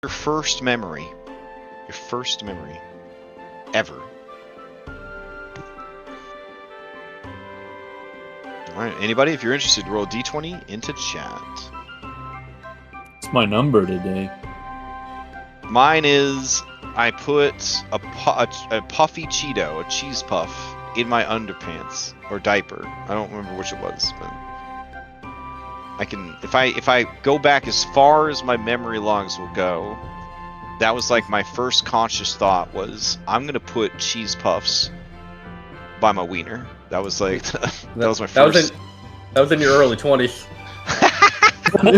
Your first memory. Your first memory. Ever. Alright, anybody, if you're interested, roll d20 into chat. It's my number today. Mine is, I put a puffy Cheeto, a cheese puff, in my underpants, or diaper. I don't remember which it was, but... I can, if I go back as far as my memory logs will go, that was like my first conscious thought was, I'm gonna put cheese puffs by my wiener. That was like, that was my first. That was in your early 20s. No,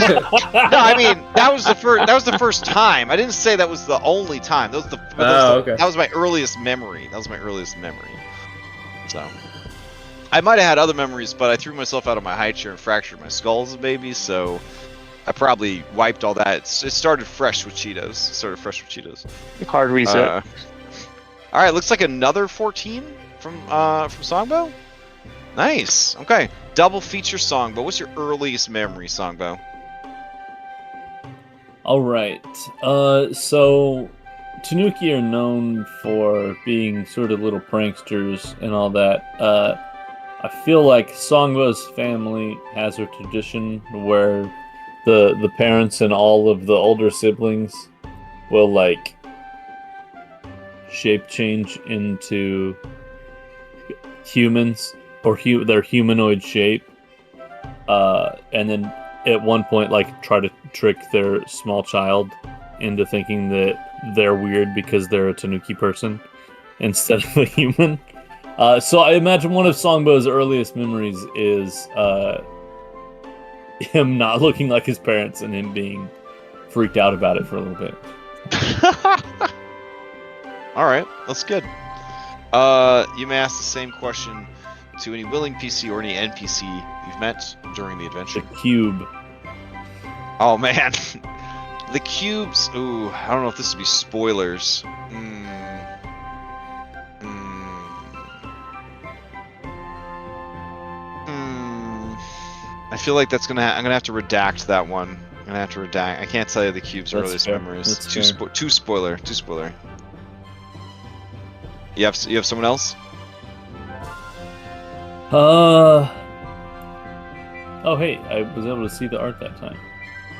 I mean that was the first. That was the first time. I didn't say that was the only time. That was the. Okay. That was my earliest memory. That was my earliest memory. So. I might have had other memories, but I threw myself out of my high chair and fractured my skull as a baby, so I probably wiped all that. It started fresh with Cheetos. Hard reset. All right, looks like another 14 from Songbow. Nice. Okay, double feature Songbow. What's your earliest memory, Songbow? All right. So Tanuki are known for being sort of little pranksters and all that. I feel like Songbow's family has a tradition where the parents and all of the older siblings will like shape change into humans or their humanoid shape, and then at one point like try to trick their small child into thinking that they're weird because they're a Tanuki person instead of a human. So I imagine one of Songbow's earliest memories is him not looking like his parents and him being freaked out about it for a little bit. Alright, that's good. You may ask the same question to any willing PC or any NPC you've met during the adventure. The cube. Oh man. The cubes. Ooh, I don't know if this would be spoilers. I feel like that's I'm gonna have to redact that one. I'm gonna have to redact. I can't tell you the cube's earliest memories. Too spoiler. You have someone else? Oh hey, I was able to see the art that time.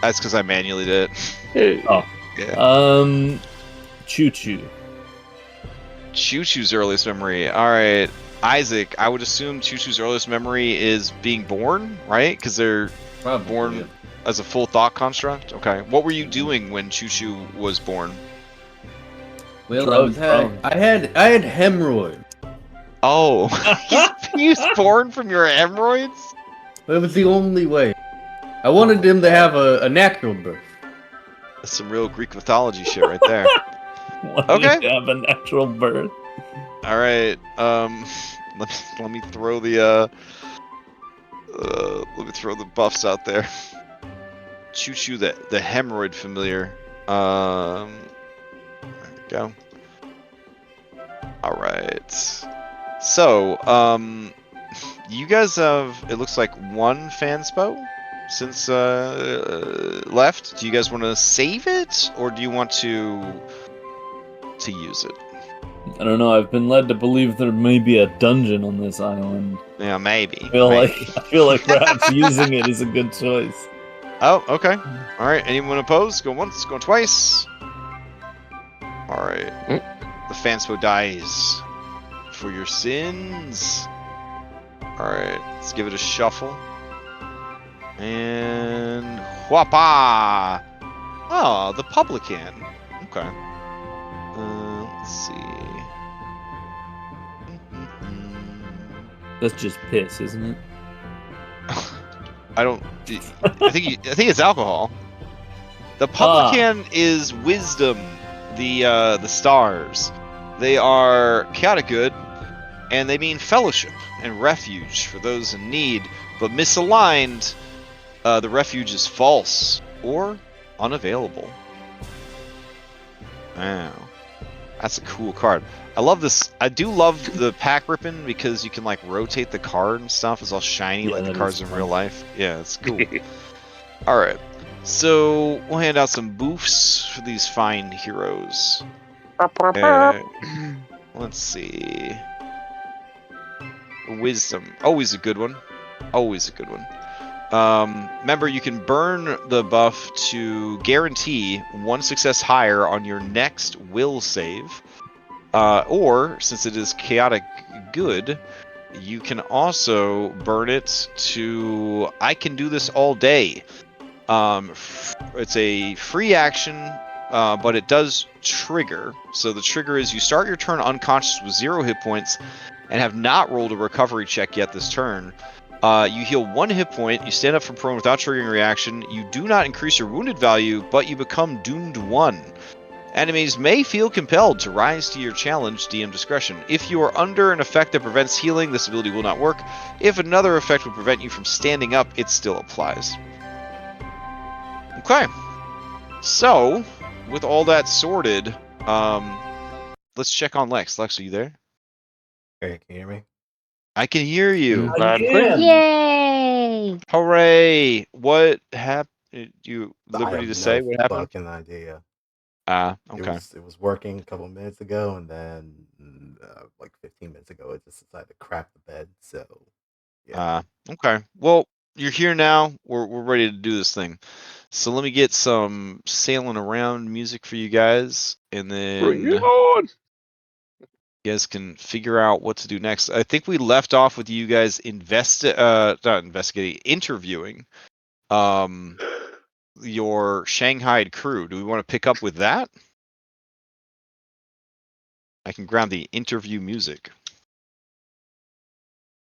That's because I manually did it. Oh. Yeah. Choo Choo. Choo Choo's earliest memory. Alright. Isaac, I would assume Choo Choo's earliest memory is being born, right? Because they're born as a full thought construct? Okay. What were you doing when Choo Choo was born? Well, I had hemorrhoids. Oh. He was born from your hemorrhoids? It was the only way. I wanted him to have a natural birth. That's some real Greek mythology shit right there. Okay. Have a natural birth. All right. Let me throw the buffs out there. Choo choo the hemorrhoid familiar. There we go. All right. So you guys have, it looks like, one fanspo since left. Do you guys want to save it, or do you want to use it? I don't know. I've been led to believe there may be a dungeon on this island. Yeah, maybe. I feel like perhaps using it is a good choice. Oh, okay. All right. Anyone opposed? Go once. Go twice. All right. The fanspo dies for your sins. All right. Let's give it a shuffle. And whapa! Oh, the publican. Okay. Let's see. That's just piss, isn't it? I don't. I think it's alcohol. The publican is wisdom. The stars. They are chaotic good, and they mean fellowship and refuge for those in need. But misaligned, the refuge is false or unavailable. Wow, that's a cool card. I love this. I do love the pack ripping because you can like rotate the card and stuff. It's all shiny like the cards in real life. Yeah, it's cool. All right, so we'll hand out some boofs for these fine heroes. Let's see. Wisdom, always a good one. Always a good one. Remember, you can burn the buff to guarantee one success higher on your next will save. Or, since it is chaotic good, you can also burn it to I can do this all day. It's a free action, but it does trigger. So the trigger is you start your turn unconscious with 0 hit points and have not rolled a recovery check yet this turn. You heal 1 hit point, you stand up from prone without triggering reaction, you do not increase your wounded value, but you become doomed 1. Enemies may feel compelled to rise to your challenge, DM discretion. If you are under an effect that prevents healing, this ability will not work. If another effect would prevent you from standing up, it still applies. Okay. So, with all that sorted, let's check on Lex. Lex, are you there? Hey, can you hear me? I can hear you. Yay! Hooray! What happened? You liberty to say what happened? Fucking idea. Okay. It was working a couple minutes ago, and then like 15 minutes ago, it just decided to crap the bed. So, yeah. Okay. Well, you're here now. We're ready to do this thing. So let me get some sailing around music for you guys, and then Bring it on. you guys can figure out what to do next. I think we left off with you guys interviewing your shanghaied crew. Do we want to pick up with that? I can grab the interview music.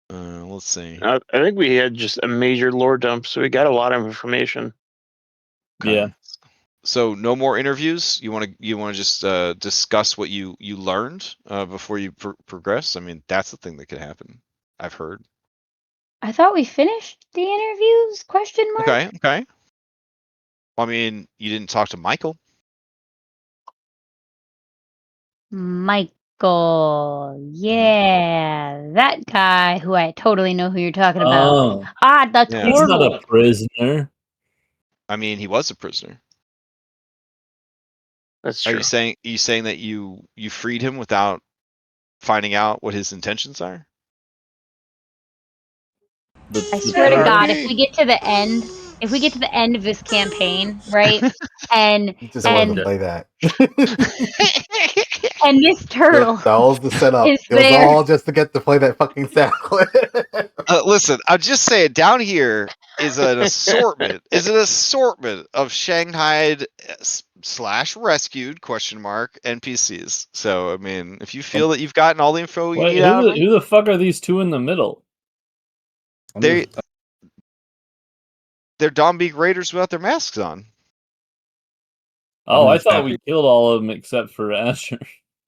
Let's see. I think we had just a major lore dump, so we got a lot of information. Okay. Yeah. So no more interviews. You want to just discuss what you learned before you progress. I mean, that's the thing that could happen. I've heard. I thought we finished the interviews? Question mark. Okay. I mean, you didn't talk to Michael. Michael. Yeah, that guy who I totally know who you're talking about. Oh, That's Yeah. he's not horrible. a prisoner. I mean, he was a prisoner. That's Are true. you saying that you freed him without finding out what his intentions are? I swear to God, Okay. if we get to the end of this campaign, right, and You just wanted to and play that. and this turtle That was the setup. is It was there. all just to get to play that fucking sound clip. Listen, I'll just say it. Down here is an assortment. Of shanghaied / rescued NPCs. So I mean, if you feel that you've gotten all the info you Wait, need out of them, who the fuck are these two in the middle? they're Dombeak Raiders without their masks on. Oh, I just thought happy. we killed all of them except for Asher.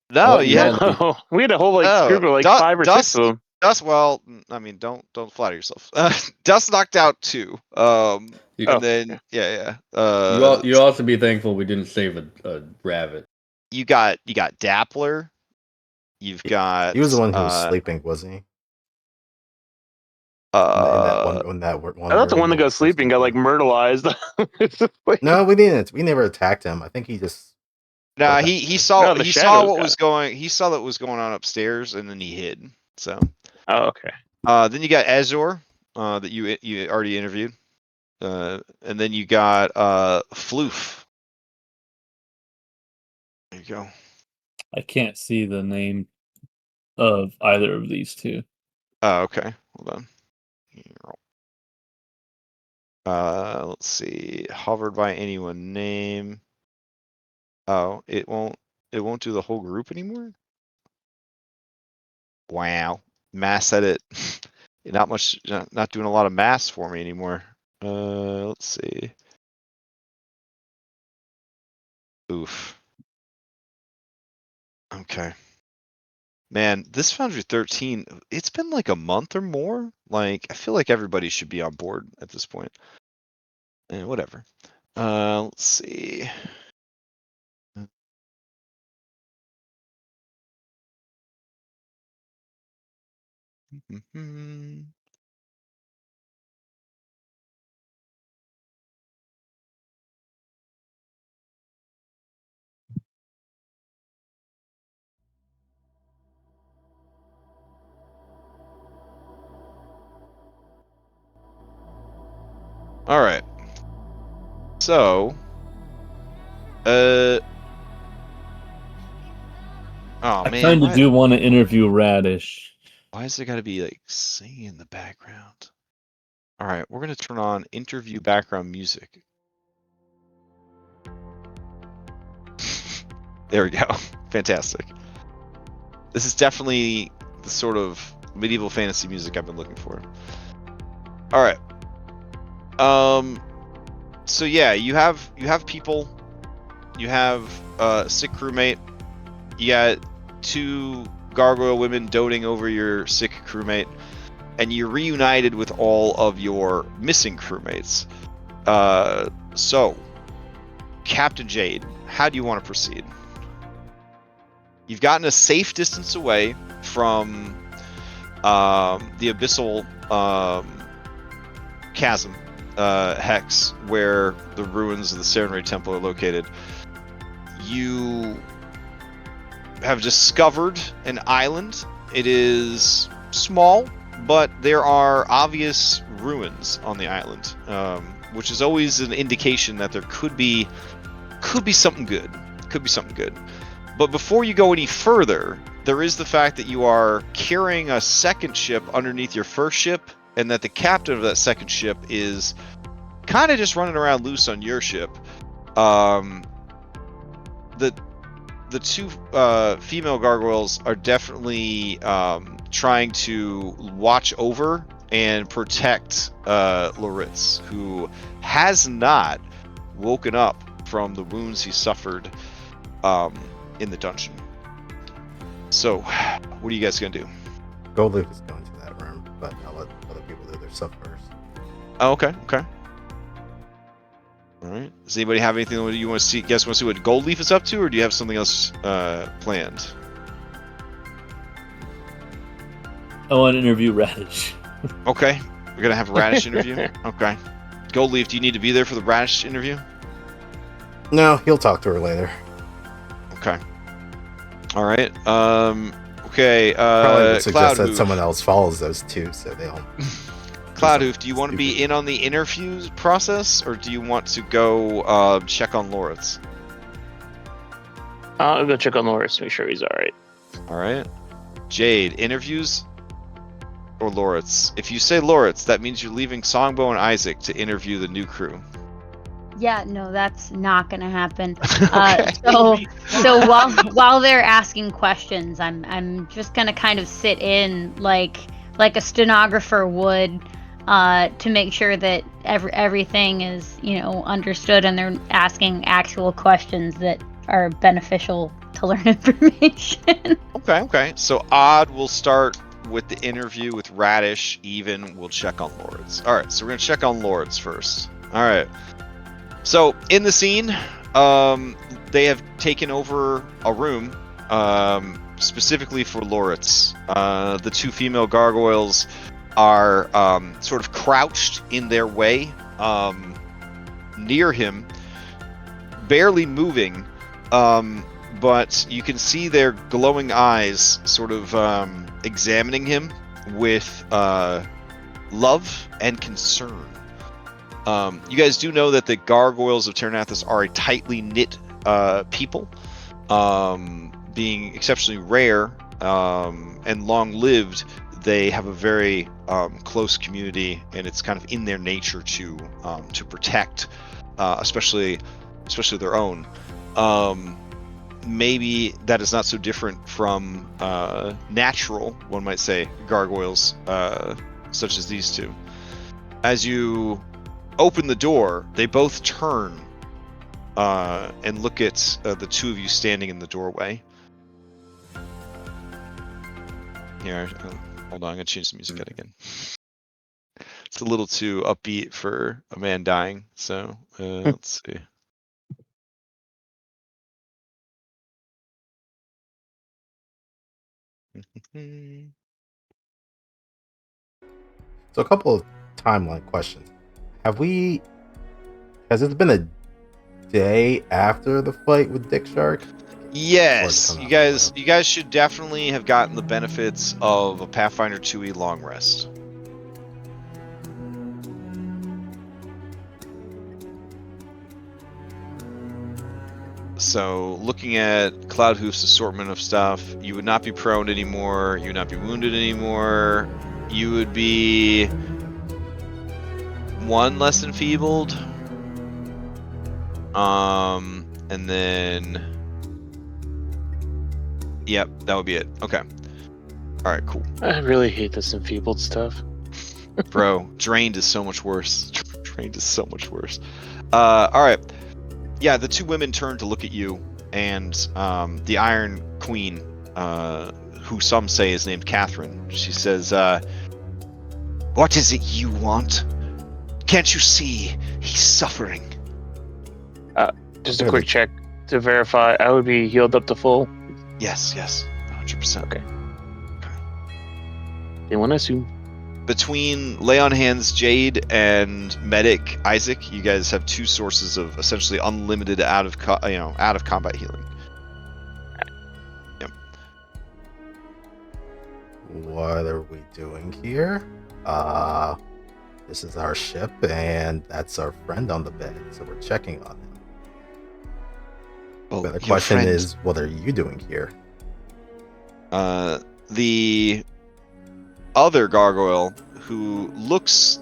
No, Oh, you yeah. had No, we had a whole Oh, group of like Du- 5 or 6 of them. Dust. Well, I mean, don't flatter yourself. Dust knocked out 2. You, And then yeah. you also be thankful we didn't save a rabbit. You got Dappler. You've got. He was the one who was sleeping, wasn't he? In that one I thought the one that room got sleeping got like myrtleized. No, we didn't. We never attacked him. I think he just. Nah, Okay. he saw No, the he saw shadows what got was it. going. He saw that was going on upstairs, and then he hid. So. Oh, okay. Then you got Azor, that you already interviewed. And then you got Floof. There you go. I can't see the name of either of these two. Oh, okay. Hold on. Let's see. Hovered by anyone name. Oh, it won't do the whole group anymore? Wow. Mass edit. Not doing a lot of mass for me anymore. Let's see. Oof. Okay. Man, this Foundry 13, it's been like a month or more. Like, I feel like everybody should be on board at this point. Whatever. Let's see. All right. So, oh I man, kind of do want to interview Radish. why is there got to be like singing in the background? All right, we're gonna turn on interview background music. There we go. Fantastic. This is definitely the sort of medieval fantasy music I've been looking for. All right. So yeah, you have people. You have a sick crewmate. You got 2 gargoyle women doting over your sick crewmate, and you're reunited with all of your missing crewmates. So, Captain Jade, how do you want to proceed? You've gotten a safe distance away from the Abyssal Chasm hex, where the ruins of the Serenray Temple are located. You have discovered an island. It is small, but there are obvious ruins on the island, which is always an indication that there could be something good. Could be something good. But before you go any further, there is the fact that you are carrying a second ship underneath your first ship, and that the captain of that second ship is kind of just running around loose on your ship. The 2 female gargoyles are definitely trying to watch over and protect Loritz, who has not woken up from the wounds he suffered in the dungeon. So, what are you guys gonna do? Gold Leaf is going to that room, but I'll let other people do their stuff first. Oh, okay. All right. Does anybody have anything that you want to see? Guys, want to see what Gold Leaf is up to, or do you have something else planned? I want to interview Radish. Okay, we're gonna have a Radish interview. Okay. Gold Leaf, do you need to be there for the Radish interview? No, he'll talk to her later. Okay. All right. Okay. Probably would suggest Cloud that someone else follows those 2, so they all. Cloudhoof, do you want to be in on the interview process, or do you want to go check on Loritz? I'll go check on Loris, make sure he's alright. All right. Jade, interviews or Loritz? If you say Loritz, that means you're leaving Songbow and Isaac to interview the new crew. Yeah, no, that's not gonna happen. Okay. So while they're asking questions, I'm just gonna kind of sit in like a stenographer would, to make sure that everything is understood, and they're asking actual questions that are beneficial to learn information. Okay. So Odd will start with the interview with Radish. Even we'll check on Lords. All right, so we're gonna check on Lords first. All right. So in the scene, they have taken over a room specifically for Loritz. The two female gargoyles are sort of crouched in their way near him, barely moving, but you can see their glowing eyes sort of examining him with love and concern. You guys do know that the gargoyles of Terranathus are a tightly knit people, being exceptionally rare and long-lived. They have a very close community, and it's kind of in their nature to protect, especially their own. Maybe that is not so different from natural, one might say, gargoyles such as these two. As you open the door, they both turn and look at the two of you standing in the doorway. Here, hold on, I'm gonna change the music again. It's a little too upbeat for a man dying, so let's see. So a couple of timeline questions. Has it been a day after the fight with Dick Shark? Yes, Or you does it come out guys should definitely have gotten the benefits of a Pathfinder 2e long rest. So, looking at Cloudhoof's assortment of stuff, you would not be prone anymore, you would not be wounded anymore, you would be 1 less enfeebled. And then... Yep, that would be it. Okay. Alright, cool. I really hate this enfeebled stuff. Bro, drained is so much worse. Drained is so much worse. Alright. Yeah, the two women turn to look at you, and the Iron Queen, who some say is named Catherine, she says, "What is it you want? Can't you see he's suffering?" Just a quick check to verify. I would be healed up to full. Yes, 100%. Okay. Didn't want to assume. Between Lay on Hands Jade and Medic Isaac, you guys have 2 sources of essentially unlimited out of combat healing. Yep. What are we doing here? This is our ship, and that's our friend on the bed, so we're checking on him. Well, But the your question friend- is, what are you doing here? The other gargoyle, who looks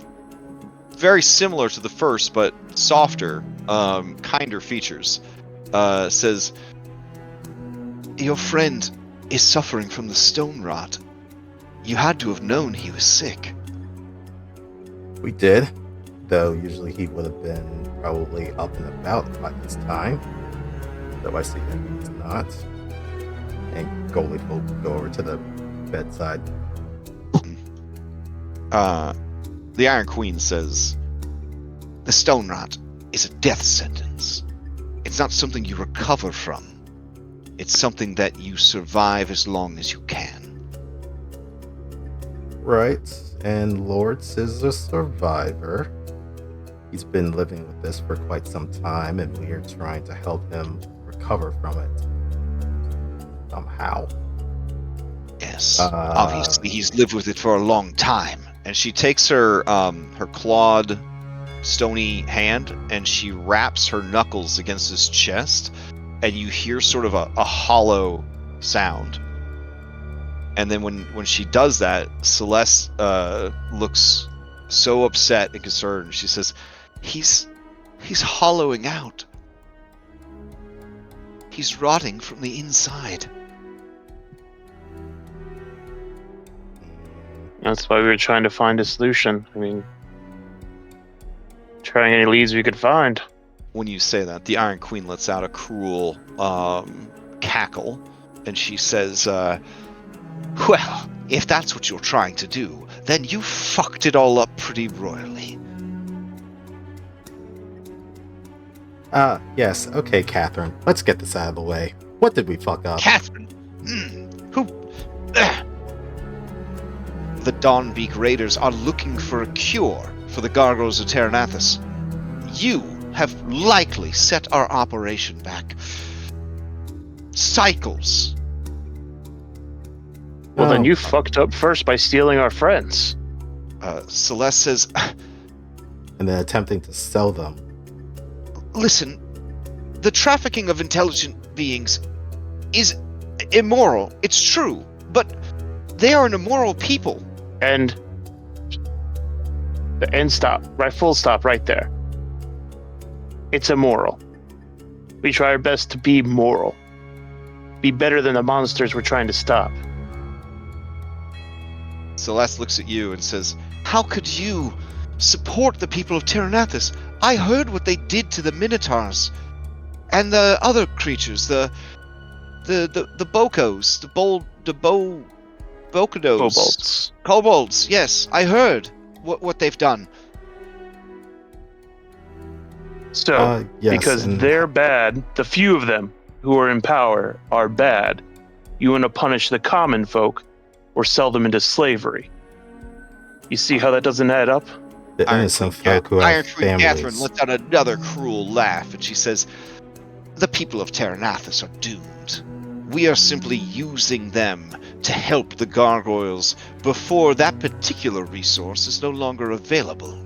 very similar to the first but softer, kinder features, says, "Your friend is suffering from the stone rot. You had to have known he was sick." We did, though usually he would have been probably up and about by this time. Though I see that he's not. And Goalie will go over to the bedside. The Iron Queen says, "The stone rot is a death sentence. It's not something you recover from. It's something that you survive as long as you can." Right, and Lords is a survivor. He's been living with this for quite some time, and we are trying to help him recover from it. Somehow. Yes, obviously he's lived with it for a long time. And she takes her her clawed, stony hand, and she wraps her knuckles against his chest, and you hear sort of a hollow sound. And then when she does that, Celeste looks so upset and concerned. She says, He's hollowing out. He's rotting from the inside." That's why we were trying to find a solution. I mean, trying any leads we could find. When you say that, the Iron Queen lets out a cruel cackle, and she says, well, if that's what you're trying to do, then you fucked it all up pretty royally. Yes. Okay, Catherine. Let's get this out of the way. What did we fuck up? Catherine! Who? The Dawnbeak Raiders are looking for a cure for the Gargoyles of Terranathus. You have likely set our operation back cycles. Well, then Oh. you fucked up first by stealing our friends. Celeste says, And then attempting to sell them. listen, the trafficking of intelligent beings is immoral. It's true, but they are an immoral people. And the end stop, right? Full stop, right there. It's immoral. We try our best to be moral, be better than the monsters we're trying to stop. Celeste looks at you and says, how could you support the people of Terranathus? I heard what they did to the Minotaurs and the other creatures, the Bokos, Bokodos. Kobolds. Kobolds, yes, I heard what they've done. So, Yes, because and- they're bad, the few of them who are in power are bad, you want to punish the common folk or sell them into slavery. You see how that doesn't add up? The innocent folk who Iron have Queen Catherine families. lets out another cruel laugh, and she says, the people of Terranathus are doomed. We are simply using them to help the gargoyles before that particular resource is no longer available.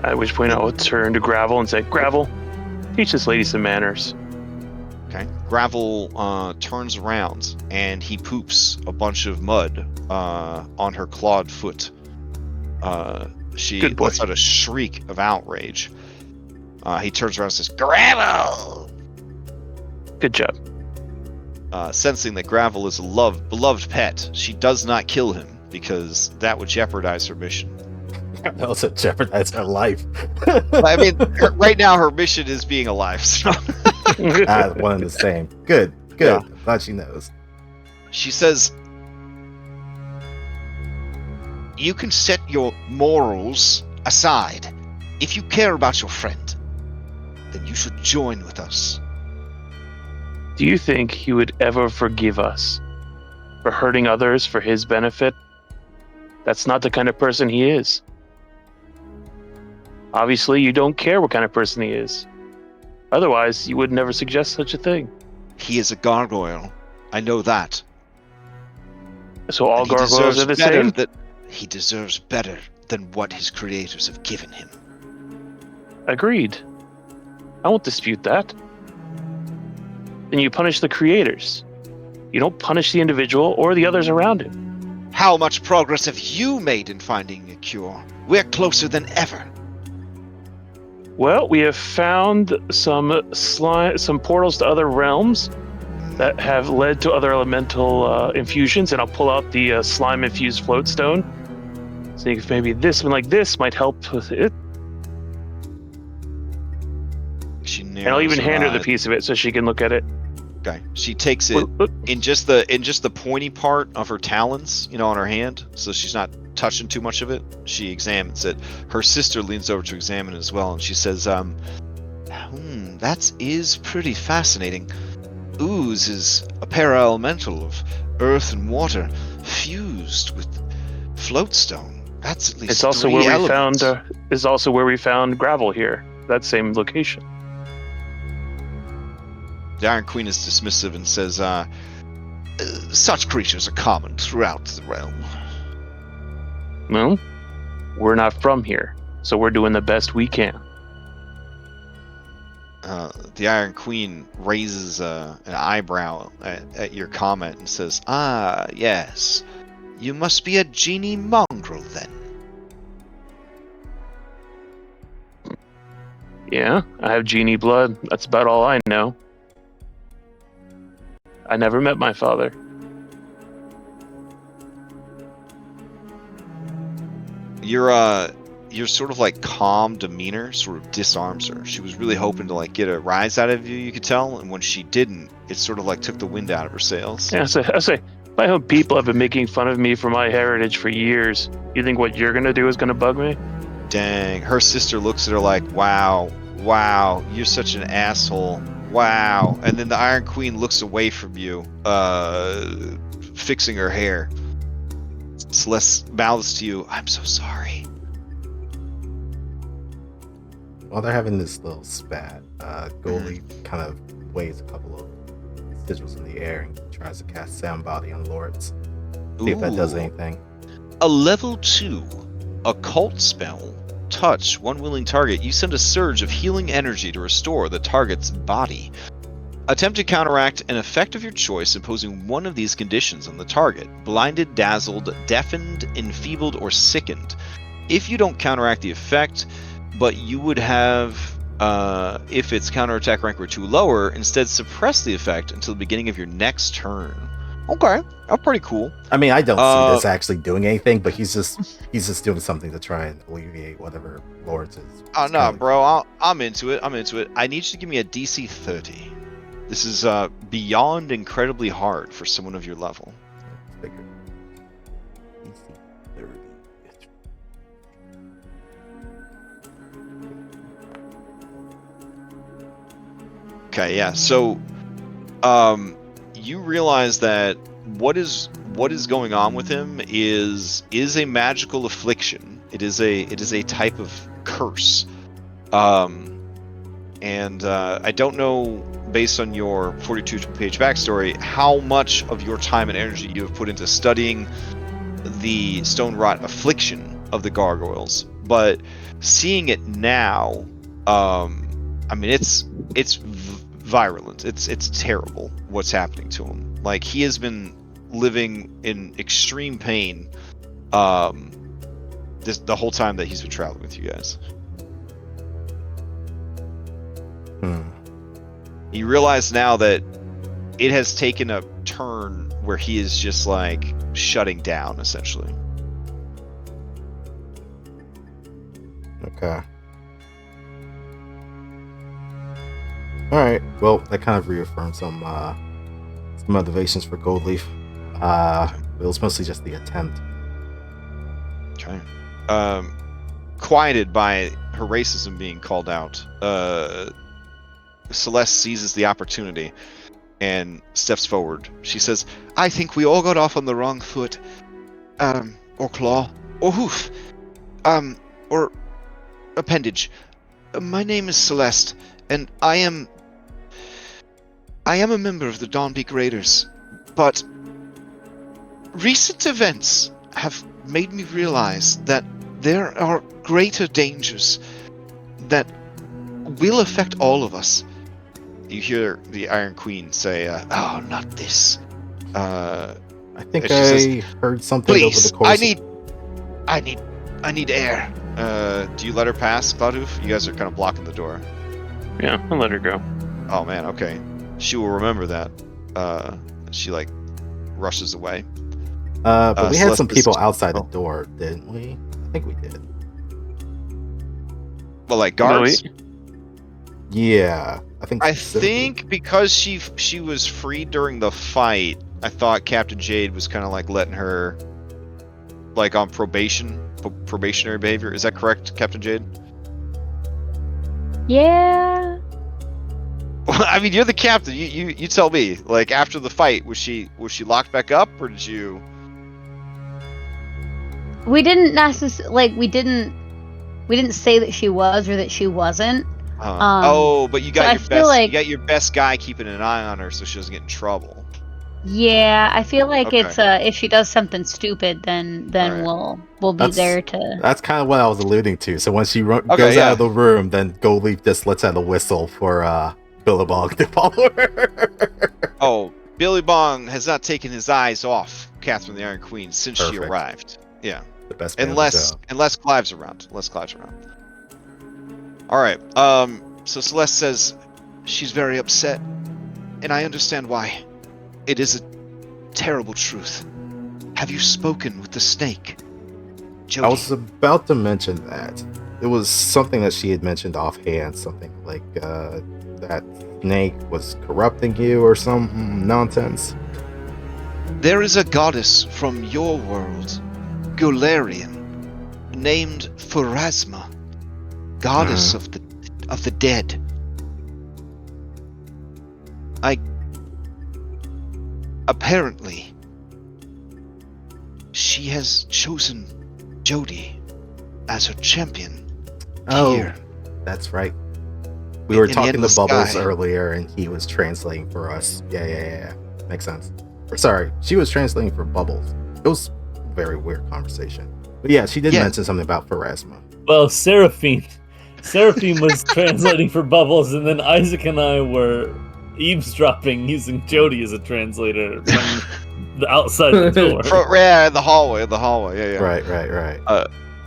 At which point I would turn to Gravel and say, Gravel, teach this lady some manners. Okay. Gravel turns around and he poops a bunch of mud on her clawed foot. She Good boy. lets out a shriek of outrage. He turns around and says, Gravel! Good job. Sensing that Gravel is a beloved pet, she does not kill him because that would jeopardize her mission. That also jeopardized her life. I mean, right now her mission is being alive. So. One and the same. Good. Yeah. I'm glad she knows. She says, you can set your morals aside. If you care about your friend, then you should join with us. Do you think he would ever forgive us for hurting others for his benefit? That's not the kind of person he is. Obviously, you don't care what kind of person he is. Otherwise, you would never suggest such a thing. He is a gargoyle. I know that. So all And he gargoyles deserves are the better same? He deserves better than what his creators have given him. Agreed. I won't dispute that. Then you punish the creators. You don't punish the individual or the others around him. How much progress have you made in finding a cure? We're closer than ever. Well, we have found some portals to other realms that have led to other elemental infusions, and I'll pull out the slime-infused float stone. See if maybe this one like this might help with it. And I'll even hand her the piece of it so she can look at it. Okay. She takes it in just the pointy part of her talons, on her hand, so she's not touching too much of it. She examines it. Her sister leans over to examine it as well, and she says, that is pretty fascinating. Ooze is a para-elemental of earth and water fused with floatstone. That's at least It's also three where elements. we found gravel here. That same location. The Iron Queen is dismissive and says, such creatures are common throughout the realm. Well, we're not from here, so we're doing the best we can. The Iron Queen raises an eyebrow at your comment and says, yes. You must be a genie mongrel then. Yeah, I have genie blood. That's about all I know. I never met my father. your sort of like calm demeanor sort of disarms her. She was really hoping to like get a rise out of you, you could tell, and when she didn't, it sort of like took the wind out of her sails. Yeah, I say, my own people have been making fun of me for my heritage for years. You think what you're gonna do is gonna bug me? Dang. Her sister looks at her like, wow, you're such an asshole. Wow. And then the Iron Queen looks away from you, fixing her hair. Celeste mouths to you, I'm so sorry. While they're having this little spat, Goalie kind of waves a couple of sigils in the air and tries to cast Sound Body on Lords. See if that does Ooh. anything. A level 2 occult spell. Touch one willing target. You send a surge of healing energy to restore the target's body. Attempt to counteract an effect of your choice, imposing one of these conditions on the target: blinded, dazzled, deafened, enfeebled, or sickened. If you don't counteract the effect, but you would have, if its counterattack rank were too lower, instead suppress the effect until the beginning of your next turn. Okay, that's pretty cool. I mean, I don't see this actually doing anything, but he's just doing something to try and alleviate whatever Lords is. Oh no, bro, I'm into it. I need you to give me a DC 30. This is beyond incredibly hard for someone of your level. Figured. DC 30. Okay, yeah. So, you realize that what is going on with him is a magical affliction. It is a type of curse. And I don't know, based on your 42-page backstory, how much of your time and energy you have put into studying the stone rot affliction of the gargoyles, but seeing it now, I mean, it's virulent. It's terrible what's happening to him. Like, he has been living in extreme pain the whole time that he's been traveling with you guys. You realize now that it has taken a turn where he is just like shutting down, essentially. Okay. Alright, well, that kind of reaffirms some motivations for Goldleaf. It was mostly just the attempt. Okay. Quieted by her racism being called out, Celeste seizes the opportunity and steps forward. She says, I think we all got off on the wrong foot. Or claw. Or hoof. Or appendage. My name is Celeste, and I am a member of the Dawnpeak Raiders, but recent events have made me realize that there are greater dangers that will affect all of us. You hear the Iron Queen say, oh, not this. I think she I says, heard something please, over the course. I need air. Do you let her pass, Badoof? You guys are kind of blocking the door. Yeah, I'll let her go. Oh man, okay. She will remember that. She like rushes away. But we had Celeste some people outside the oh. door, didn't we? I think we did. Well, like guards. Yeah, I think because she was freed during the fight, I thought Captain Jade was kind of like letting her like on probationary behavior. Is that correct, Captain Jade? Yeah. Well, I mean, you're the captain. You tell me. Like after the fight, was she locked back up, or did you? We didn't necessarily we didn't say that she was or that she wasn't. But you got so you got your best guy keeping an eye on her so she doesn't get in trouble. Yeah, I feel like Okay. it's if she does something stupid, then Alright. we'll be there to. That's kind of what I was alluding to. So when she goes yeah. out of the room, then Goldleaf just lets out a whistle for Billabong to follow her. Oh, Billy Bong has not taken his eyes off Catherine the Iron Queen since she Perfect. arrived. Yeah. The best man of the Unless job. Clive's around. All right. So Celeste says she's very upset, and I understand why. It is a terrible truth. Have you spoken with the snake? Jody. I was about to mention that. It was something that she had mentioned offhand, something like that snake was corrupting you or some nonsense. There is a goddess from your world, Golarian, named Pharasma, goddess of the dead. Apparently, she has chosen Jody as her champion. Oh, Here. that's right. We were In the talking to endless Bubbles sky. earlier, and he was translating for us. Yeah. Makes sense. Or sorry, she was translating for Bubbles. It was a very weird conversation. But yeah, she did Yeah. mention something about Pharasma. Well, Seraphine was translating for Bubbles, and then Isaac and I were eavesdropping using Jody as a translator from the outside the door. Yeah, the hallway. Yeah. Right.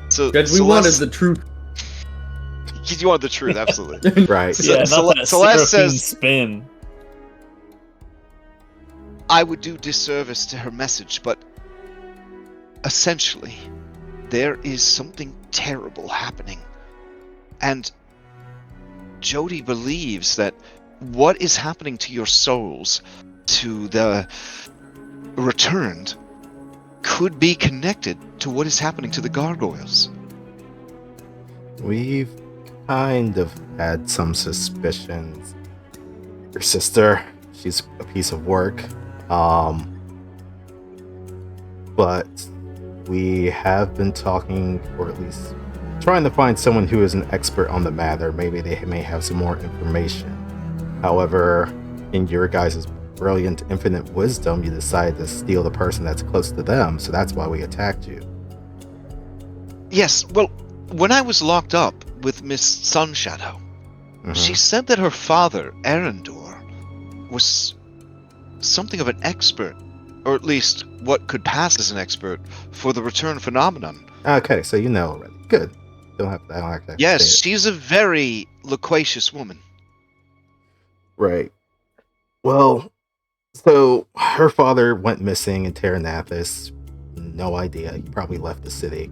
So Because we wanted the truth. You wanted the truth, absolutely. Right. So- Yeah, not that Celeste Seraphine says- spin. I would do disservice to her message, but essentially, there is something terrible happening. And Jody believes that what is happening to your souls, to the returned, could be connected to what is happening to the gargoyles. We've kind of had some suspicions. Your sister, she's a piece of work. But we have been talking, or at least trying to find someone who is an expert on the matter. Maybe they may have some more information. However, in your guys' brilliant infinite wisdom, you decided to steal the person that's close to them, so that's why we attacked you. Yes, well, when I was locked up with Miss Sunshadow, she said that her father, Arendor, was something of an expert, or at least what could pass as an expert, for the return phenomenon. Okay, so you know already. Good. I don't have to Yes, say it. she's a very loquacious woman. Right. Well, so her father went missing in Terranathus. No idea. He probably left the city.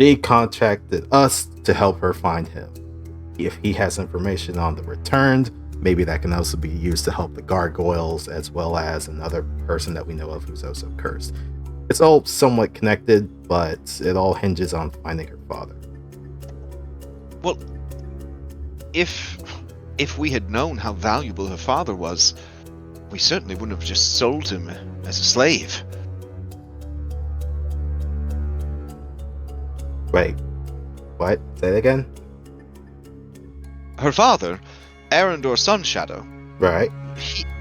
She contacted us to help her find him. If he has information on the returned, maybe that can also be used to help the gargoyles, as well as another person that we know of who's also cursed. It's all somewhat connected, but it all hinges on finding her father. Well, if we had known how valuable her father was, we certainly wouldn't have just sold him as a slave. Wait, what? Say it again? Her father, Arendor Sunshadow, Right.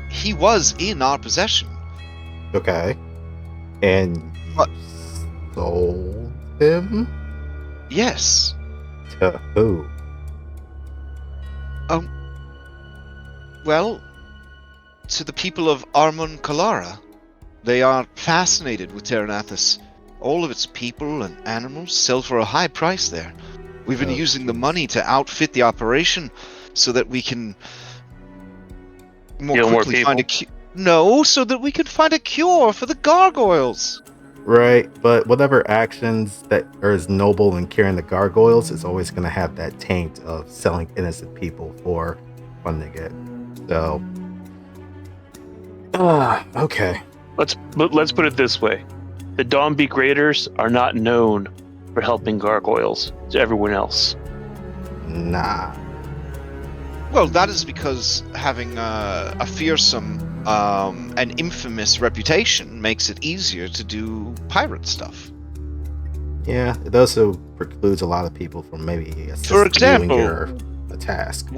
he was in our possession. Okay. And What? you sold him? Yes. To who? Well, to the people of Armon Kalara. They are fascinated with Terranathus. All of its people and animals sell for a high price there. We've been Oh, using the jeez. money to outfit the operation so that we can more Kill more quickly find a people? No, so that we can find a cure for the gargoyles. Right, but whatever actions that are as noble in curing the gargoyles is always going to have that taint of selling innocent people for fun to get. So, okay. Let's put it this way: the Dawnbeak Raiders are not known for helping gargoyles to everyone else. Nah. Well, that is because having a fearsome and infamous reputation makes it easier to do pirate stuff. Yeah, it also precludes a lot of people from maybe For assisting you example, in a task.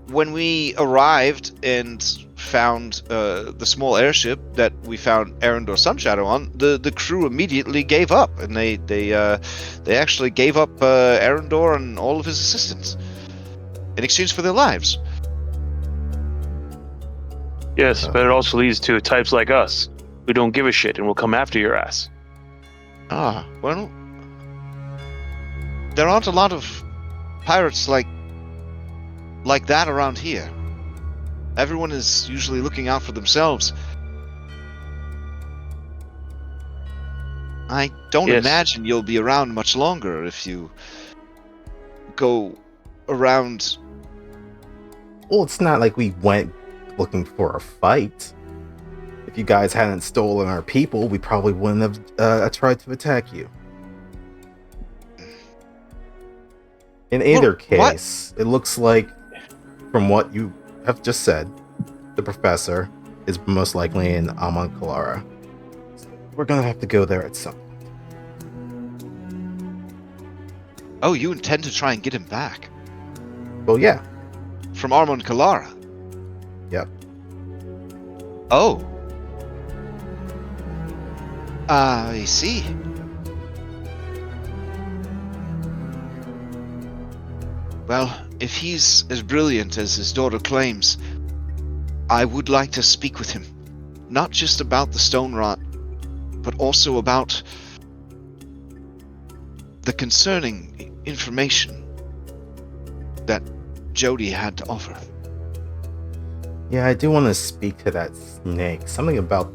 When we arrived and found the small airship that we found Arendor Sunshadow on, the crew immediately gave up, and they actually gave up Arendor and all of his assistants in exchange for their lives. Yes, but it also leads to types like us who don't give a shit and will come after your ass. Ah, well, there aren't a lot of pirates like that around here. Everyone is usually looking out for themselves. I don't Yes. imagine you'll be around much longer if you go around. Well, it's not like we went looking for a fight. If you guys hadn't stolen our people, we probably wouldn't have tried to attack you. In either case, it looks like, from what you have just said, the professor is most likely in Amankalara. We're gonna have to go there at some point. Oh, you intend to try and get him back Well, yeah. from Armon Kalara? Yep. Oh. I see. Well, if he's as brilliant as his daughter claims, I would like to speak with him. Not just about the stone rot, but also about the concerning information that Jody had to offer. Yeah, I do want to speak to that snake. Something about...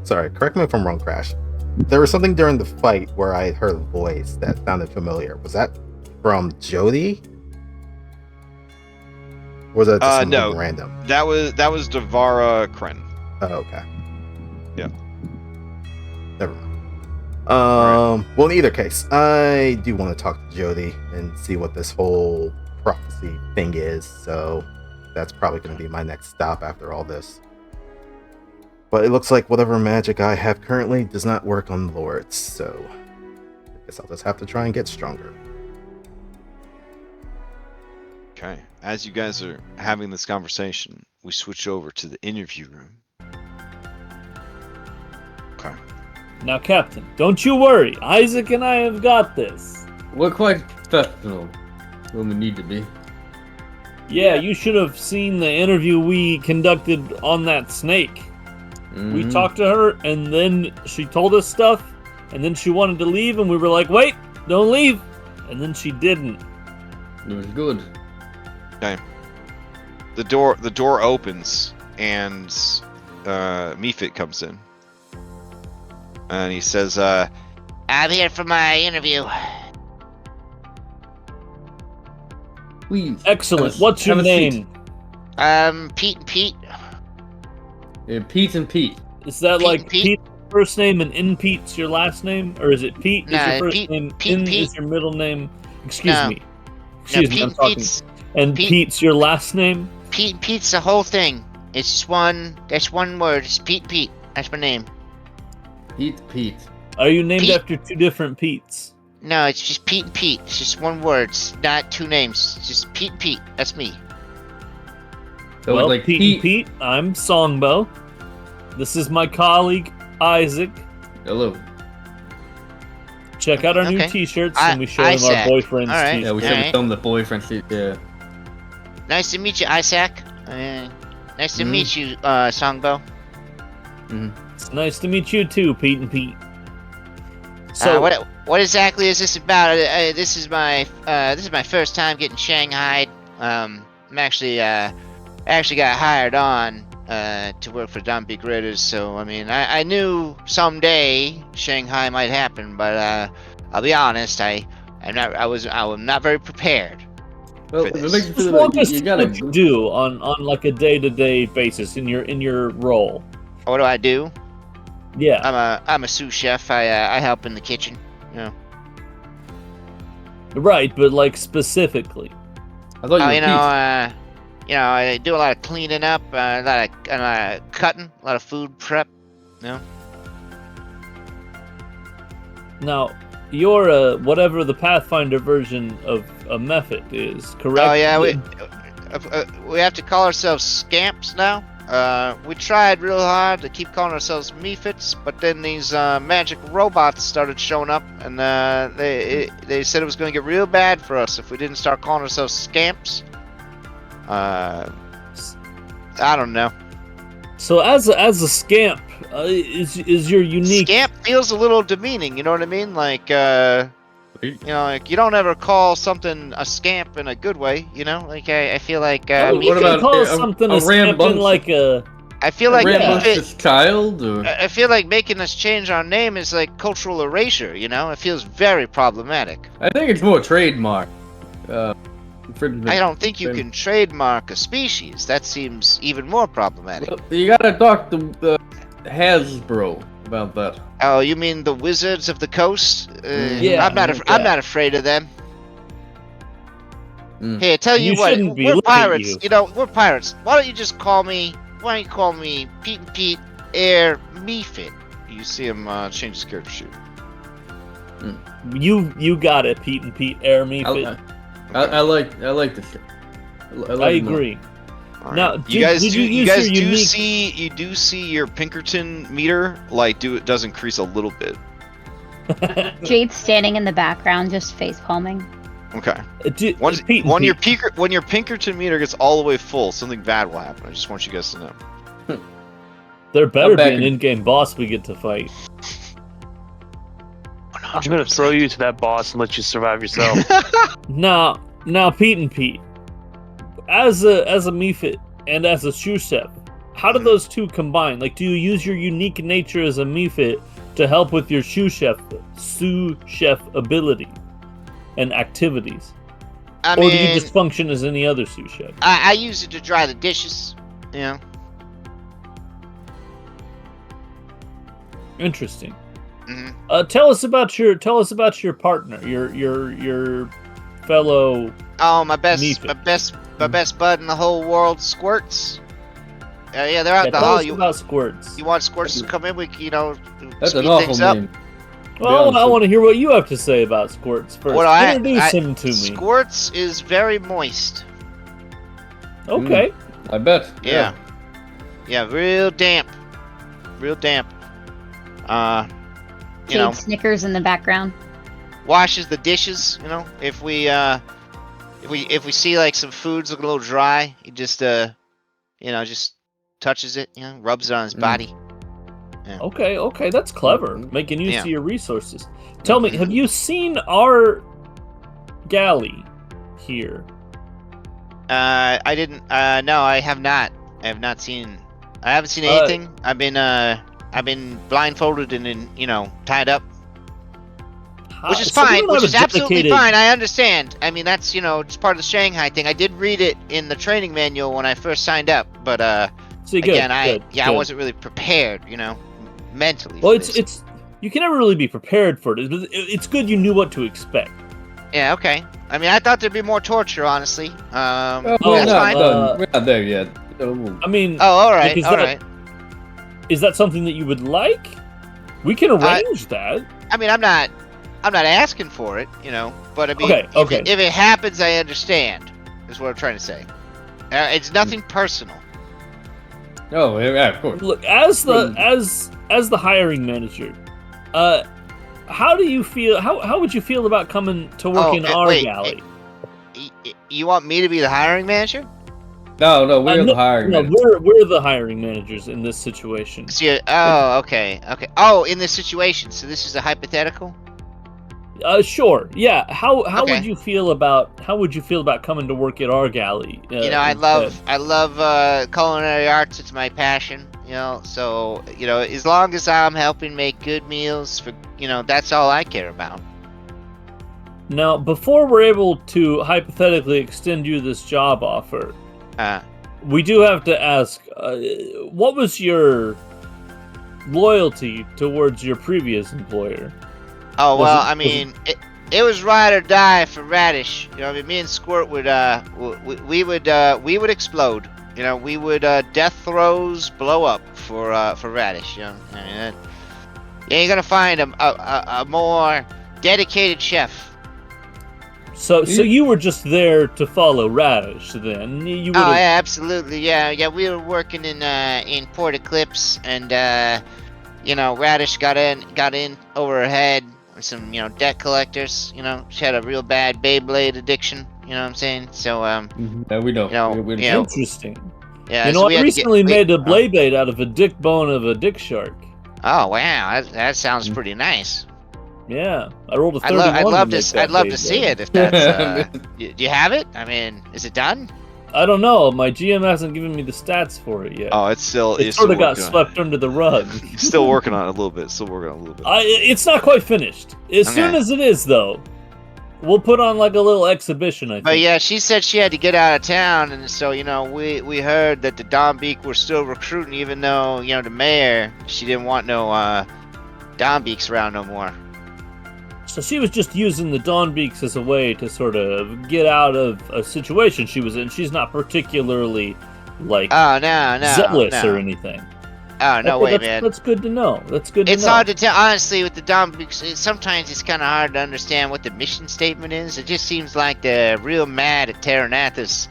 Sorry, correct me if I'm wrong, Crash. There was something during the fight where I heard a voice that sounded familiar. Was that from Jody? Or was that just something no. random? That was Devara Kren. Oh, okay. Yeah. Never mind. Well, in either case, I do want to talk to Jody and see what this whole prophecy thing is, so that's probably going to be my next stop after all this. But it looks like whatever magic I have currently does not work on lords, so I guess I'll just have to try and get stronger. Okay. As you guys are having this conversation, we switch over to the interview room. Okay. Now, Captain, don't you worry. Isaac and I have got this. We're quite professional when we need to be. Yeah, you should have seen the interview we conducted on that snake. We Mhm. talked to her, and then she told us stuff, and then she wanted to leave, and we were like, wait, don't leave. And then she didn't. It was good. The door opens and Mephit comes in. And he says, I'm here for my interview. Please. Excellent. Have a- What's your have a seat. name? Pete and Pete. Pete and Pete. Is that Pete like and Pete? Pete's first name and In Pete's your last name? Or is it Pete is No, your first Pete- name, Pete- In Pete. is your middle name? Excuse No. me. No, Excuse Pete me, I'm and talking. Pete's And Pete- Pete's your last name? Pete and Pete's the whole thing. It's just one. That's one word. It's Pete and Pete. That's my name. Pete. Are you named Pete. after two different Pete's? No, it's just Pete and Pete. It's just one word. It's not two names. It's just Pete and Pete. That's me. So Well, like Pete and Pete, I'm Songbow. This is my colleague, Isaac. Hello. Check out our new Okay. t-shirts, and we show him our Isaac. boyfriend's All right. t-shirts. Yeah, we should Alright. have filmed the boyfriend seat. Yeah. Nice to meet you, Isaac. Nice to Mhm. meet you, Songbow. It's nice to meet you too, Pete and Pete. So, What exactly is this about? This is my first time getting shanghaied. I'm actually got hired on to work for Dumb Big Ritters. So I mean, I knew someday Shanghai might happen, but I'll be honest, I'm not very prepared. Well, For it this. makes you just feel walk like us you through gotta. what you do on like a day-to-day basis in your role. What do I do? Yeah, I'm a sous chef. I help in the kitchen. right, but like specifically. I thought you Oh, were you Pete. know, I do a lot of cleaning up, a lot of cutting, a lot of food prep. Now, you're whatever the Pathfinder version of a method is, correct? Oh yeah, we have to call ourselves scamps now. We tried real hard to keep calling ourselves Mephits, but then these magic robots started showing up, and they said it was going to get real bad for us if we didn't start calling ourselves scamps. I don't know. So as a scamp, is your unique? Scamp feels a little demeaning. You know what I mean? Like like you don't ever call something a scamp in a good way. You know, like I feel like What what about call a something a a scamp in rambunctious- like a I feel like Rambuster's child, or I feel like making us change our name is like cultural erasure. You know, it feels very problematic. I think it's more trademark. I don't think you can trademark a species. That seems even more problematic. Well, you gotta talk to Hasbro about that. Oh, you mean the Wizards of the Coast? Yeah, I'm not afraid of them. Mm. Hey, I tell you what, shouldn't be. we're Look at pirates. you. You know, we're pirates. Why don't you just call me? Why don't you call me Pete and Pete Air Meefit? You see him change his character sheet. You got it, Pete and Pete. Air me. I like this shit. I agree. All right. Now, you guys did do. you You use guys your do unique- see. You do see your Pinkerton meter does increase a little bit. Jade's standing in the background, just face palming. Okay. Pete and When your Pete. Pinkerton meter gets all the way full, something bad will happen. I just want you guys to know. There better be back an in- in-game boss we get to fight. I'm gonna throw you to that boss and let you survive yourself. Now, Pete and Pete, as a Meefit and as a sous chef, how do those two combine? Like, do you use your unique nature as a Meefit to help with your sous chef ability and activities, I or mean, do you just function as any other sous chef? I use it to dry the dishes. You know. Interesting. hmm Tell us about your partner, your fellow. Oh, my best bud in the whole world, Squirts. Yeah, they're out in the tell hall. us about Squirts. You want Squirts to come in? We, That's speed an awful things up. name. Well, I want to hear what you have to say about Squirts first. Well, Introduce him to me. Squirts is very moist. Okay. I bet. Yeah. Yeah, real damp. Real damp. You know, Jade snickers in the background. washes the dishes, you know. If we see like some food's looking a little dry, he just just touches it, you know, rubs it on his body. Okay, that's clever. Mhm. Making use Yeah. of your resources. Tell me, have you seen our galley here? I didn't no, I have not. I haven't seen anything. I've been blindfolded and tied up. Which is So we fine, don't which have is a absolutely dedicated- fine. I understand. I mean, that's, it's part of the Shanghai thing. I did read it in the training manual when I first signed up, but See, good, again, I good. wasn't really prepared, mentally. Well, for this. it's you can never really be prepared for it. It's good you knew what to expect. Yeah, okay. I mean, I thought there'd be more torture, honestly. Well, Oh, we're that's not fine. done. We're not there yet. I mean, Oh, all right, is all that- right. is that something that you would like? We can arrange that. I mean, I'm not asking for it, but I mean, Okay. If it happens, I understand. Is what I'm trying to say. It's nothing personal. Oh, yeah, of course. Look, as the hiring manager, how do you feel? How would you feel about coming to work in our wait, galley? You want me to be the hiring manager? No, we're No, the hiring No, manager. we're the hiring managers in this situation. Okay. Oh, in this situation. So this is a hypothetical. Sure. Yeah. How Okay. would you feel about coming to work at our galley? I instead? love culinary arts. It's my passion. So as long as I'm helping make good meals for that's all I care about. Now, before we're able to hypothetically extend you this job offer, we do have to ask, what was your loyalty towards your previous employer? Oh Was well, it- I mean, it was ride or die for Radish. I mean, me and Squirt would we would explode. We would death throes blow up for Radish. I mean, you ain't gonna find a more dedicated chef. So you were just there to follow Radish, then? You Oh would've- yeah, absolutely. Yeah. We were working in Port Eclipse, and Radish got in over her head with some debt collectors. She had a real bad Beyblade addiction. You know what I'm saying? So Yeah, we know. we we Yeah. know. Interesting. yeah. You so know, we I had to recently get, made a blade out of a dick bone of a dick shark. Oh wow, that sounds pretty nice. Yeah, I rolled a I'd 31. love to make that I'd love to Beyblade. see it if that's. Do you have it? I mean, is it done? I don't know. My GM hasn't given me the stats for it yet. Oh, it's still. It It's sort still of got working on swept under the rug. it. Still working on it a little bit. Still working on it a little bit. It's not quite finished. As soon Okay. as it is, though, we'll put on like a little exhibition. I think. But yeah, she said she had to get out of town, and so we heard that the Dombeek were still recruiting, even though the mayor, she didn't want no Dombeeks around no more. So she was just using the Dawn Beaks as a way to sort of get out of a situation she was in. She's not particularly like Oh no, zealous no. or anything. Oh no, Okay, wait, man. That's good to know. That's good to It's know. hard to tell, honestly, with the Dombeeks. Sometimes it's kind of hard to understand what the mission statement is. It just seems like they're real mad at Terranathus,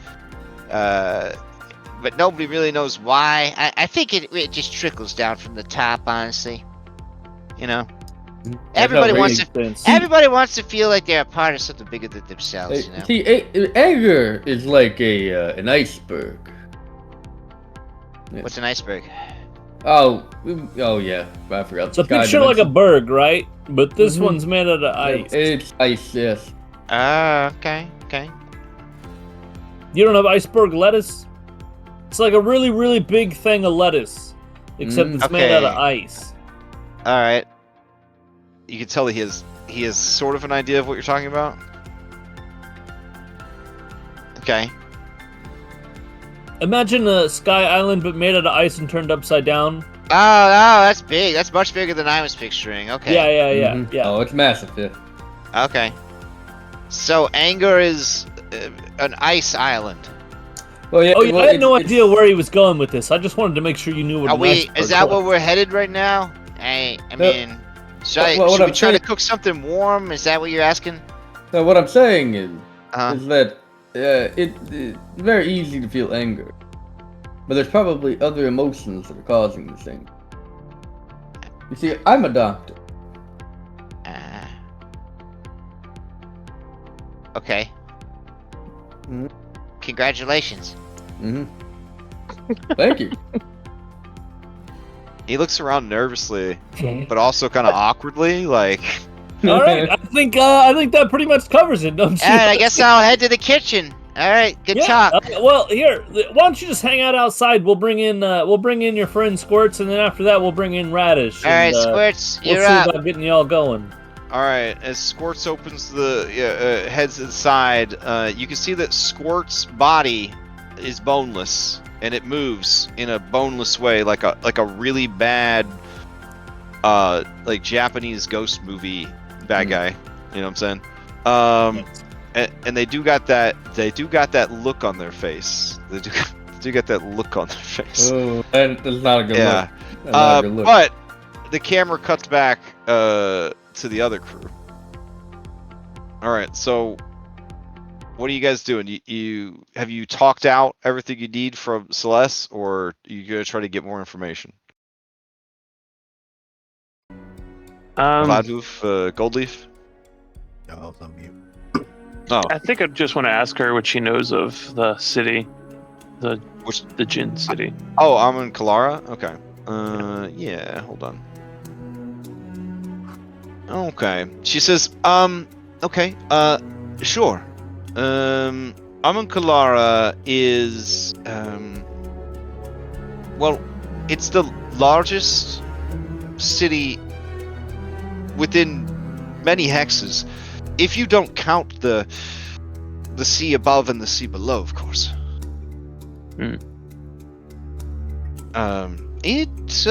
but nobody really knows why. I think it just trickles down from the top, honestly. Everybody wants to. sense. Everybody wants to feel like they're a part of something bigger than themselves. See, anger is like an iceberg. What's an iceberg? Oh yeah, I forgot. It's a picture like a berg, right? But this Mhm. one's made out of ice. It's ice, yes. Okay. You don't have iceberg lettuce? It's like a really, really big thing of lettuce, except it's made out of Okay. ice. All right. You can tell that he has sort of an idea of what you're talking about. Okay. Imagine a sky island, but made out of ice and turned upside down. Oh, that's big. That's much bigger than I was picturing. Okay. Yeah. Mhm. Oh, it's massive, yeah. Okay. So anger is an ice island. Well, yeah. Oh, yeah, well, I had no it's- idea where he was going with this. I just wanted to make sure you knew what Are an we? iceberg Is that was. where we're headed right now? I mean, should what we I'm try to saying- cook something warm? Is that what you're asking? So what I'm saying is Uh-huh. that it's very easy to feel anger, but there's probably other emotions that are causing this anger. You see, I'm a doctor. Okay. Mhm. Congratulations. Hmm Thank you. He looks around nervously, but also kind of awkwardly, like. All right, I think that pretty much covers it, don't you? All right, I guess I'll head to the kitchen. All right, good Yeah. talk. Well, here, why don't you just hang out outside? We'll bring in your friend Squirts, and then after that, we'll bring in Radish. All right, and, Squirts, we'll you're see up. about getting y'all going. All right, as Squirts opens heads inside, you can see that Squirt's body is boneless, and it moves in a boneless way, like a really bad, like Japanese ghost movie bad guy. You know what I'm saying? And they do got that look on their face. They do got that look on their face. Oh, that's not a good Yeah. look. That's not a good look. But the camera cuts back to the other crew. All right, so what are you guys doing? You have you talked out everything you need from Celeste, or are you gonna try to get more information? Vladoof, Goldleaf. No, I was on mute. Oh, I think I just want to ask her what she knows of the city, the Jinn city. oh, I'm in Kalara. Okay. Yeah. Hold on. Okay. She says, okay. Sure. Amon Kalara is, well, it's the largest city within many hexes, if you don't count the sea above and the sea below, of course. It's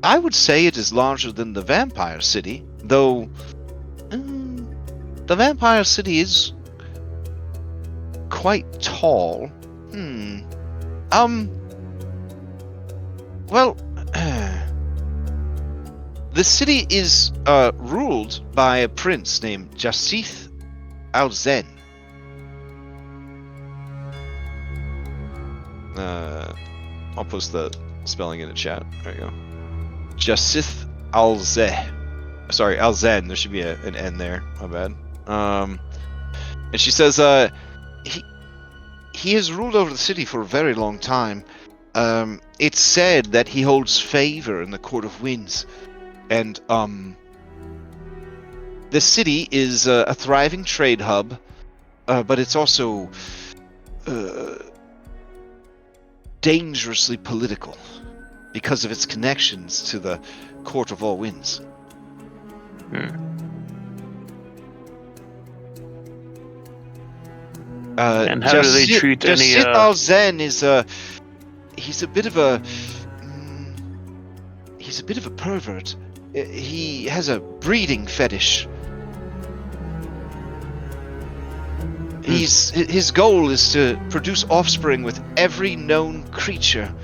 I would say it is larger than the vampire city, though the vampire city is quite tall. Well, the city is ruled by a prince named Jasith Al-Zen. I'll post the spelling in the chat. There you go. Jasith Al-Zeh. Sorry, Al-Zen. There should be an N there. My bad. And she says, he has ruled over the city for a very long time. It's said that he holds favor in the Court of Winds. And, the city is a thriving trade hub, but it's also dangerously political because of its connections to the Court of All Winds. And how do they treat any? Zen is he's a bit of a pervert. He has a breeding fetish. His goal is to produce offspring with every known creature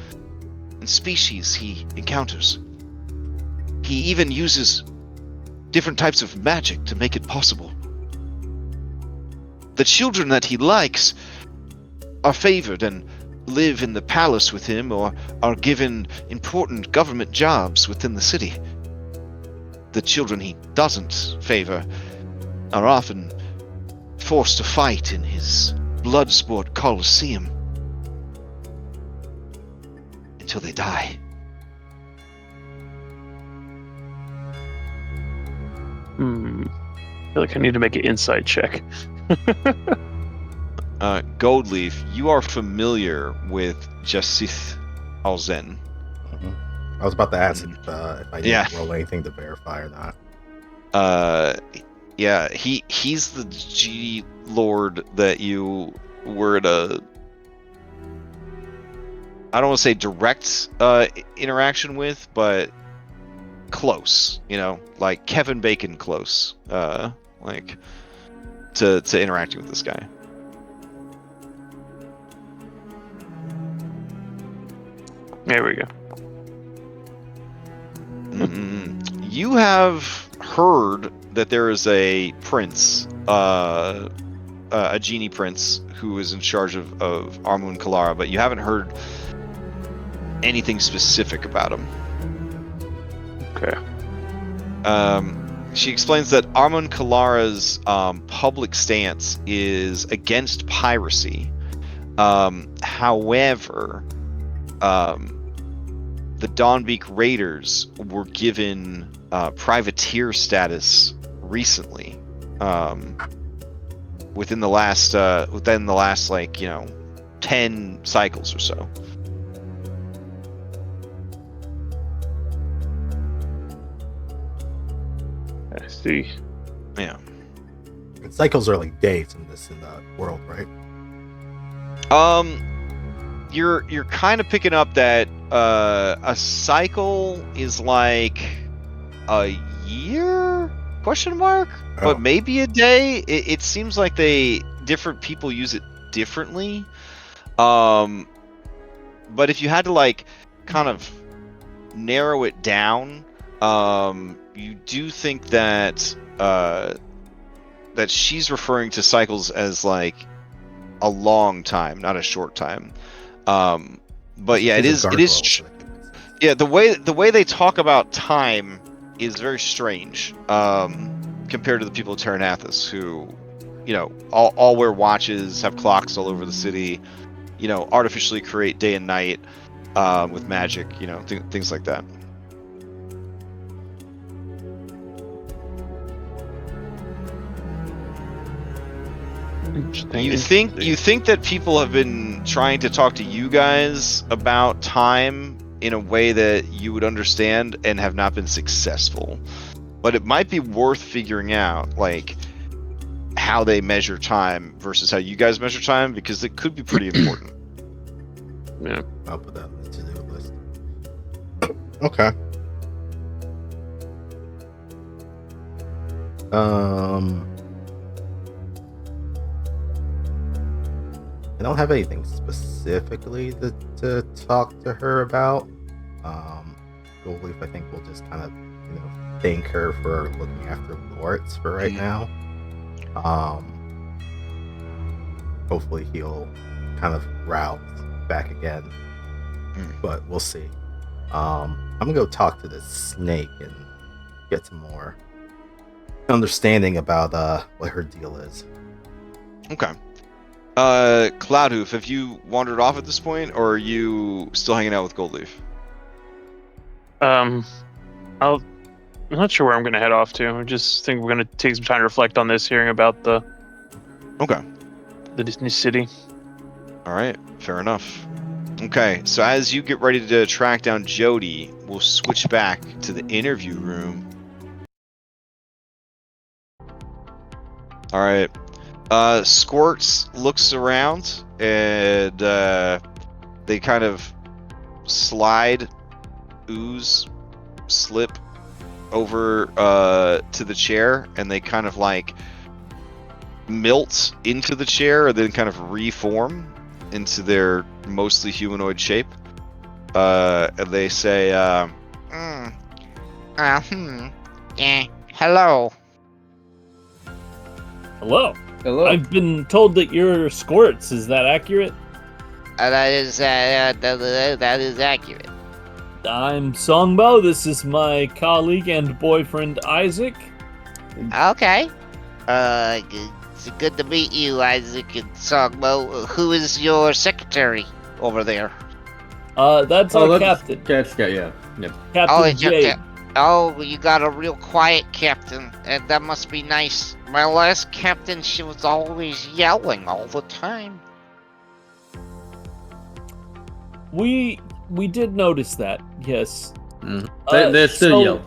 and species he encounters. He even uses different types of magic to make it possible. The children that he likes are favored and live in the palace with him or are given important government jobs within the city. The children he doesn't favor are often forced to fight in his bloodsport coliseum until they die. I feel like I need to make an insight check. Goldleaf, you are familiar with Jasith Alzen. I was about to ask if I didn't roll anything to verify or not. Yeah, he's the G Lord that you were at a, I don't want to say direct interaction with, but close, like Kevin Bacon close, like to interacting with this guy. There we go. You have heard that there is a prince, a genie prince, who is in charge of Armun Kalara, but you haven't heard anything specific about him. Okay. She explains that Armun Kalara's public stance is against piracy. However, the Dawnbeak Raiders were given privateer status recently, within the last 10 cycles or so. I see. Yeah. Cycles are like days in the world, right? You're kind of picking up that a cycle is like a year? Question mark? But maybe a day. It seems like different people use it differently. But if you had to kind of narrow it down, you do think that that she's referring to cycles as like a long time, not a short time. But yeah, it is. Yeah, the way they talk about time is very strange compared to the people of Terranathus, who, all wear watches, have clocks all over the city, artificially create day and night with magic, things like that. You think that people have been trying to talk to you guys about time in a way that you would understand and have not been successful. But it might be worth figuring out how they measure time versus how you guys measure time, because it could be pretty important. Yeah. I'll put that on the to-do list. Okay. I don't have anything specifically to talk to her about. Goldleaf, I think we'll just kind of, thank her for looking after Lawrence for right now. Hopefully he'll kind of rouse back again, but we'll see. I'm gonna go talk to the snake and get some more understanding about what her deal is. Okay. Cloudhoof, have you wandered off at this point, or are you still hanging out with Goldleaf? I'm not sure where I'm going to head off to. I just think we're going to take some time to reflect on this, hearing about the Okay. the Disney city. All right, fair enough. Okay, so as you get ready to track down Jody, we'll switch back to the interview room. All right. Squirts looks around and they kind of slide, ooze, slip over to the chair, and they kind of like melt into the chair and then kind of reform into their mostly humanoid shape. And they say, hello. Hello. Hello. I've been told that you're Squirts. Is that accurate? That is accurate. I'm Songbo. This is my colleague and boyfriend Isaac. Okay. It's good to meet you, Isaac and Songbo. Who is your secretary over there? That's our captain. Yeah. Captain Jade. Oh, you got a real quiet captain, and that must be nice. My last captain, she was always yelling all the time. We did notice that. Yes. They're still yelling.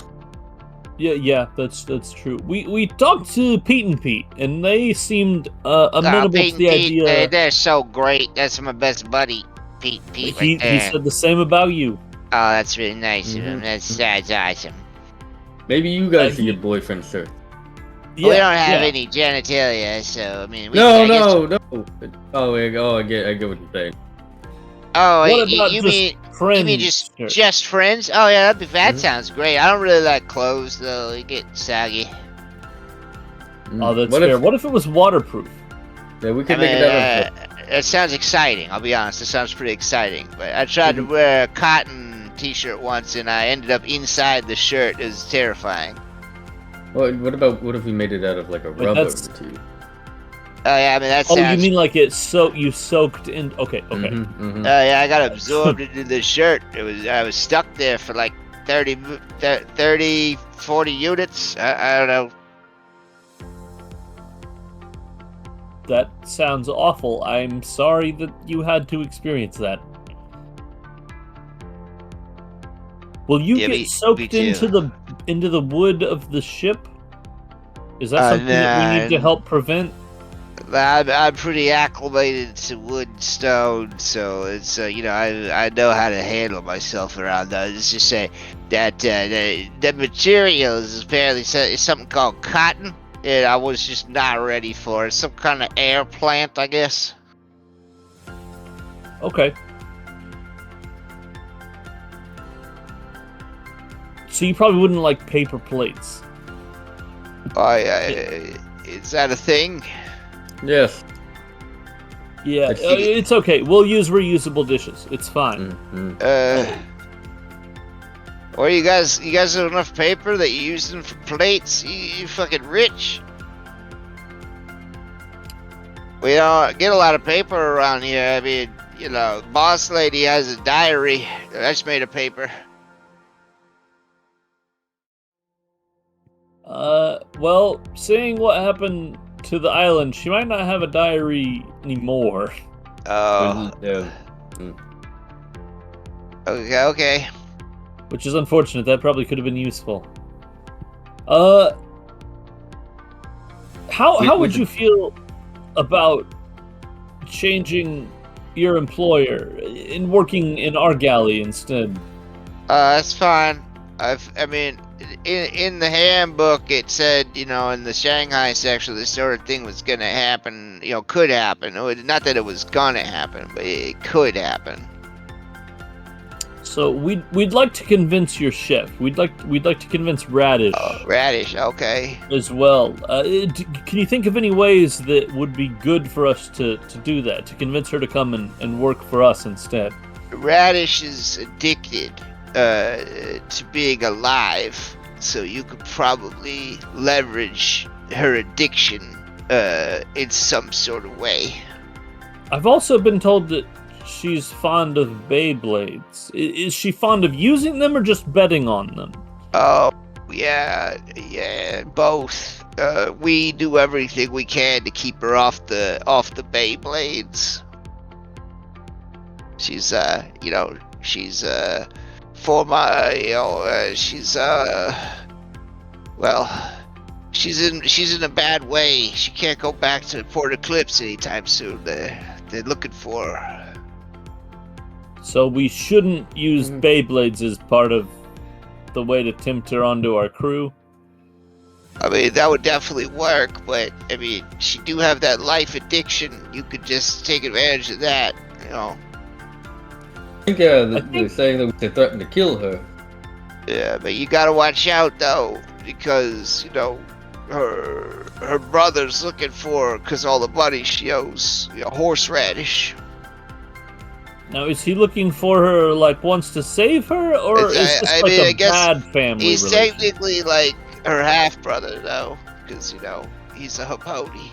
Yeah, that's true. We talked to Pete and Pete, and they seemed amenable Pete to the and Pete, idea. they're so great. That's my best buddy, Pete and Pete. He said the same about you. Oh, that's really nice of him. That's awesome. Maybe you guys should get boyfriends, sir. Yeah, We don't have yeah. any genitalia, so I mean. No. Oh, I get what you're saying. Oh, What about you just mean friends? you mean just sir? just friends? Oh yeah, that sounds great. I don't really like clothes though; they get soggy. Oh, that's fair. What if it was waterproof? Yeah, we could make it out of. It sounds exciting. I'll be honest. It sounds pretty exciting. But I tried to wear a cotton T-shirt once, and I ended up inside the shirt. It was terrifying. What if we made it out of like a rubber material? Oh yeah, I mean that Oh, sounds. you mean like you soaked in? Okay. Mm-hmm. Yeah, I got absorbed into the shirt. I was stuck there for like 30, 40 units. I don't know. That sounds awful. I'm sorry that you had to experience that. Will you Yeah, get me soaked too. into the wood of the ship? Is that something that we need to help prevent? I'm pretty acclimated to wood and stone, so it's I know how to handle myself around those. Let's just say that the material is apparently something called cotton, and I was just not ready for it. Some kind of air plant, I guess. Okay. So you probably wouldn't like paper plates. Is that a thing? Yes. Yeah, it's okay. We'll use reusable dishes. It's fine. Or you guys have enough paper that you use them for plates? You fucking rich. We don't get a lot of paper around here. I mean, boss lady has a diary that's made of paper. Well, seeing what happened to the island, she might not have a diary anymore. Oh. Okay. Which is unfortunate. That probably could have been useful. How would you feel about changing your employer and working in our galley instead? That's fine. I mean, in the handbook it said, in the Shanghai section, this sort of thing was gonna happen. Could happen. Not that it was gonna happen, but it could happen. So we'd like to convince your chef. We'd like to convince Radish. Radish, okay. As well. Can you think of any ways that would be good for us to do that? To convince her to come and work for us instead? Radish is addicted to being alive, so you could probably leverage her addiction in some sort of way. I've also been told that she's fond of Beyblades. Is she fond of using them or just betting on them? Oh, yeah, both. We do everything we can to keep her off the Beyblades. She's you know, she's for my, you know, she's well, she's in a bad way. She can't go back to Port Eclipse anytime soon. They're looking for her. So we shouldn't use Mhm. Beyblades as part of the way to tempt her onto our crew. I mean, that would definitely work, but I mean, she do have that life addiction. You could just take advantage of that, you know. I think they're saying that they threatened to kill her. Yeah, but you gotta watch out though, because you know her brother's looking for her because all the money she owes. You know, horseradish. Now, is he looking for her, like, wants to save her, or It's- is this I like mean, I a guess bad family He's relation? technically like her half brother though, because you know he's a Hapodi.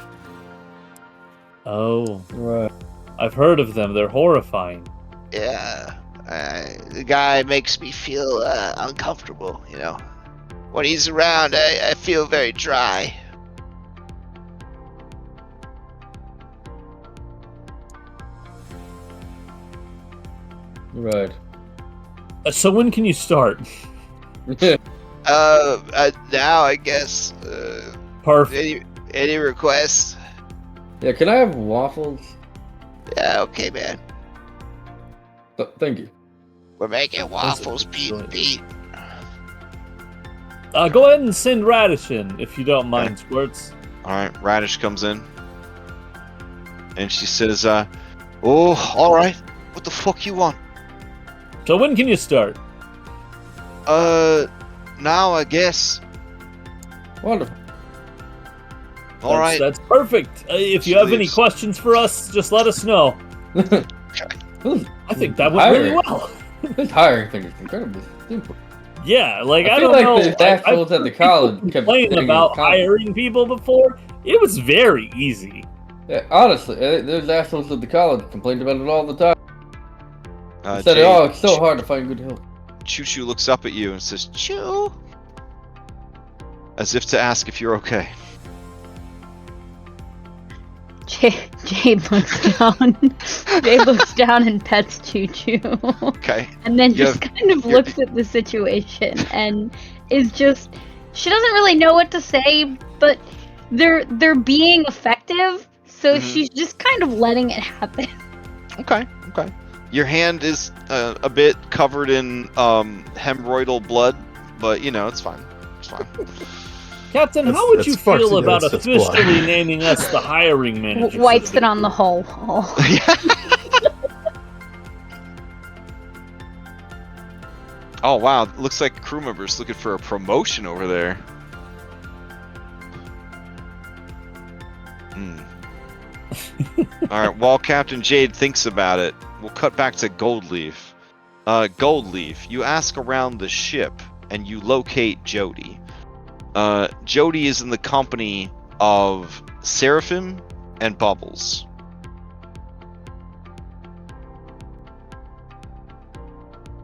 Oh, Right. I've heard of them. They're horrifying. Yeah, the guy makes me feel uncomfortable. You know, when he's around, I feel very dry. Right. So when can you start? Now I guess. Perfect. Any requests? Yeah, can I have waffles? Yeah, okay, man. Thank you. We're making waffles, Pete. excellent. Pete. Go ahead and send Radish in, if you don't mind, Squirts. All right, Radish comes in, and she says, "Oh, all right. What the fuck you want?" So when can you start? Now I guess. Wonderful. All right. That's perfect. If you She have any leaves. questions for us, just let us know. I think that went really well. This hiring thing is incredibly simple. Yeah, like I I feel don't like know. the assholes at the college kept complained saying about it's complicated. hiring people before. It was very easy. Yeah, honestly, there's assholes at the college complained about it all the time. Said, Jade, "Oh, it's so hard to find good help." Choo Choo looks up at you and says, "Choo," as if to ask if you're okay. Jade looks down. Jade looks down and pets Choo Choo. Okay. And then Yeah, just kind of you're- looks at the situation and is just she doesn't really know what to say, but they're being effective, so Mhm. she's just kind of letting it happen. Okay. Okay. Your hand is a bit covered in hemorrhoidal blood, but you know it's fine. It's fine. Captain, That's- how would that's you sparks feel about against its blood. officially naming us the hiring manager? Wipes it on the whole hole. Oh wow! Looks like crew members looking for a promotion over there. All right. While Captain Jade thinks about it, we'll cut back to Goldleaf. Goldleaf, you ask around the ship and you locate Jody. Jody is in the company of Seraphim and Bubbles.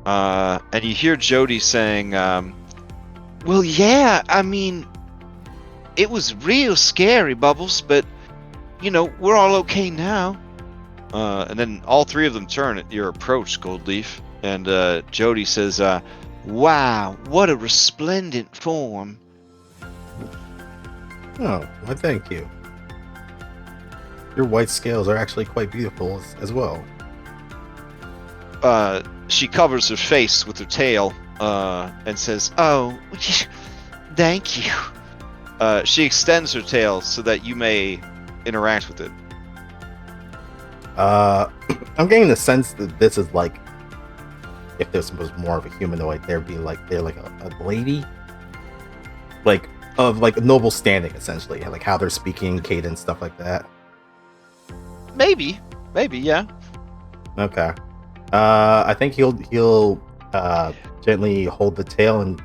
And you hear Jody saying, "Well, yeah, I mean, it was real scary, Bubbles, but you know, we're all okay now." And then all three of them turn at your approach, Goldleaf, and Jody says, "Wow, what a resplendent form." Oh, why thank you. Your white scales are actually quite beautiful as well. She covers her face with her tail and says, "Oh, thank you." She extends her tail so that you may interact with it. I'm getting the sense that this is like, if this was more of a humanoid, they're like a lady, like of like noble standing, essentially, like how they're speaking, cadence, stuff like that. Maybe, yeah. Okay. I think he'll gently hold the tail and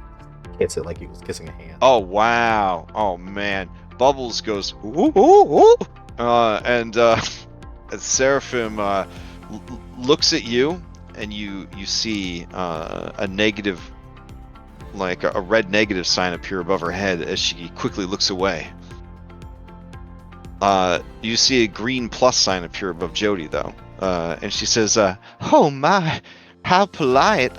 kiss it like he was kissing a hand. Oh wow! Oh man! Bubbles goes ooh ooh ooh, and Seraphim looks at you, and you see a negative, like a red negative sign appear above her head as she quickly looks away. You see a green plus sign appear above Jody though. and she says, "Oh my, how polite.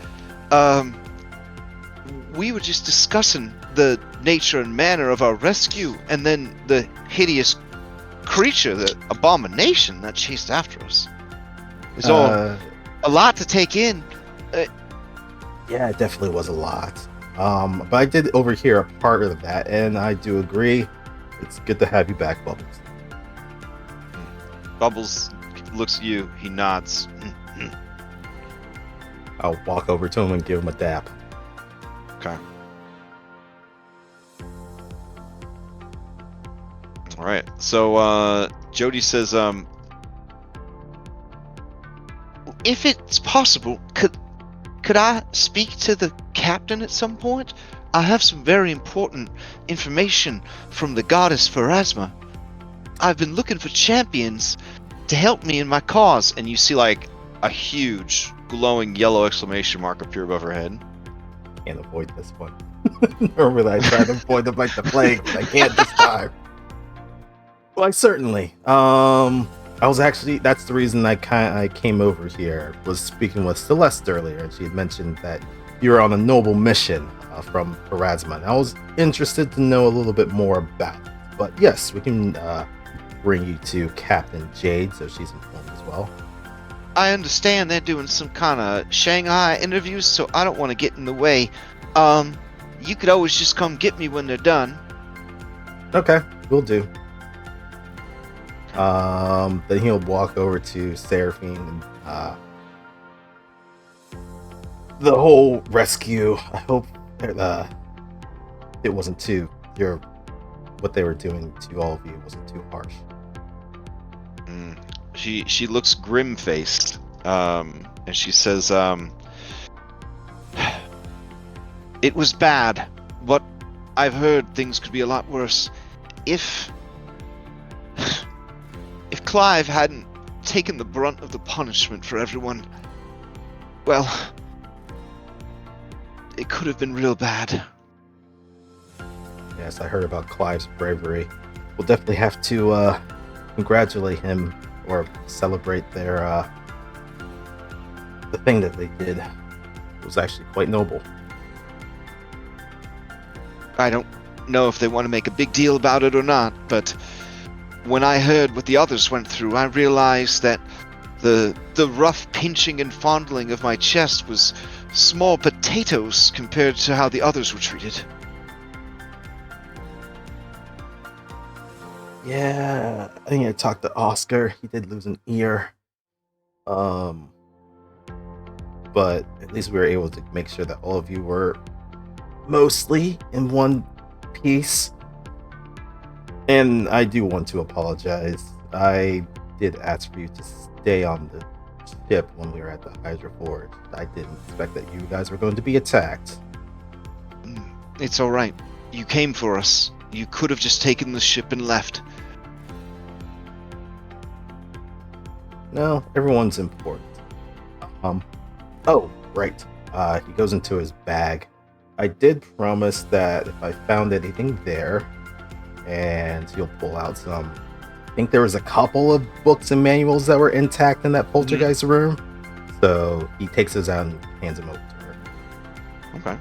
We were just discussing the nature and manner of our rescue, and then the hideous creature, the abomination that chased after us. It's all a lot to take in." Yeah, it definitely was a lot. But I did overhear a part of that, and I do agree. It's good to have you back, Bubbles. Bubbles looks at you. He nods. I'll walk over to him and give him a dap. Okay. All right. So Jody says, If it's possible, could I speak to the captain at some point? I have some very important information from the goddess Pharasma. I've been looking for champions to help me in my cause. and you see like a huge glowing yellow exclamation mark appear above her head. Can't avoid this one. Normally I try to avoid them like the plague, but I can't this time. Well, certainly. I was actually, that's the reason I came over here. Was speaking with Celeste earlier, and she had mentioned that you were on a noble mission from Pharasma. I was interested to know a little bit more about it. But yes, we can bring you to Captain Jade, so she's informed as well. I understand they're doing some kind of Shanghai interviews, so I don't want to get in the way. You could always just come get me when they're done. Okay, will do. Then he'll walk over to Seraphine and the whole rescue. I hope it wasn't too what they were doing to all of you wasn't too harsh. She looks grim-faced, and she says, It was bad, but I've heard things could be a lot worse. If Clive hadn't taken the brunt of the punishment for everyone, well, it could have been real bad. Yes, I heard about Clive's bravery. We'll definitely have to congratulate him or celebrate their the thing that they did. It was actually quite noble. I don't know if they want to make a big deal about it or not, but when I heard what the others went through, I realized that the rough pinching and fondling of my chest was small potatoes compared to how the others were treated. Yeah, I think I talked to Oscar. He did lose an ear. But at least we were able to make sure that all of you were mostly in one piece. And I do want to apologize. I did ask for you to stay on the ship when we were at the Hydra Forge. I didn't expect that you guys were going to be attacked. It's alright. You came for us. You could have just taken the ship and left. No, everyone's important. Oh, right. He goes into his bag. I did promise that if I found anything there, and he'll pull out some. I think there was a couple of books and manuals that were intact in that poltergeist room. So he takes those out and hands them over to her. okay.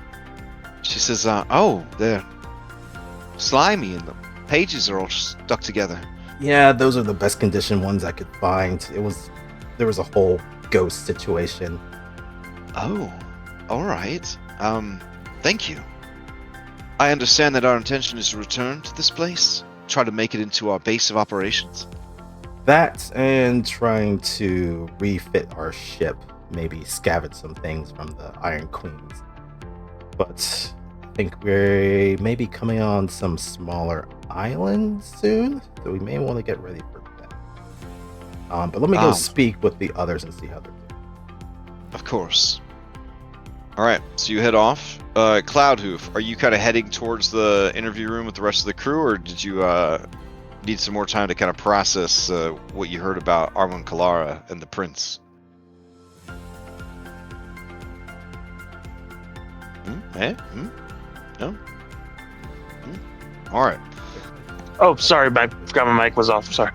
She says, oh, they're slimy and the pages are all stuck together. Yeah, those are the best conditioned ones I could find. There was a whole ghost situation. Oh, alright. Thank you. I understand that our intention is to return to this place, try to make it into our base of operations. That and trying to refit our ship, maybe scavenge some things from the Iron Queens. But I think we may be coming on some smaller islands soon, so we may want to get ready for that. But let me go speak with the others and see how they're doing. Of course. Alright, so you head off. Cloudhoof, are you kind of heading towards the interview room with the rest of the crew, or did you need some more time to kind of process what you heard about Arwen Kalara and the prince? No? Alright. Oh, sorry, I forgot my mic was off. Sorry.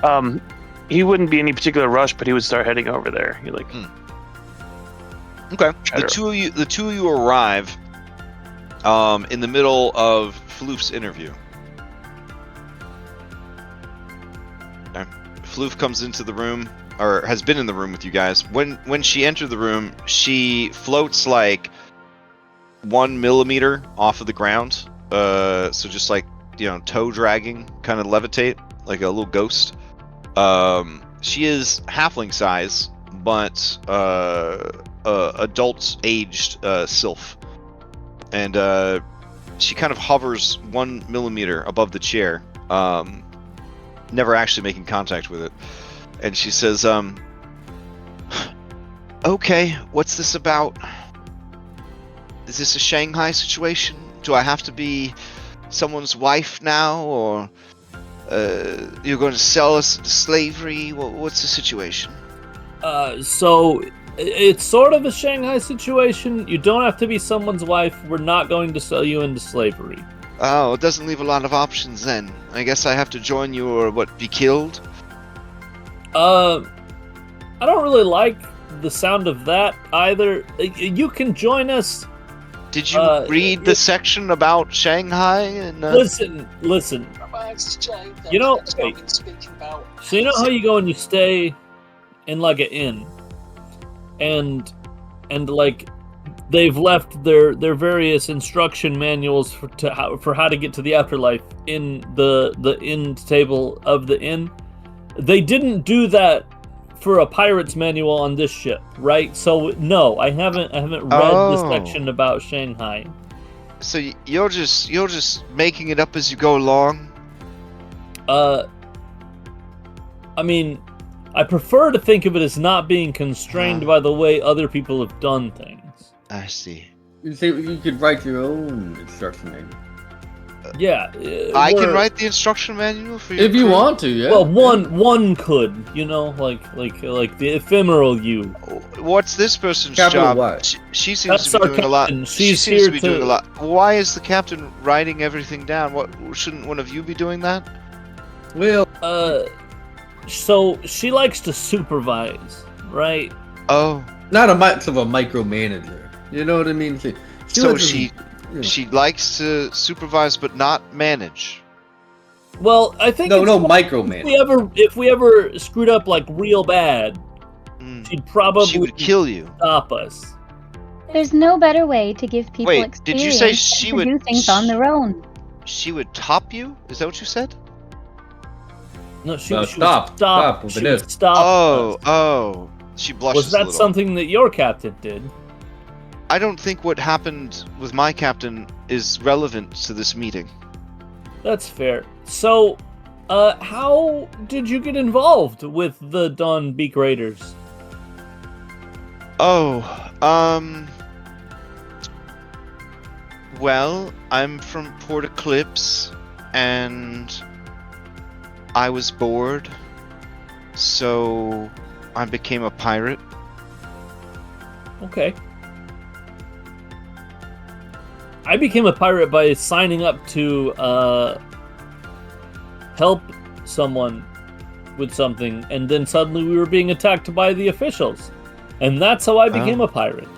Oh. he wouldn't be any particular rush, but he would start heading over there. He like Okay. Try The to- two of you arrive in the middle of Floof's interview. Okay. Floof comes into the room, or has been in the room with you guys. When she entered the room, she floats like 1 millimeter off of the ground. So just like, toe dragging, kind of levitate, like a little ghost. She is halfling size, but adult aged sylph, and she kind of hovers 1 millimeter above the chair, never actually making contact with it. And she says, "Okay, what's this about? Is this a Shanghai situation? Do I have to be someone's wife now, or you're going to sell us into slavery? What's the situation?" So it's sort of a Shanghai situation. You don't have to be someone's wife. We're not going to sell you into slavery. Oh, it doesn't leave a lot of options then. I guess I have to join you or be killed? I don't really like the sound of that either. You can join us. Did you read the section about Shanghai? And Listen. You know, wait. So you know how you go and you stay in like an inn, and like they've left their various instruction manuals for how to get to the afterlife in the inn table of the inn. They didn't do that for a pirate's manual on this ship, right? So no, I haven't read the section about Shanghai. So you're just making it up as you go along? I mean, I prefer to think of it as not being constrained by the way other people have done things. I see. You see, you could write your own instruction manual. Yeah. I can write the instruction manual for you if you want to. Yeah. Well, one could, like the ephemeral you. What's this person's Capital job? Y. She seems That's to be our doing a lot. captain. She She's seems here to be doing a lot. Why is the captain writing everything down? What shouldn't one of you be doing that? Well, so she likes to supervise, right? Oh, not a much of a micromanager. You know what I mean? She likes to supervise but not manage. Well, I think no micromanage. If we ever screwed up like real bad, she would kill you. Stop us. There's no better way to give people Wait, experience did you say she than would to do things on their own. She would top you? Is that what you said? No, she would stop. Stop. She would stop. Oh. She blushes. Was that a little. something that your captain did? I don't think what happened with my captain is relevant to this meeting. That's fair. So, how did you get involved with the Dawn Beak Raiders? Well, I'm from Port Eclipse, and I was bored, so I became a pirate. Okay. I became a pirate by signing up to help someone with something, and then suddenly we were being attacked by the officials. And that's how I became a pirate.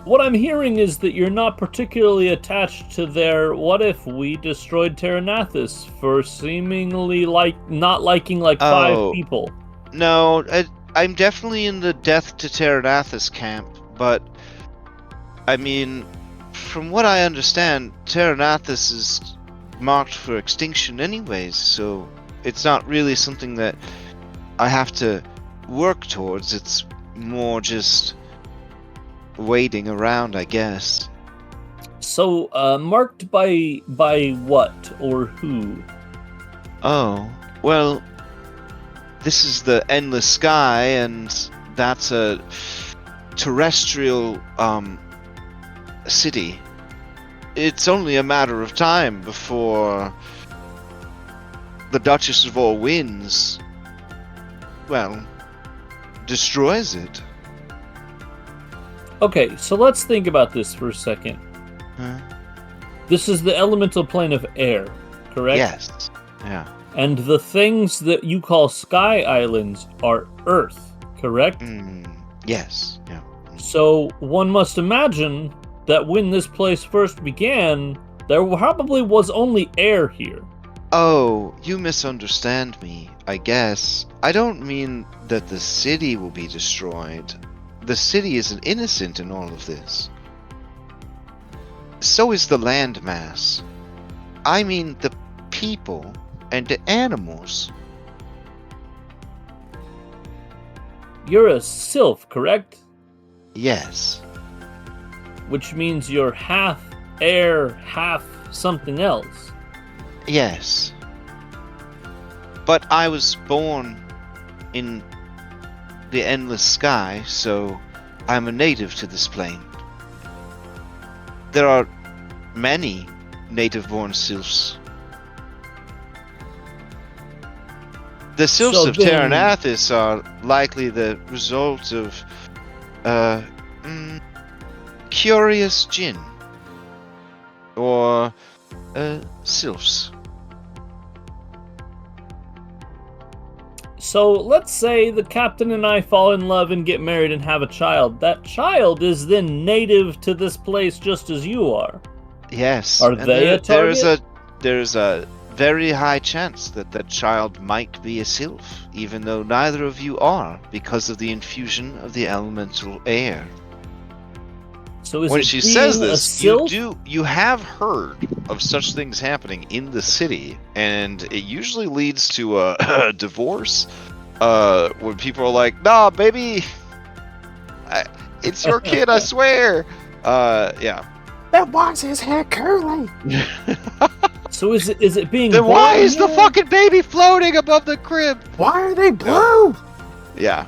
What I'm hearing is that you're not particularly attached to their "what if we destroyed Terranathus" for seemingly not liking 5 people. No, I'm definitely in the death to Terranathus camp, but I mean, from what I understand, Terranathus is marked for extinction anyways, so it's not really something that I have to work towards. It's more just waiting around, I guess. So, marked by what or who? Oh, well, this is the endless sky, and that's a terrestrial city. It's only a matter of time before the Duchess of All Winds, well, destroys it. Okay, so let's think about this for a second. Huh? This is the elemental plane of air, correct? Yes. Yeah. And the things that you call Sky Islands are Earth, correct? Yes. Yeah. So one must imagine that when this place first began, there probably was only air here. Oh, you misunderstand me, I guess. I don't mean that the city will be destroyed. The city isn't innocent in all of this. So is the landmass. I mean the people and the animals. You're a sylph, correct? Yes. Which means you're half air, half something else. Yes. But I was born in the endless sky, so I'm a native to this plane. There are many native-born sylphs. The sylphs So of then- Terranathis are likely the result of curious jinn or sylphs. So let's say the captain and I fall in love and get married and have a child. That child is then native to this place just as you are. Yes. Are and they a target? There's a very high chance that that child might be a sylph, even though neither of you are, because of the infusion of the elemental air. So is When it she being says a this, sylph? you have heard of such things happening in the city, and it usually leads to a divorce. When people are like, "Nah, baby, it's your kid, I swear." Yeah. Then why is his hair curly? So is it being Then why born is the here? fucking baby floating above the crib? Why are they blue? Yeah.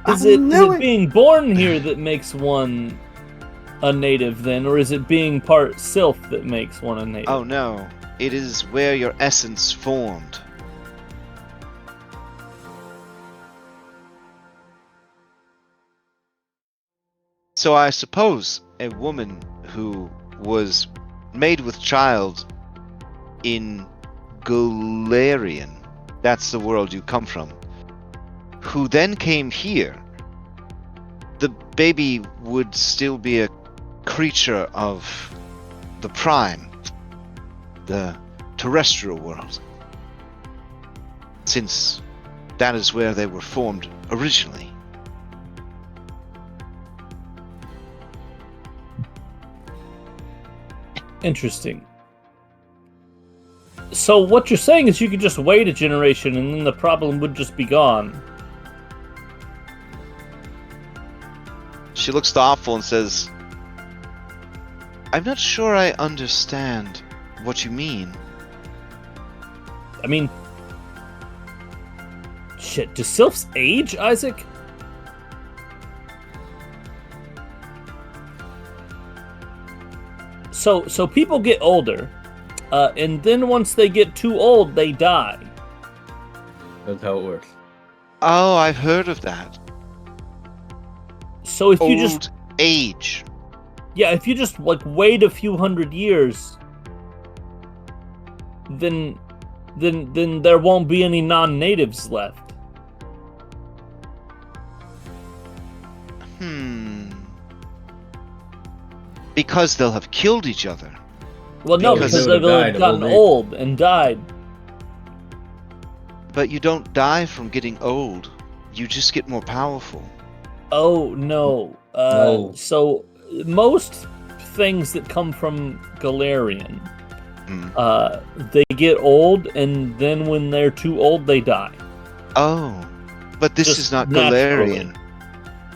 Is I it knew it. being born here that makes one a native then, or is it being part sylph that makes one a native? Oh no, it is where your essence formed. So I suppose a woman who was made with child in Galarian, that's the world you come from, who then came here, the baby would still be a creature of the prime, the terrestrial world, since that is where they were formed originally. Interesting. So what you're saying is you could just wait a generation and then the problem would just be gone. She looks thoughtful and says, I'm not sure I understand what you mean. I mean, shit, do sylphs age, Isaac? So people get older, and then once they get too old, they die. That's how it works. Oh, I've heard of that. So if Old you just age. if you just like wait a few hundred years, then there won't be any non-natives left. Because they'll have killed each other. Well, no, Because because they they've would've died of gotten old age. old and died. But you don't die from getting old. You just get more powerful. Oh no. No. So most things that come from Galarian, they get old, and then when they're too old, they die. Oh. But this Just is not naturally. Galarian.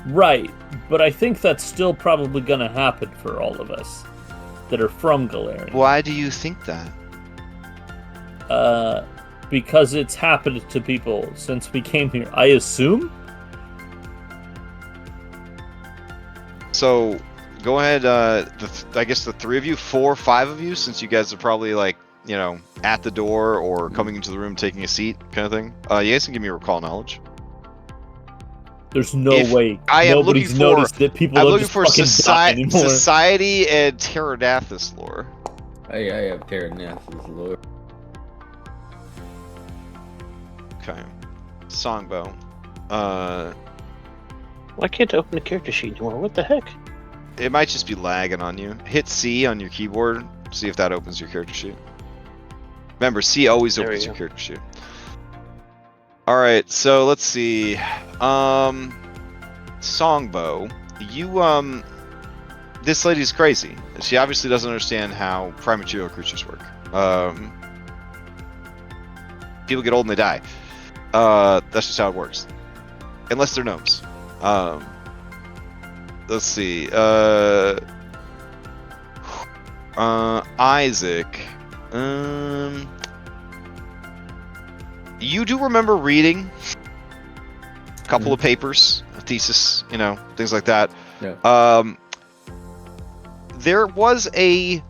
Right, but I think that's still probably gonna happen for all of us that are from Galarian. Why do you think that? Because it's happened to people since we came here. I assume? So, go ahead, I guess the three of you, 4 or 5 of you, since you guys are probably like, you know, at the door or coming into the room taking a seat kind of thing. You guys can give me a recall knowledge. There's no If way I am nobody's looking for- noticed that people I'm don't looking just for fucking die anymore. society and Pterodathus lore. I have Terranath's lore. Okay. Songbow. Why can't I open the character sheet anymore? What the heck? It might just be lagging on you. Hit C on your keyboard. See if that opens your character sheet. Remember, C always There we opens your go. character sheet. All right, so let's see. Songbow, you this lady's crazy. She obviously doesn't understand how primaterial creatures work. People get old and they die. That's just how it works. Unless they're gnomes. Let's see. Isaac. You do remember reading a couple of papers, a thesis, things like that. Yeah. There was a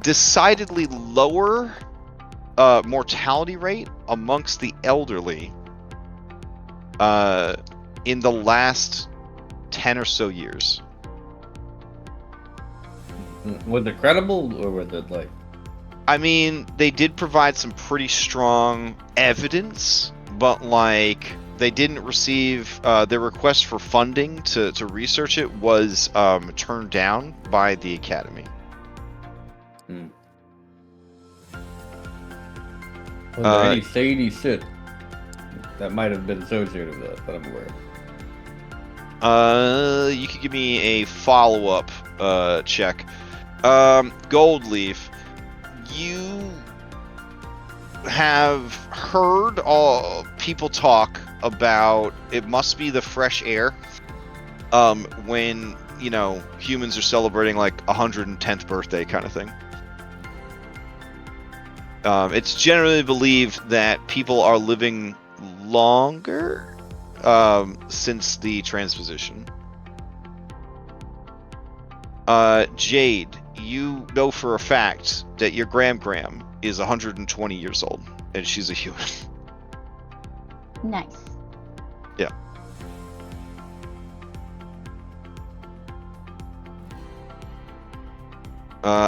decidedly lower mortality rate amongst the elderly in the last 10 or so years. Was it credible or was it like? I mean, they did provide some pretty strong evidence, but they didn't receive their request for funding to research it was turned down by the Academy. Was there any shady shit that might have been associated with that I'm aware of? You could give me a follow-up check. Goldleaf, you have heard people talk about it must be the fresh air when humans are celebrating 110th birthday kind of thing. It's generally believed that people are living longer since the transposition. Jade, you know for a fact that your Gram is 120 years old, and she's a human. Nice. Yeah.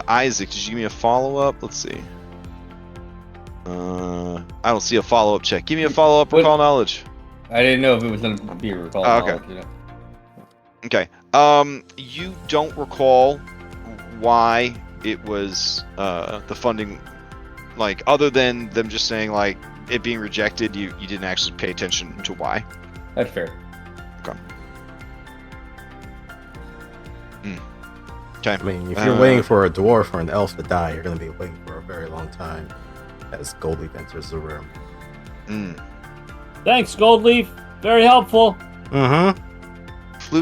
Isaac, did you give me a follow-up? Let's see. I don't see a follow-up check. Give me a follow-up recall knowledge. I didn't know if it was going to be a recall okay. knowledge, Okay. You don't recall why it was the funding, other than them just saying it being rejected. You didn't actually pay attention to why. That's fair. Okay. Okay. I mean, if you're waiting for a dwarf or an elf to die, you're going to be waiting for a very long time. As Goldleaf enters the room. Thanks, Goldleaf. Very helpful. Floof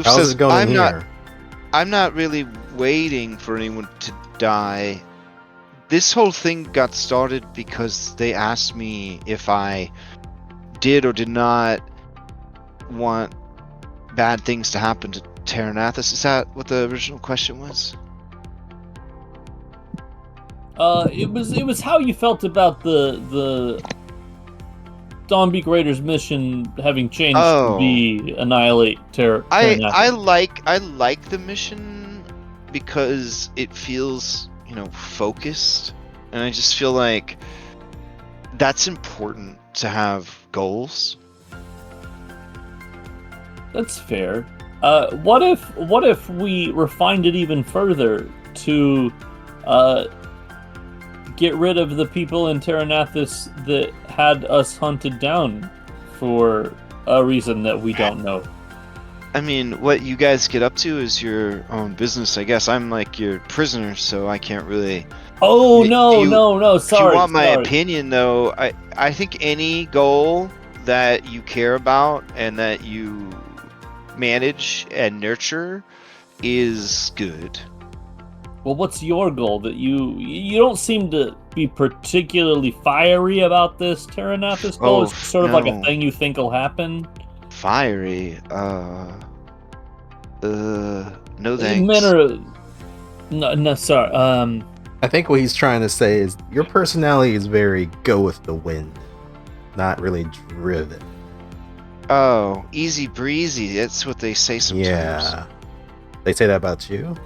How's says, it going here? I'm not really waiting for anyone to die. This whole thing got started because they asked me if I did or did not want bad things to happen to Terranathus. Is that what the original question was? It was how you felt about the Dawnbeak Raiders mission having changed to be annihilate Terranathus. I like the mission because it feels focused, and I just feel like that's important to have goals. That's fair. What if we refined it even further to get rid of the people in Terranathus that had us hunted down for a reason that we don't know? I mean, what you guys get up to is your own business, I guess. I'm your prisoner, so I can't really... Oh, no, sorry. If you want my opinion, though, I think any goal that you care about and that you manage and nurture is good. Well, what's your goal? That you don't seem to be particularly fiery about this Terranathus goal. It's sort of like a thing you think will happen. Fiery? No thanks. Men are... No, sorry. I think what he's trying to say is your personality is very go with the wind, not really driven. Oh, easy breezy. That's what they say sometimes. Yeah. They say that about you?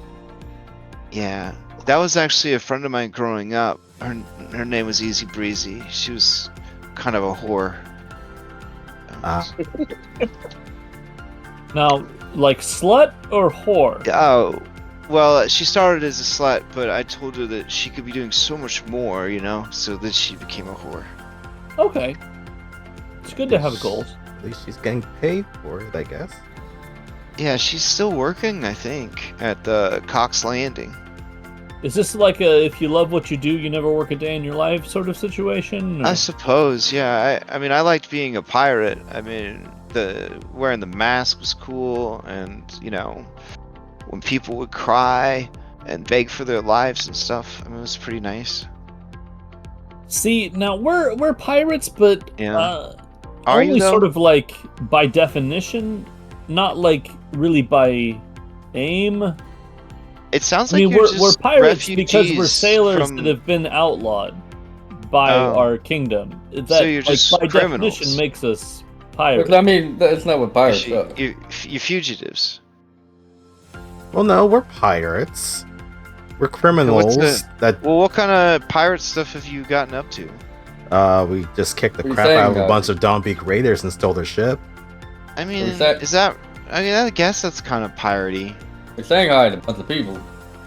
Yeah. That was actually a friend of mine growing up. Her name was Easy Breezy. She was kind of a whore. Ah. Now, like slut or whore? Oh, well, she started as a slut, but I told her that she could be doing so much more, you know, so that she became a whore. Okay. It's good to have goals. At least she's getting paid for it, I guess. Yeah, she's still working, I think, at the Cox Landing. Is this like a if you love what you do, you never work a day in your life sort of situation? I or- suppose, yeah. I mean, I liked being a pirate. I mean, wearing the mask was cool, and you know, when people would cry and beg for their lives and stuff, I mean, it was pretty nice. See, now we're pirates, but Yeah. Are only you though? sort of like by definition, not like really by aim. It sounds I like mean, you're we're just pirates because we're refugees sailors from... that have been outlawed by Oh. our kingdom. That, So you're just by criminals. definition, makes us pirates. But I mean, that's not what pirates are. You fugitives. Well, no, we're pirates. We're criminals. That Well, what kind of pirate stuff have you gotten up to? we just kicked the What are you crap saying, out of a guys? bunch of Dombeek raiders and stole their ship. I mean, Is that- I mean, I guess that's kind of piratey. We're Shanghai to a bunch of people.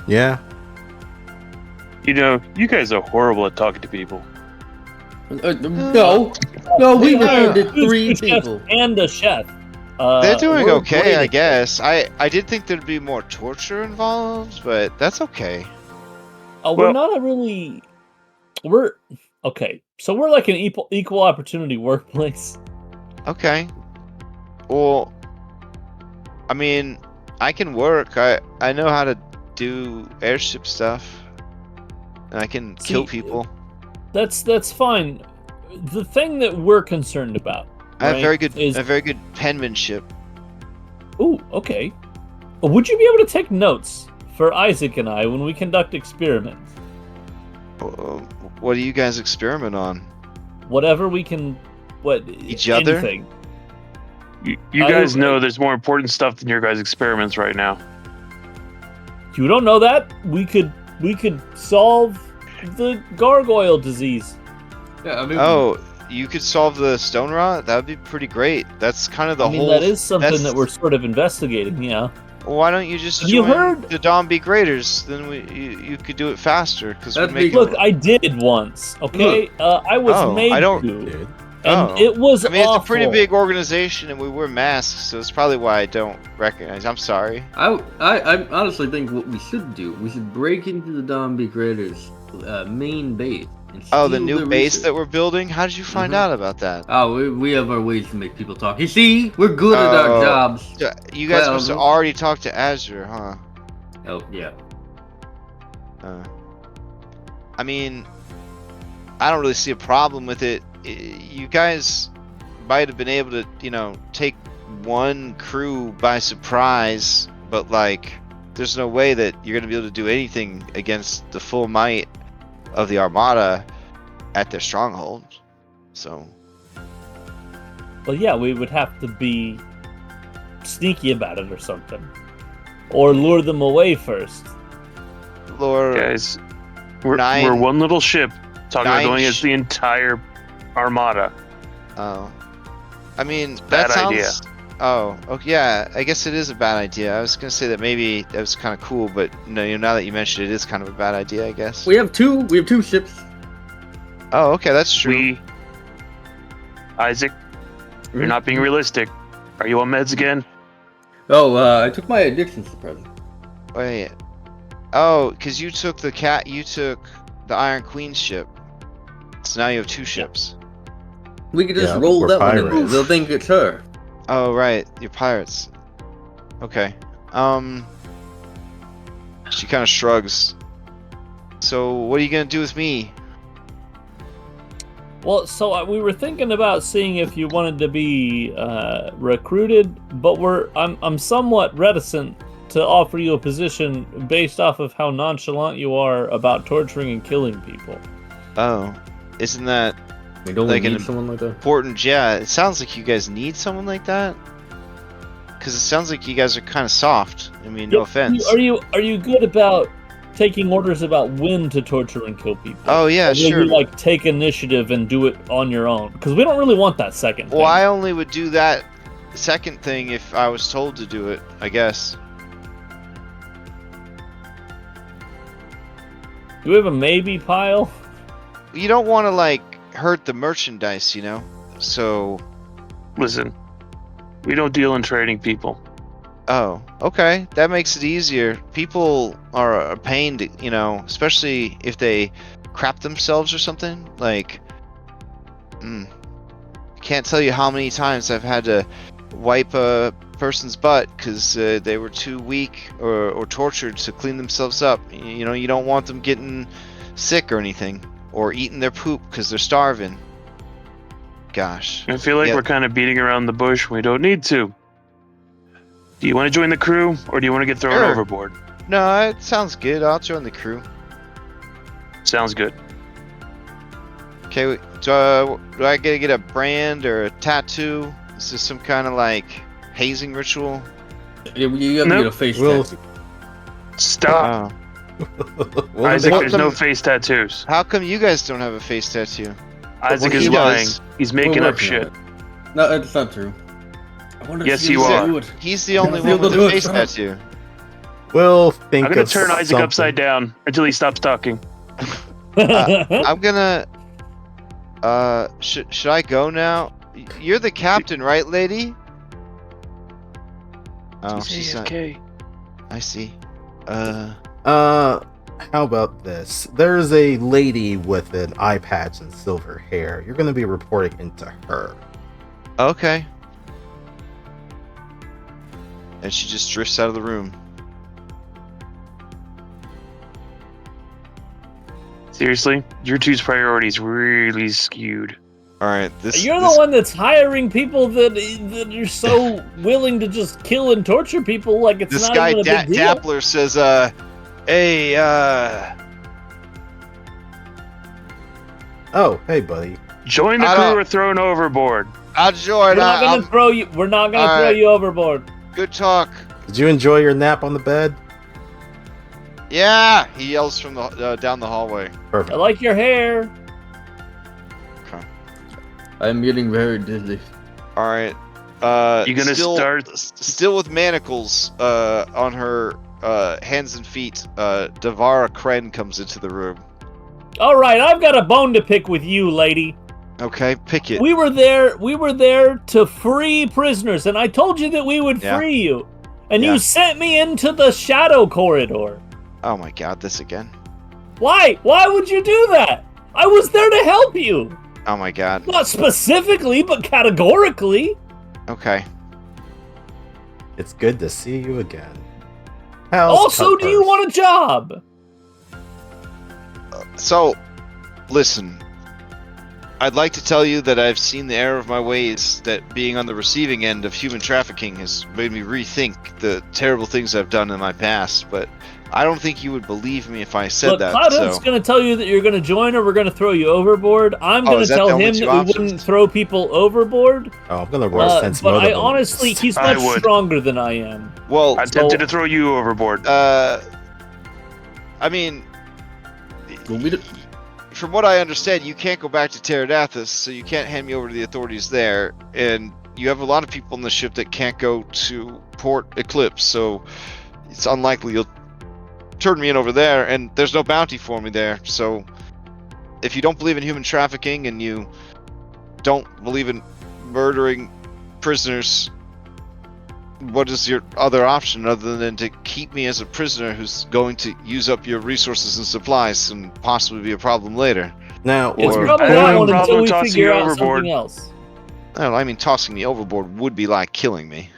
Yeah. You know, you guys are horrible at talking to people. No, we hired recruited two 3 sous chefs people. and a chef. They're doing we're okay, great I at- guess. I did think there'd be more torture involved, but that's okay. we're Well- not a really. We're okay. So we're like an equal opportunity workplace. Okay. Well, I mean, I can work. I know how to do airship stuff, and I can kill See, people. That's fine. The thing that we're concerned about. I have right, very good penmanship. Ooh, okay. Would you be able to take notes for Isaac and I when we conduct experiments? What do you guys experiment on? Whatever we can. What? Each other? Anything. You guys know there's more important stuff than your guys' experiments right now. You don't know that? We could solve the gargoyle disease. Yeah, I mean, Oh, you could solve the stone rot? That would be pretty great. That's kind of the I mean, whole... that is something that's- that we're sort of investigating. Yeah. Well, why don't you just Have you join heard- the Dombeek Raiders? Then you could do it faster, because we're That'd be making... Look, I did once. Okay, I was Oh, made I don't- to, Dude. and Oh. it was I mean, it's a pretty awful. big organization, and we wear masks, so it's probably why I don't recognize. I'm sorry. I honestly think what we should do, we should break into the Dombeek Raiders' main base. And Oh, the steal new their base research. that we're building? How did you find Mhm. out about that? Oh, we have our ways to make people talk. You see, we're good at Oh. our jobs. Yeah, you guys Well, must have already talked to Azure, huh? Oh, yeah. I mean, I don't really see a problem with it. You guys might have been able to, you know, take one crew by surprise, but like, there's no way that you're gonna be able to do anything against the full might of the Armada at their stronghold. So, Well, yeah, we would have to be sneaky about it or something, or lure them away first. Lord, Guys, we're Nine- one little ship talking about nine going sh- against the entire armada. oh, I mean, bad that sounds. idea. Oh, okay, yeah. I guess it is a bad idea. I was gonna say that maybe that was kind of cool, but no, you know, now that you mentioned it, it is kind of a bad idea, I guess. We have two ships. Oh, okay, that's true. Isaac, you're not being realistic. Are you on meds again? Oh, I took my addiction suppressant. Wait. Oh, because you took the Iron Queen ship. So now you have 2 ships. We could just Yeah, roll we're that one in pirates. there. They'll think it's her. Oh, right. You're pirates. Okay. She kind of shrugs. So, what are you gonna do with me? Well, so we were thinking about seeing if you wanted to be recruited, but I'm somewhat reticent to offer you a position based off of how nonchalant you are about torturing and killing people. Oh, isn't that We don't Like need an- someone like that. important? Yeah, it sounds like you guys need someone like that. Because it sounds like you guys are kind of soft. I mean, no offense. Are you good about taking orders about when to torture and kill people? Oh yeah, Or will sure. you like take initiative and do it on your own? Because we don't really want that second Well, thing. I only would do that second thing if I was told to do it, I guess. Do we have a maybe pile? You don't want to like hurt the merchandise, you know. So, Listen, we don't deal in trading people. oh, okay, that makes it easier. People are a pain to, you know, especially if they crap themselves or something. Like, can't tell you how many times I've had to wipe a person's butt because they were too weak or tortured to clean themselves up. You know, you don't want them getting sick or anything, or eating their poop because they're starving. Gosh. I feel like Yeah. we're kind of beating around the bush when we don't need to. Do you want to join the crew, or do you want to get thrown Sure. overboard? No, it sounds good. I'll join the crew. Sounds good. Okay, do I get a brand or a tattoo? Is this some kind of like hazing ritual? You have to Nope. get a face Well- tattoo. Stop. Well, Isaac, what there's the- no face tattoos. How come you guys don't have a face tattoo? Isaac he is lying. does. He's We're making up working on shit. it. No, that's not true. I wanna Yes, see you him are. do it. He's the only feel one with the a hood, face son. tattoo. we'll think I'm gonna of turn Isaac something. upside down until he stops talking. I'm gonna. Should I go now? You're the captain, right, lady? Oh, she's not. AFK. I see. How about this? There's a lady with an eye patch and silver hair. You're going to be reporting into her. Okay. And she just drifts out of the room. Seriously, your two's priorities really skewed. All right, this. You're this- the one that's hiring people that are so willing to just kill and torture people like it's This not guy even a big deal. Dappler says, hey, Oh, hey, buddy. Join the I crew don't- or thrown overboard. I'll join. We're not gonna I'm- throw you. We're not gonna throw Alright. you overboard. Good talk. Did you enjoy your nap on the bed? Yeah, he yells from the down the hallway. I Perfect. like your hair. I'm getting very dizzy. All right. You gonna start- Still with manacles on her hands and feet. Devara Kren comes into the room. All right, I've got a bone to pick with you, lady. Okay, pick it. We were there to free prisoners, and I told you that we would Yeah. free you. And Yeah. you sent me into the shadow corridor. Oh my God, this again. Why? Why would you do that? I was there to help you. Oh my God. Not specifically, but categorically. Okay. It's good to see you again. How's Also, do you Cutpurse? want a job? So, listen. I'd like to tell you that I've seen the error of my ways, that being on the receiving end of human trafficking has made me rethink the terrible things I've done in my past, but I don't think you would believe me if I said Look, that. Cloudhead's So, going to tell you that you're going to join or we're going to throw you overboard. I'm going is to that tell the only him two that we options? wouldn't throw people overboard. Oh, I'm gonna roll sense But I motive on honestly, this. he's I much would. stronger than I am. well, I'm tempted to throw you overboard. I mean, Go beat it. from what I understand, you can't go back to Pteradathus, so you can't hand me over to the authorities there, and you have a lot of people on the ship that can't go to Port Eclipse, so it's unlikely you'll turn me in over there, and there's no bounty for me there, so if you don't believe in human trafficking and you don't believe in murdering prisoners, what is your other option other than to keep me as a prisoner who's going to use up your resources and supplies and possibly be a problem later? Now, It's Or- probably I don't not have a one until problem we tossing figure you out overboard. something else. I don't know, I mean, tossing me overboard would be like killing me.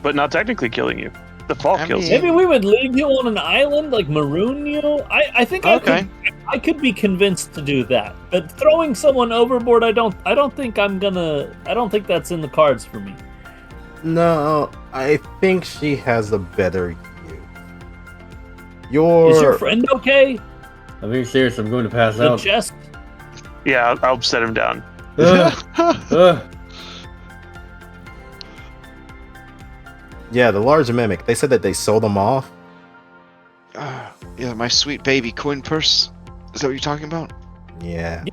But not technically killing you. The fall I kills mean- you. Maybe we would leave you on an island, like maroon you. I think Okay. I could be convinced to do that. But throwing someone overboard, I don't think that's in the cards for me. no, I think she has a better you. Is your friend okay? I'm being serious. I'm going to pass The out. chest? Yeah, I'll set him down. Yeah, the large mimic. They said that they sold them off. Yeah, my sweet baby coin purse. Is that what you're talking about? Yeah.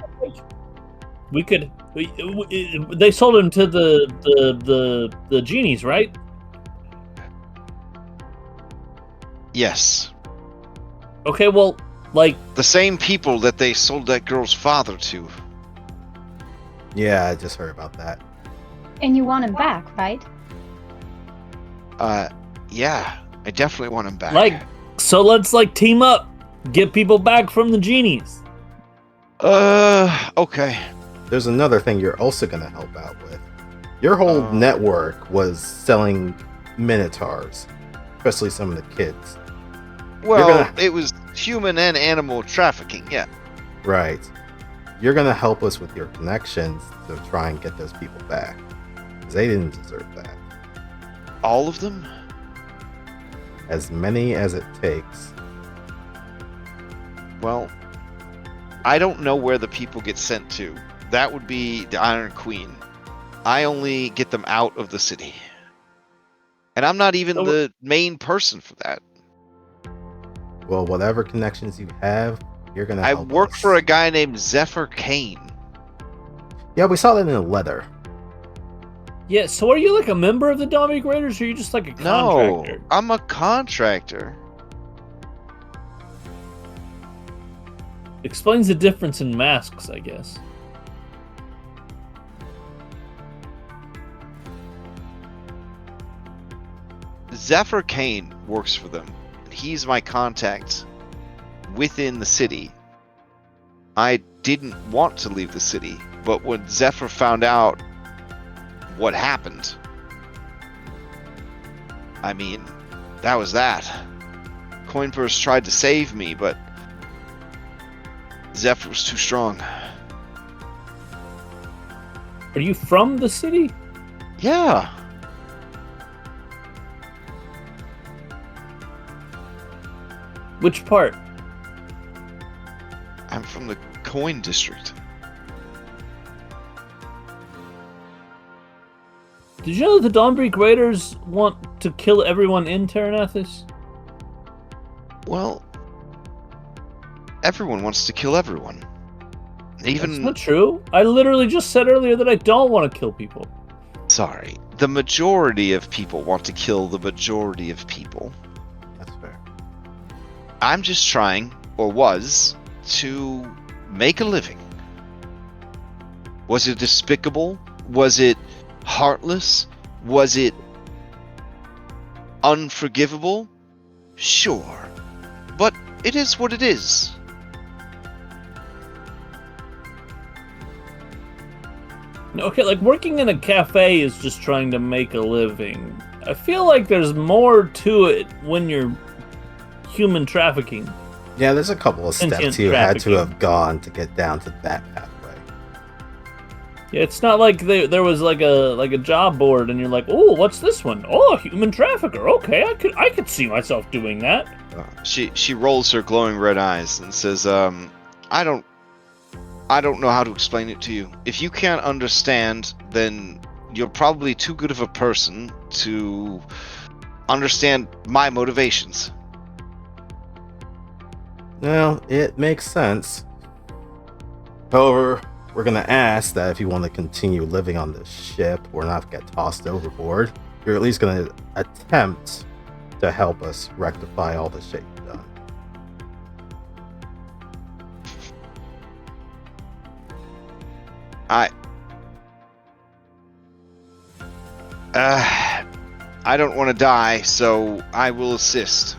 We could. They sold him to the genies, right? Yes. Okay, well, like, The same people that they sold that girl's father to. Yeah, I just heard about that. And you want him back, right? Yeah. I definitely want him back. so let's team up, get people back from the genies. Okay. There's another thing you're also going to help out with. Your whole network was selling minotaurs, especially some of the kids. Well, it was human and animal trafficking, yeah. Right. You're going to help us with your connections to try and get those people back. Because they didn't deserve that. All of them? As many as it takes. Well, I don't know where the people get sent to. That would be the Iron Queen. I only get them out of the city. And I'm not even the main person for that. Well, whatever connections you have, you're going to I help work us. for a guy named Zephyr Kane. Yeah, we saw that in a letter. Yeah, so are you like a member of the Dawnbreak Raiders, or are you just like a contractor? No, I'm a contractor. Explains the difference in masks, I guess. Zephyr Kane works for them. He's my contact within the city. I didn't want to leave the city, but when Zephyr found out what happened, I mean, that was that. Coinpurse tried to save me, but Zephyr was too strong. Are you from the city? Yeah. Which part? I'm from the coin district. Did you know the Dawnbreak Raiders want to kill everyone in Terranathus? Well, everyone wants to kill everyone. Even That's not true. I literally just said earlier that I don't want to kill people. sorry, the majority of people want to kill the majority of people. That's fair. I'm just trying, or was, to make a living. Was it despicable? Was it heartless? Was it unforgivable? Sure. But it is what it is. Okay, like working in a cafe is just trying to make a living. I feel like there's more to it when you're human trafficking. Yeah, there's a couple of Sentient steps you had to trafficking. have gone to get down to that pathway. Yeah, it's not like there was like a job board and you're like, oh, what's this one? Oh, human trafficker. Okay, I could see myself doing that. She rolls her glowing red eyes and says, I don't know how to explain it to you. If you can't understand, then you're probably too good of a person to understand my motivations. Well, it makes sense. However, we're going to ask that if you want to continue living on this ship or not get tossed overboard, you're at least going to attempt to help us rectify all the shit you've done. I don't want to die, so I will assist.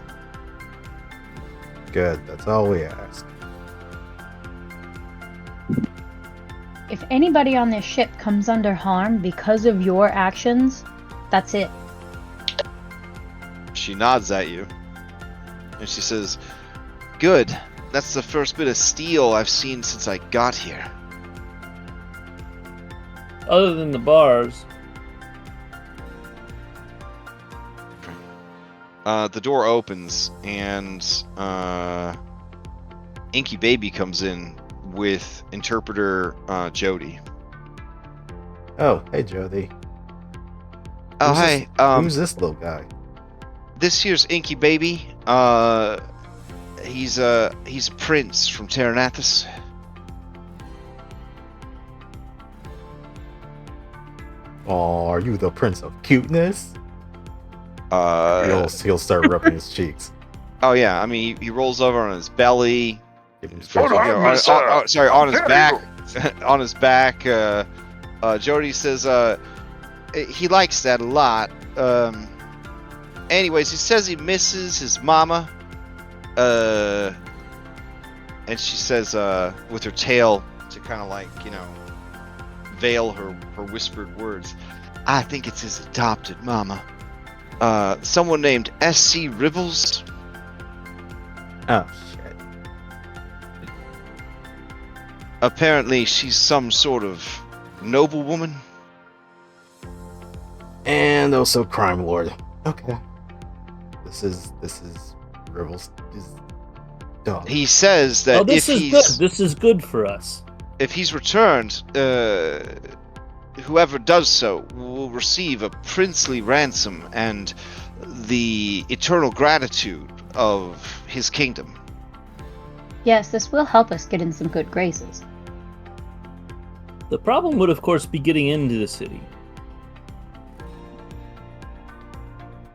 Good, that's all we ask. If anybody on this ship comes under harm because of your actions, that's it. She nods at you, and she says, good. That's the first bit of steel I've seen since I got here. Other than the bars. The door opens, and Inky Baby comes in with interpreter Jody. Oh, hey, Jody. Oh, Who's hey. Who's this little guy? This here's Inky Baby. he's a prince from Terranathus. Oh, are you the prince of cuteness? He'll start rubbing his cheeks. Oh yeah, I mean he rolls over on his belly. Give him Hold stretches. on, mister. Sorry, on his There back. On his back. Jody says he likes that a lot. Anyways, he says he misses his mama. And she says with her tail to kind of like, you know, veil her whispered words. I think it's his adopted mama. Someone named S.C. Ribbles. Oh shit. Apparently she's some sort of noblewoman. And also crime lord. Okay. This is Ribbles' dog. He says that Oh, this is good. This is good for us. if he's returned, whoever does so will receive a princely ransom and the eternal gratitude of his kingdom. Yes, this will help us get in some good graces. The problem would, of course, be getting into the city.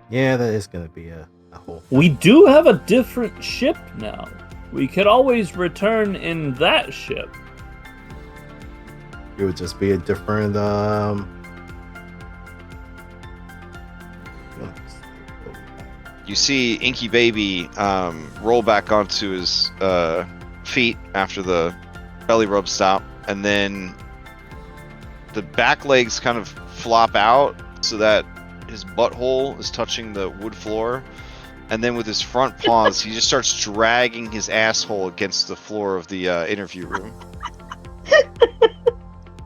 Yeah, that is gonna be a whole. We do have a different ship now. We could always return in that ship. It would just be a different You see Inky Baby roll back onto his feet after the belly rub stop, and then the back legs kind of flop out so that his butthole is touching the wood floor, and then with his front paws he just starts dragging his asshole against the floor of the interview room.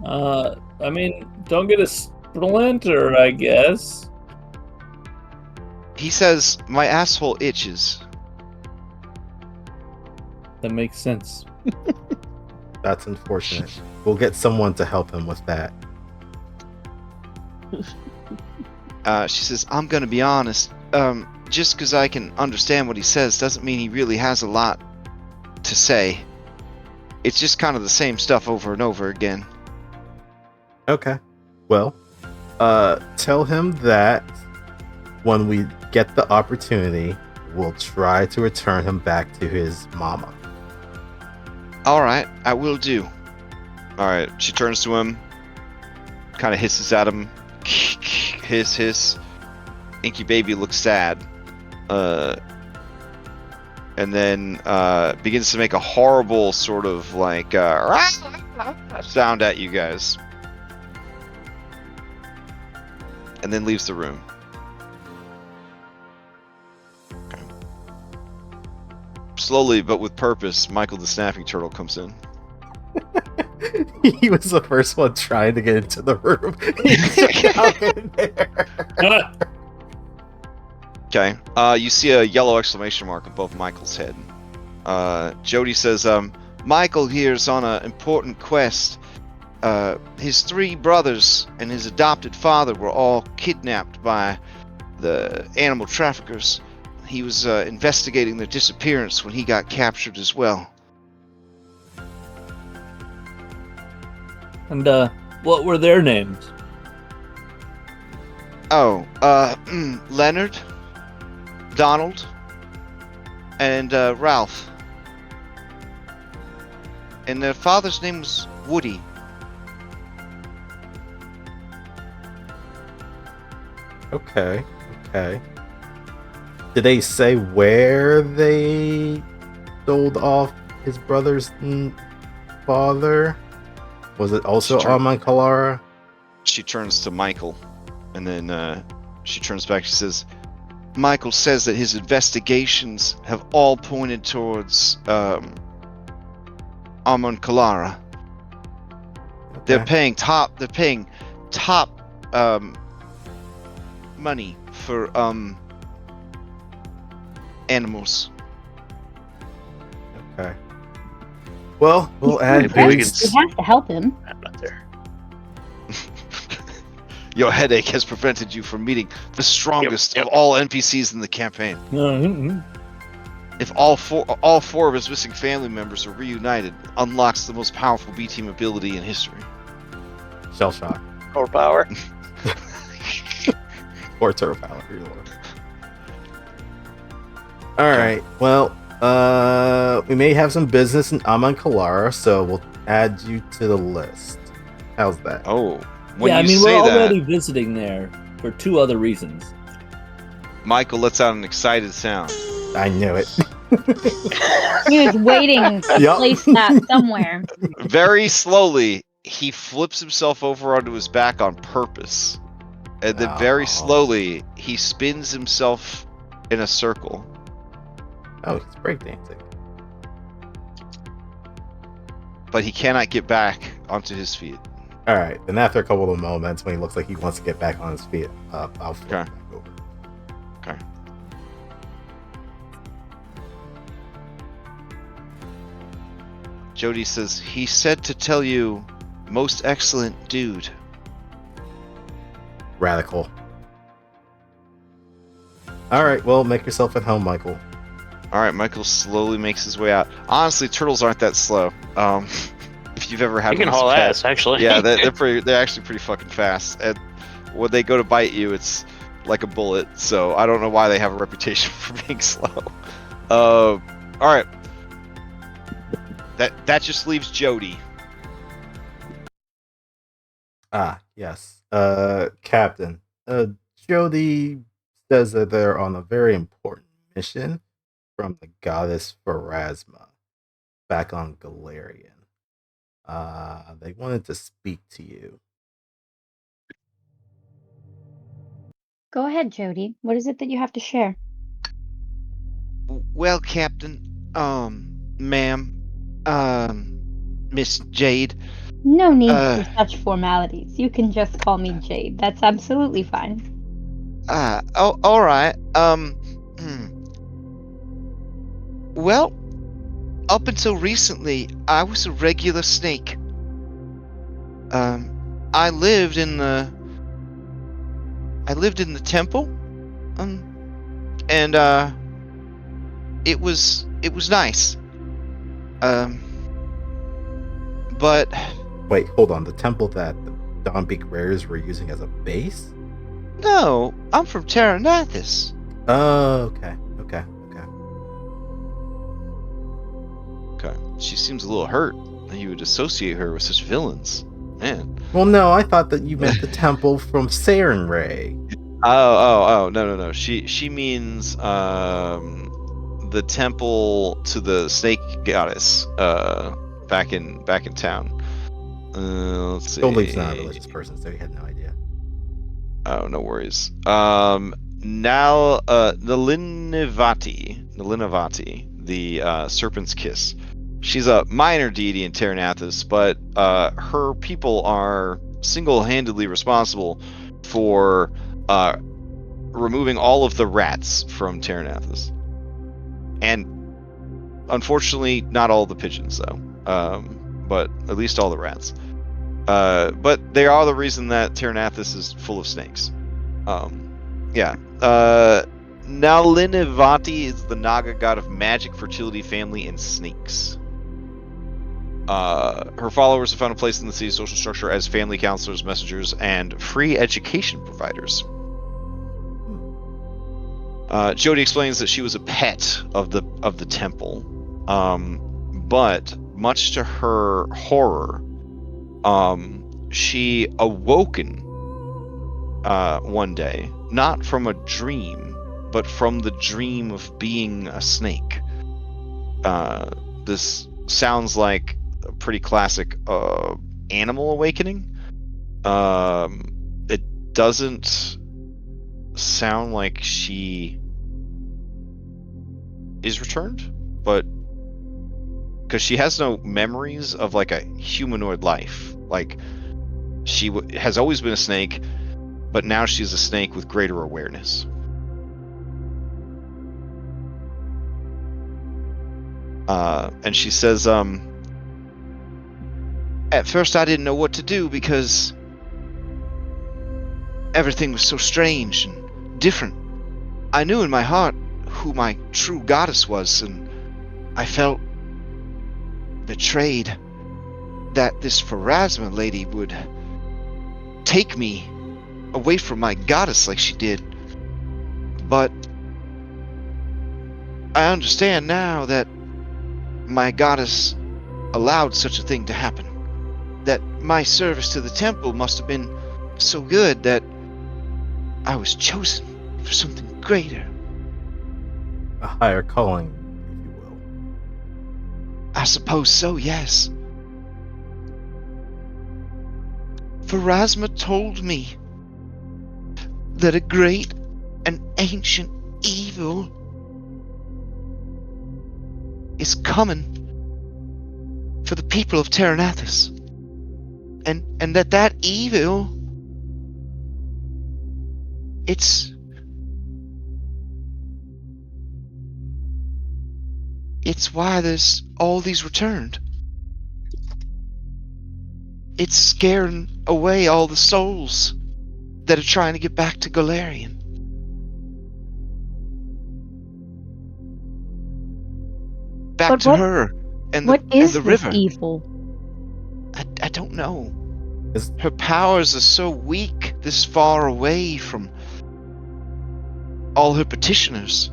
I mean, don't get a splinter, I guess. He says, "My asshole itches." That makes sense. That's unfortunate. We'll get someone to help him with that. She says, "I'm gonna be honest. Just because I can understand what he says doesn't mean he really has a lot to say. It's just kind of the same stuff over and over again." Okay. Well, tell him that when we get the opportunity, we'll try to return him back to his mama. All right, I will do. All right, she turns to him, kind of hisses at him. Hiss. Inky Baby looks sad. And then begins to make a horrible sort of like sound at you guys. And then leaves the room. Okay. Slowly but with purpose, Michael the Snapping Turtle comes in. He was the first one trying to get into the room. He got in there. Okay. You see a yellow exclamation mark above Michael's head. Jody says, Michael here's on an important quest. His 3 brothers and his adopted father were all kidnapped by the animal traffickers. He was investigating their disappearance when he got captured as well. And what were their names? Oh, Leonard, Donald, and Ralph. And their father's name was Woody. Okay. Did they say where they sold off his brother's father? Was it also on Kalara? She turns to Michael, and then she turns back. She says, Michael says that his investigations have all pointed towards Amon Kalara. Okay. They're paying top money for animals. Okay. Well, we'll add Maybe we We can have to help him. I'm not there. Your headache has prevented you from meeting the strongest Yep. of all NPCs in the campaign. If all four of his missing family members are reunited, unlocks the most powerful B team ability in history. Shell shock. Or power. Or turbo power. Either one. Alright, well, we may have some business in Aman Kalara, so we'll add you to the list. How's that? Oh, when yeah, I you mean, say we're that, already visiting there for 2 other reasons. Michael lets out an excited sound. I knew it. He was waiting to Yup. place that somewhere. Very slowly, he flips himself over onto his back on purpose. And then very Oh. slowly, he spins himself in a circle. Oh, he's breakdancing. But he cannot get back onto his feet. Alright, then after a couple of moments, when he looks like he wants to get back on his feet, I'll flip Okay. back over. Okay. Jody says, he said to tell you, most excellent dude. Radical. Alright, well, make yourself at home, Michael. Alright, Michael slowly makes his way out. Honestly, turtles aren't that slow. If you've ever had You can one as a haul pet. ass, actually. Yeah, they're actually pretty fucking fast. And when they go to bite you, it's like a bullet. So I don't know why they have a reputation for being slow. All right. That just leaves Jody. Ah, yes. Captain. Jody says that they're on a very important mission from the goddess Pharasma back on Galarian. They wanted to speak to you. Go ahead, Jody. What is it that you have to share? Well, Captain, ma'am, Miss Jade. No need for such formalities. You can just call me Jade. That's absolutely fine. All right. Well, up until recently, I was a regular snake. I lived in the temple, and it was nice. But Wait, hold on. The temple that the Dawnbeak Rares were using as a base? no, I'm from Terranathus. Oh, okay. Okay, she seems a little hurt that you would associate her with such villains. Man. Well, no, I thought that you meant the temple from Saren Ray. Oh, no. She means the temple to the snake goddess back in town. Let's see. Goldleaf's not a religious person, so he had no idea. Oh, no worries. Now Nalinavati, the Serpent's Kiss. She's a minor deity in Terranathus, but her people are single-handedly responsible for removing all of the rats from Terranathus. And unfortunately, not all the pigeons, though. But at least all the rats. But they are the reason that Terranathus is full of snakes. Nalinavati is the Naga god of magic, fertility, family, and snakes. Her followers have found a place in the city's social structure as family counselors, messengers, and free education providers. Jody explains that she was a pet of the temple, but much to her horror, she awoken one day, not from a dream, but from the dream of being a snake. This sounds like a pretty classic animal awakening. It doesn't sound like she is returned, but because she has no memories of like a humanoid life. Like she has always been a snake, but now she's a snake with greater awareness. And she says, at first I didn't know what to do because everything was so strange and different. I knew in my heart who my true goddess was, and I felt betrayed that this Pharasma lady would take me away from my goddess like she did. But I understand now that my goddess allowed such a thing to happen. That my service to the temple must have been so good that I was chosen for something greater. A higher calling, if you will. I suppose so, yes. Pharasma told me that a great and ancient evil is coming for the people of Terranathus. And that evil, it's why there's all these returned. It's scaring away all the souls that are trying to get back to Galarian. Back But to what- her and What the, is and the this river. evil? I don't know. Is- Her powers are so weak this far away from all her petitioners.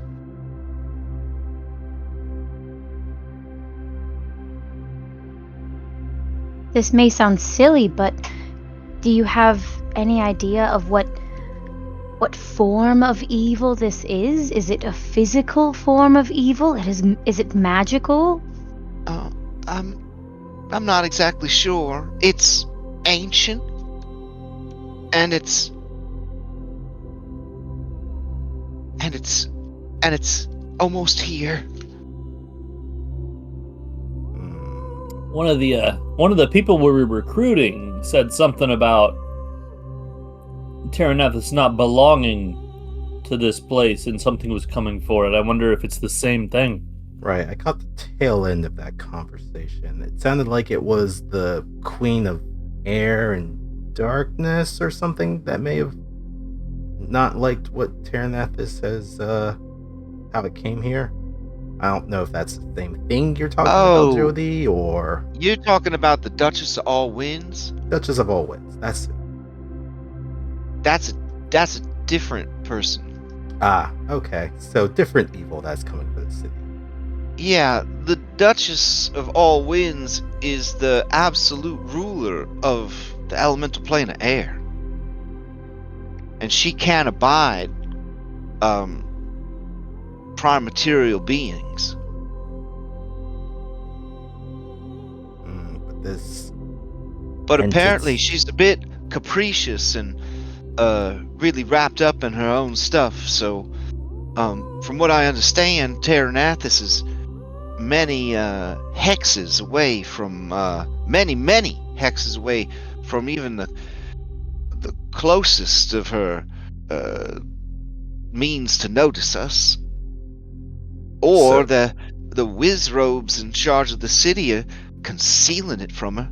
This may sound silly, but do you have any idea of what form of evil this is? Is it a physical form of evil? Is it magical? I'm not exactly sure. It's ancient, and it's almost here. One of the people we were recruiting said something about Terranathus not belonging to this place and something was coming for it. I wonder if it's the same thing. Right, I caught the tail end of that conversation. It sounded like it was the Queen of Air and Darkness or something that may have not liked what Terranathus says, how it came here. I don't know if that's the same thing you're talking Oh. about, Jody, or You're talking about the Duchess of All Winds? Duchess of All Winds. That's it. That's a different person. Ah, okay. So different evil that's coming for the city. Yeah, the Duchess of All Winds is the absolute ruler of the elemental plane of air. And she can't abide prime material beings. But this But And apparently it's- she's a bit capricious and really wrapped up in her own stuff. So from what I understand, Terranathus is many hexes away from many hexes away from even the closest of her means to notice us. Or So- the whiz robes in charge of the city are concealing it from her.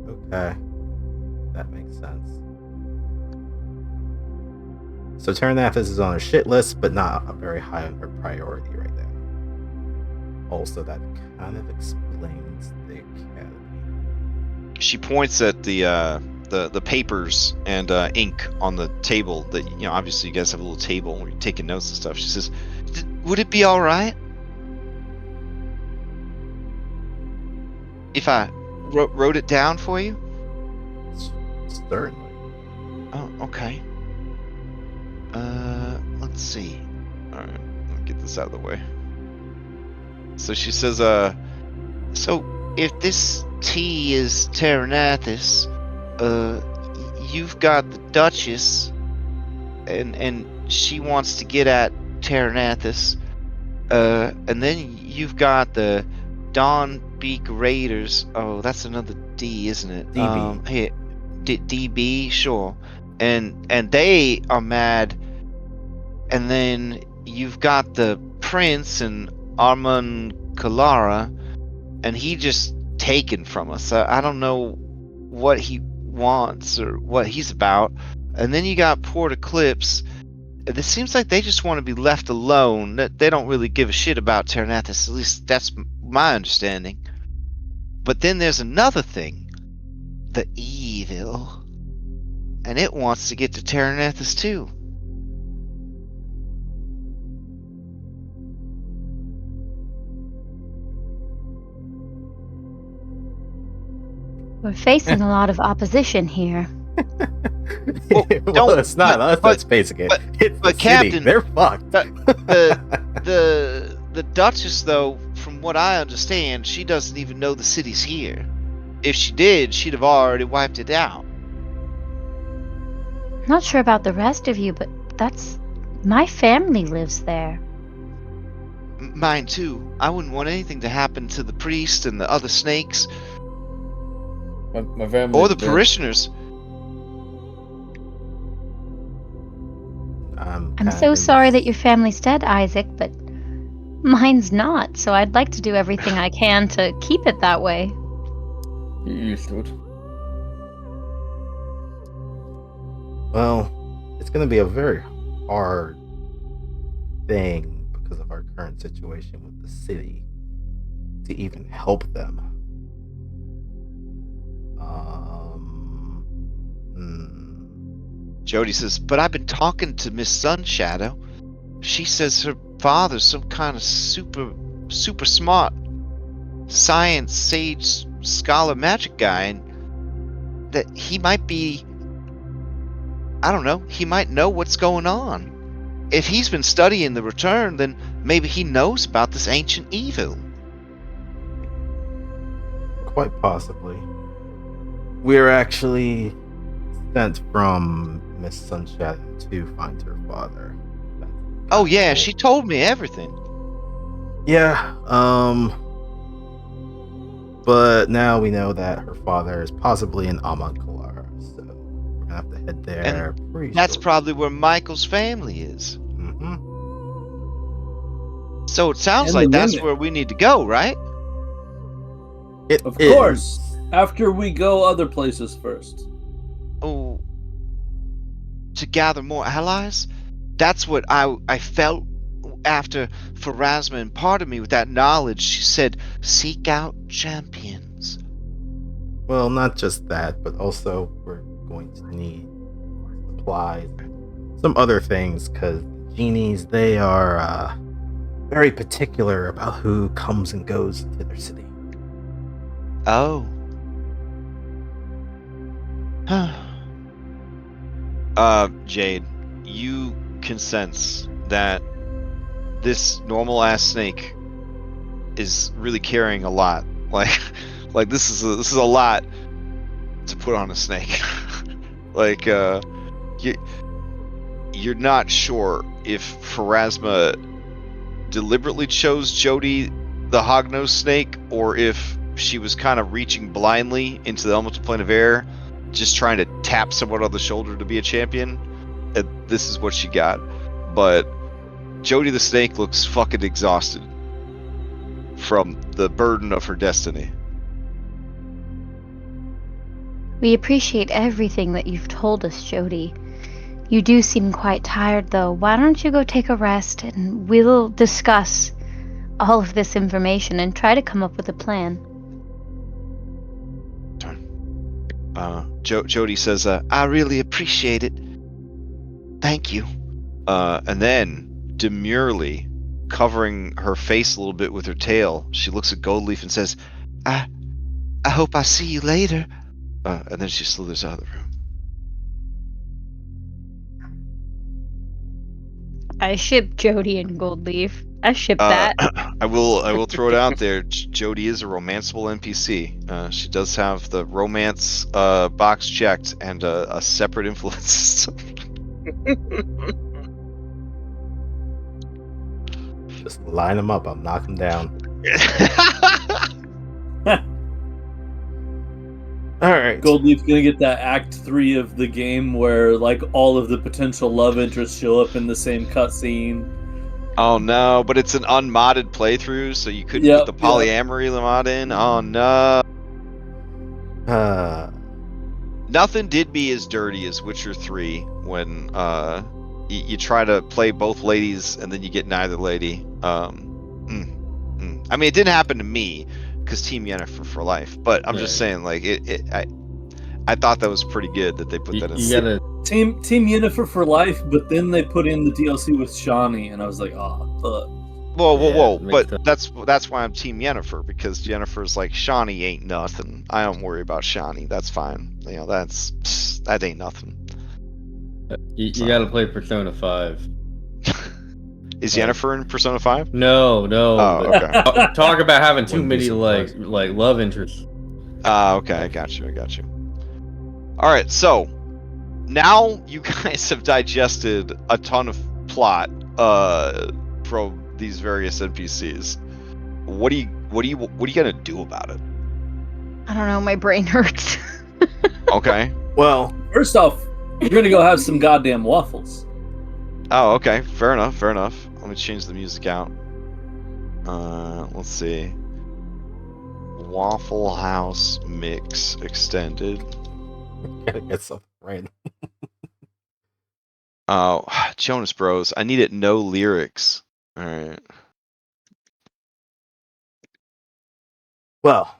Okay. That makes sense. So Terranathus is on a shit list, but not very high on her priority right now. Also, that kind of explains the academy. She points at the papers and ink on the table that, you know, obviously you guys have a little table where you're taking notes and stuff. She says, would it be all right if I wrote it down for you? Certainly. Oh, okay. Let's see. Alright, let me get this out of the way. So she says, so if this T is Terranathus, you've got the Duchess, and she wants to get at Terranathus, and then you've got the Dawn Beak Raiders. Oh, that's another D, isn't it? DB. Here, DB, sure. And they are mad. And then you've got the Prince and Armand Kalara, and he just taken from us. I don't know what he wants or what he's about. and then you got Port Eclipse. It seems like they just want to be left alone. They don't really give a shit about Terranathus. At least that's my understanding. But then there's another thing. The evil. And it wants to get to Terranathus too. We're facing a lot of opposition here. Well, it's not us that's facing it. It's the but city. Captain, They're fucked. The Duchess, though, from what I understand, she doesn't even know the city's here. If she did, she'd have already wiped it out. Not sure about the rest of you, but my family lives there. Mine too. I wouldn't want anything to happen to the priest and the other snakes. My family. Or the parishioners. I'm so sorry that your family's dead, Isaac, but mine's not, so I'd like to do everything I can to keep it that way. You're used to it. Well, it's going to be a very hard thing because of our current situation with the city to even help them. Jody says, but I've been talking to Miss Sunshadow. She says her father's some kind of super smart science sage scholar magic guy, and that he might be, I don't know, he might know what's going on. If he's been studying the return, then maybe he knows about this ancient evil. Quite possibly. We're actually sent from Miss Sunshadow to find her father. Oh yeah, she told me everything. Yeah, but now we know that her father is possibly in Amankalar, so we're gonna have to head there. That's probably where Michael's family is. Mm-hmm. So it sounds And like the that's limit. where we need to go, right? Of course. After we go other places first. Oh, to gather more allies? That's what I felt after Pharasma imparted me with that knowledge. She said, seek out champions. Well, not just that, but also we're going to need supplies, some other things, because genies, they are very particular about who comes and goes to their city. Oh. Jade, you can sense that this normal ass snake is really carrying a lot. Like this is a lot to put on a snake. Like you're not sure if Pharasma deliberately chose Jody the hognose snake, or if she was kind of reaching blindly into the elemental plane of air, just trying to tap someone on the shoulder to be a champion. And this is what she got. But Jody the snake looks fucking exhausted from the burden of her destiny. We appreciate everything that you've told us, Jody. You do seem quite tired, though. Why don't you go take a rest, and we'll discuss all of this information and try to come up with a plan. Jody says, I really appreciate it. Thank you. And then, demurely, covering her face a little bit with her tail, she looks at Goldleaf and says, I hope I see you later. And then she slithers out of the room. I ship Jody and Goldleaf. I ship that. I will throw it out there. Jody is a romanceable NPC. She does have the romance box checked and a separate influence system. Just line them up. I'll knock them down. All right. Goldleaf's gonna get that Act 3 of the game where like all of the potential love interests show up in the same cutscene. Oh no, but it's an unmodded playthrough, so you couldn't put the polyamory mod in. Oh no. nothing did me as dirty as Witcher 3 when you try to play both ladies and then you get neither lady. I mean, it didn't happen to me because Team Yennefer for life, but I'm just saying, like, I thought that was pretty good that they put that in. You gotta Team Yennefer for life, but then they put in the DLC with Shawnee, and I was like, oh, fuck. Whoa! makes But that's why I'm Team Yennefer, because Yennefer's like, Shawnee ain't nothing. I don't worry about Shawnee. That's fine. You know, that ain't nothing. you gotta play Persona 5. Is Yennefer in Persona 5? No. Oh, but okay. talk about having too Wouldn't be many surprised. like love interests. Okay, I got you. All right, so now you guys have digested a ton of plot from these various NPCs. What are you gonna do about it? I don't know. My brain hurts. Okay. Well, First off, you're gonna go have some goddamn waffles. Oh, okay. Fair enough. Let me change the music out. Let's see. Waffle House Mix Extended. gotta get something random. Oh, Jonas Bros. I need it no lyrics. All right. Well,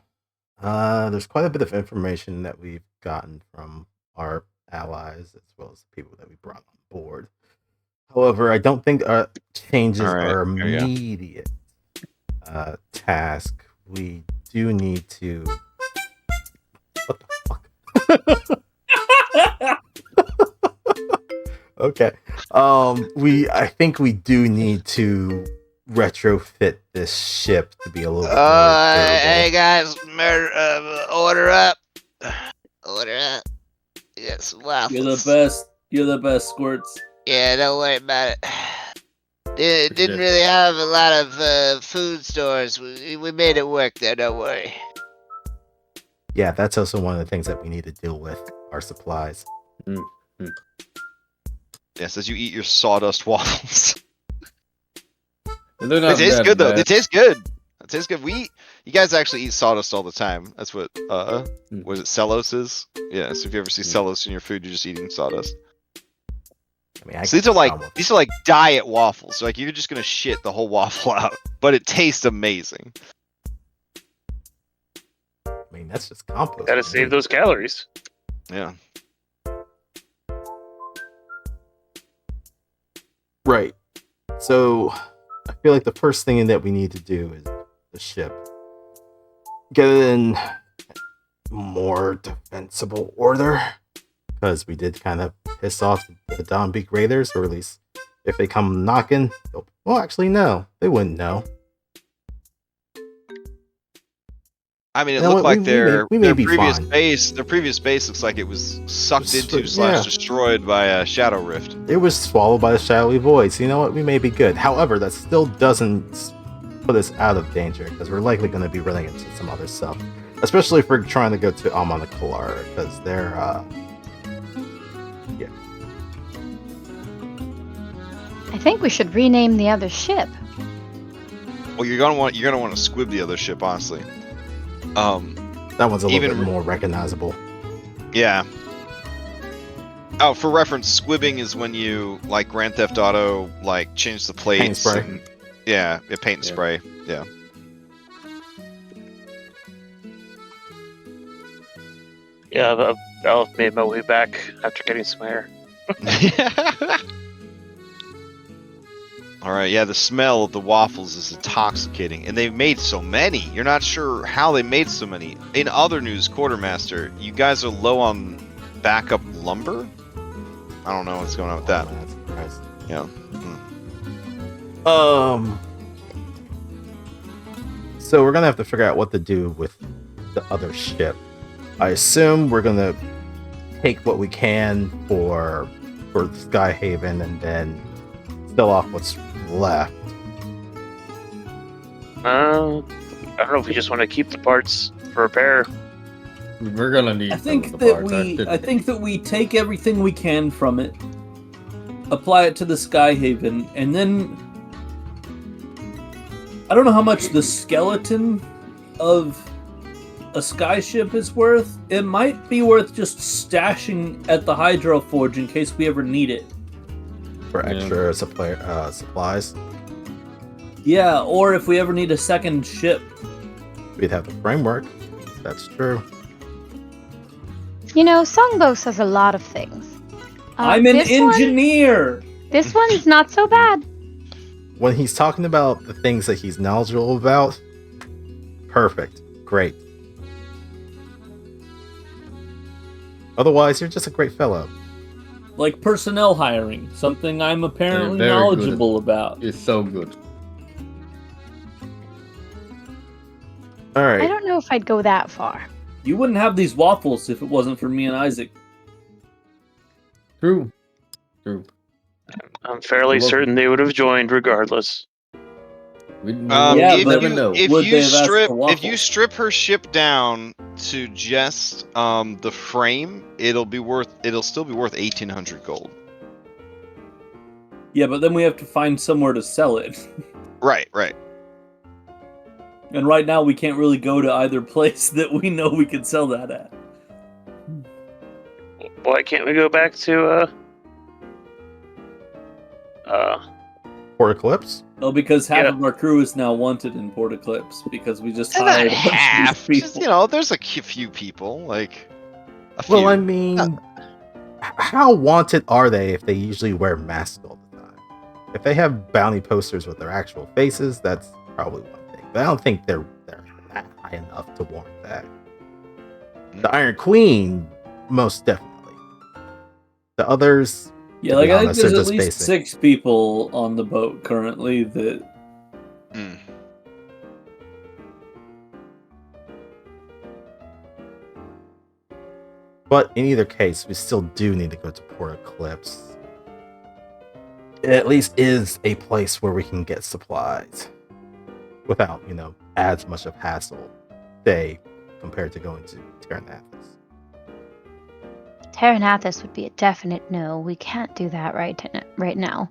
there's quite a bit of information that we've gotten from our allies as well as the people that we brought on board. However, I don't think changes All right, are there you go. immediate task. We do need to. What the fuck? Okay. I think we do need to retrofit this ship to be a little bit more Hey durable. guys, order up. Order up. You got some waffles. You're the best, Squirts. Yeah, don't worry about it. Didn't really have a lot of food stores. We made it work there, don't worry. Yeah, that's also one of the things that we need to deal with, our supplies. Yes, as you eat your sawdust waffles. They're It not tastes that good though. bad. It tastes good. You guys actually eat sawdust all the time. That's what was it Celos is? Yeah, so if you ever see Celos in your food, you're just eating sawdust. I mean, So these are like diet waffles. Like you're just gonna shit the whole waffle out, but it tastes amazing. I mean, that's just compost. Gotta save those calories. Yeah. Right. So, I feel like the first thing that we need to do is the ship. Get it in more defensible order. Because we did kind of piss off the Dawnbeak Raiders, or at least if they come knocking, well, actually, no. They wouldn't know. I mean, it You know looked what, like we may their be previous fine. base looks like it was sucked into Yeah. / destroyed by a Shadow Rift. It was swallowed by the shadowy void, so you know what? We may be good. However, that still doesn't put us out of danger, because we're likely going to be running into some other stuff. Especially if we're trying to go to Amon Kalar, because they're, yeah. I think we should rename the other ship. Well, you're gonna want to squib the other ship, honestly. That one's a little Even- bit more recognizable. Yeah. Oh, for reference, squibbing is when you, like Grand Theft Auto, like change the plates. Paint and spray. and- yeah, paint and Yeah. spray. Yeah. Yeah, I'll made my way back after getting some air. All right, yeah, the smell of the waffles is intoxicating, and they've made so many. You're not sure how they made so many. In other news, Quartermaster, you guys are low on backup lumber? I don't know what's going on with that. Oh, that's surprised. Yeah. So we're gonna have to figure out what to do with the other ship. I assume we're gonna take what we can for Skyhaven and then sell off what's left. I don't know if we just want to keep the parts for repair. We're gonna need. I think some of the that parts. I think that we take everything we can from it, apply it to the Skyhaven, and then I don't know how much the skeleton of a skyship is worth, it might be worth just stashing at the Hydro Forge in case we ever need it. For extra supplies. Yeah, or if we ever need a second ship. We'd have the framework. That's true. You know, Songbos has a lot of things. I'm an this engineer! This one's not so bad. When he's talking about the things that he's knowledgeable about, perfect. Great. Otherwise, you're just a great fellow. Like personnel hiring, something I'm apparently very knowledgeable good. about. It's so good. All right. I don't know if I'd go that far. You wouldn't have these waffles if it wasn't for me and Isaac. True. I'm fairly Well, certain they would have joined regardless. We Yeah, if but never you, know. if Would you they have asked strip for if you waffles? strip her ship down to just the frame, it'll still be worth 1,800 gold. Yeah, but then we have to find somewhere to sell it. Right. And right now we can't really go to either place that we know we can sell that at. Why can't we go back to Port Eclipse? Oh, because half Yeah. of our crew is now wanted in Port Eclipse because we just Not hired a bunch half. of these Just, people. there's a few people, like a few. Well, I mean, how wanted are they if they usually wear masks all the time? If they have bounty posters with their actual faces, that's probably one thing. But I don't think they're that high enough to warrant that. The Iron Queen, most definitely. The others, Yeah, to like be I think honest, there's they're at just least basic. 6 people on the boat currently that Mm. But in either case, we still do need to go to Port Eclipse. It at least is a place where we can get supplies without, as much of hassle, say, compared to going to Terranathus. Terranathus would be a definite no. We can't do that right now.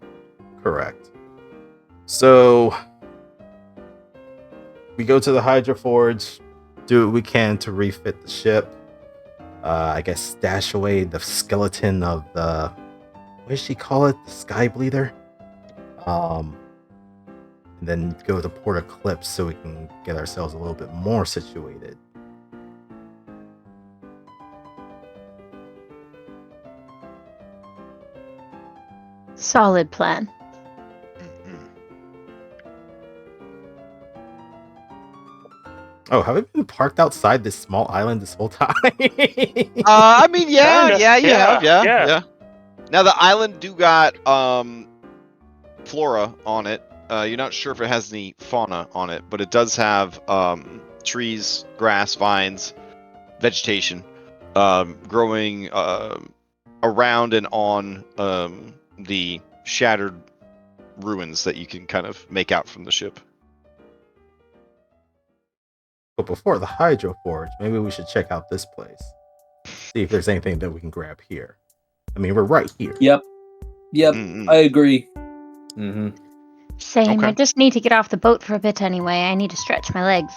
Correct. So we go to the Hydra Forge, do what we can to refit the ship. I guess stash away the skeleton of the, what does she call it? The Sky Bleeder. And then go to Port Eclipse so we can get ourselves a little bit more situated. Solid plan. Mhm. Oh, have we been parked outside this small island this whole time? I mean, yeah, Kinda. you have, Yeah. yeah. Now the island do got flora on it. You're not sure if it has any fauna on it, but it does have trees, grass, vines, vegetation growing around and on the shattered ruins that you can kind of make out from the ship. But before the Hydro Forge, maybe we should check out this place. See if there's anything that we can grab here. I mean, we're right here. Yep, Mm-mm. I agree. Mm-hmm. Same. Okay. I just need to get off the boat for a bit anyway. I need to stretch my legs.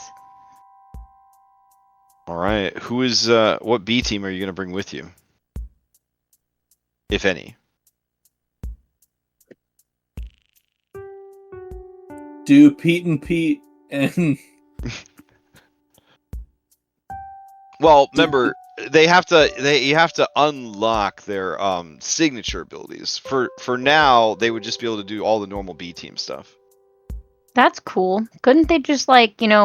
All right. Who is what B team are you going to bring with you? If any. Do Pete and Pete and Well, remember you have to unlock their signature abilities. For now, they would just be able to do all the normal B team stuff. That's cool. Couldn't they just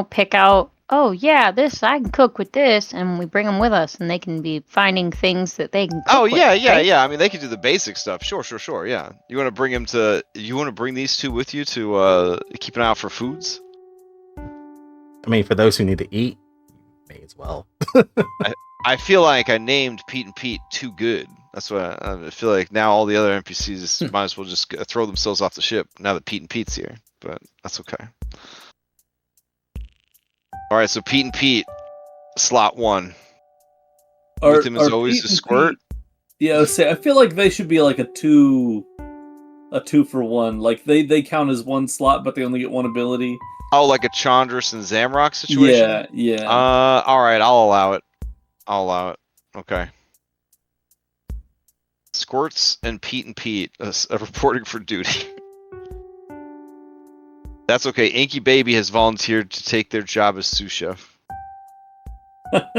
pick out, oh yeah, this I can cook with this, and we bring them with us, and they can be finding things that they can cook Oh with, yeah. right? I mean, they could do the basic stuff. Sure. Yeah. You want to bring these two with you to keep an eye out for foods? I mean, for those who need to eat, may as well. I feel like I named Pete and Pete too good. That's what I feel like. Now all the other NPCs might as well just throw themselves off the ship now that Pete and Pete's here. But that's okay. All right, so Pete and Pete, slot 1. With him as always Pete a and squirt. Pete- Yeah, I feel like they should be like a two for one. Like they count as one slot, but they only get one ability. Oh, like a Chandris and Zamrock situation? Yeah, yeah. Alright, I'll allow it. Okay. Squirts and Pete reporting for duty. That's okay. Inky Baby has volunteered to take their job as sous chef. I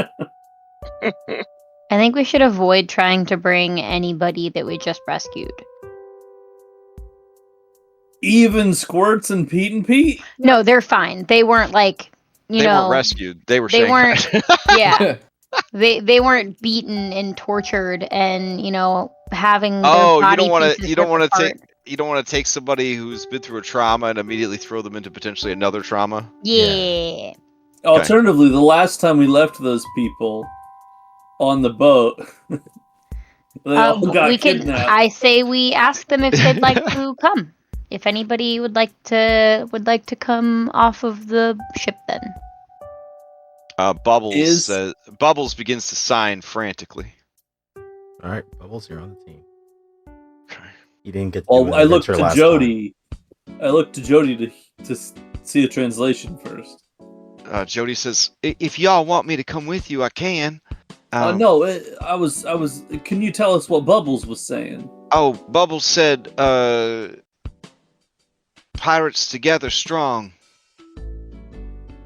think we should avoid trying to bring anybody that we just rescued. Even Squirts and Pete? No, they're fine. They weren't like, They weren't rescued. They were they shanghaied. yeah. They weren't beaten and tortured and, having their Oh, body you don't pieces want ripped to apart. you don't want to take somebody who's been through a trauma and immediately throw them into potentially another trauma. Yeah. Alternatively, the last time we left those people on the boat, they all got kidnapped. I say we ask them if they'd like to come. If anybody would like to come off of the ship, then. Bubbles begins to sign frantically. All right, Bubbles, you're on the team. Okay. You didn't get to do an I looked to adventure last Jody. I looked to Jody to see the translation first. Jody says, "If y'all want me to come with you, I can." No, I was. Can you tell us what Bubbles was saying? Oh, Bubbles said, "Pirates together strong."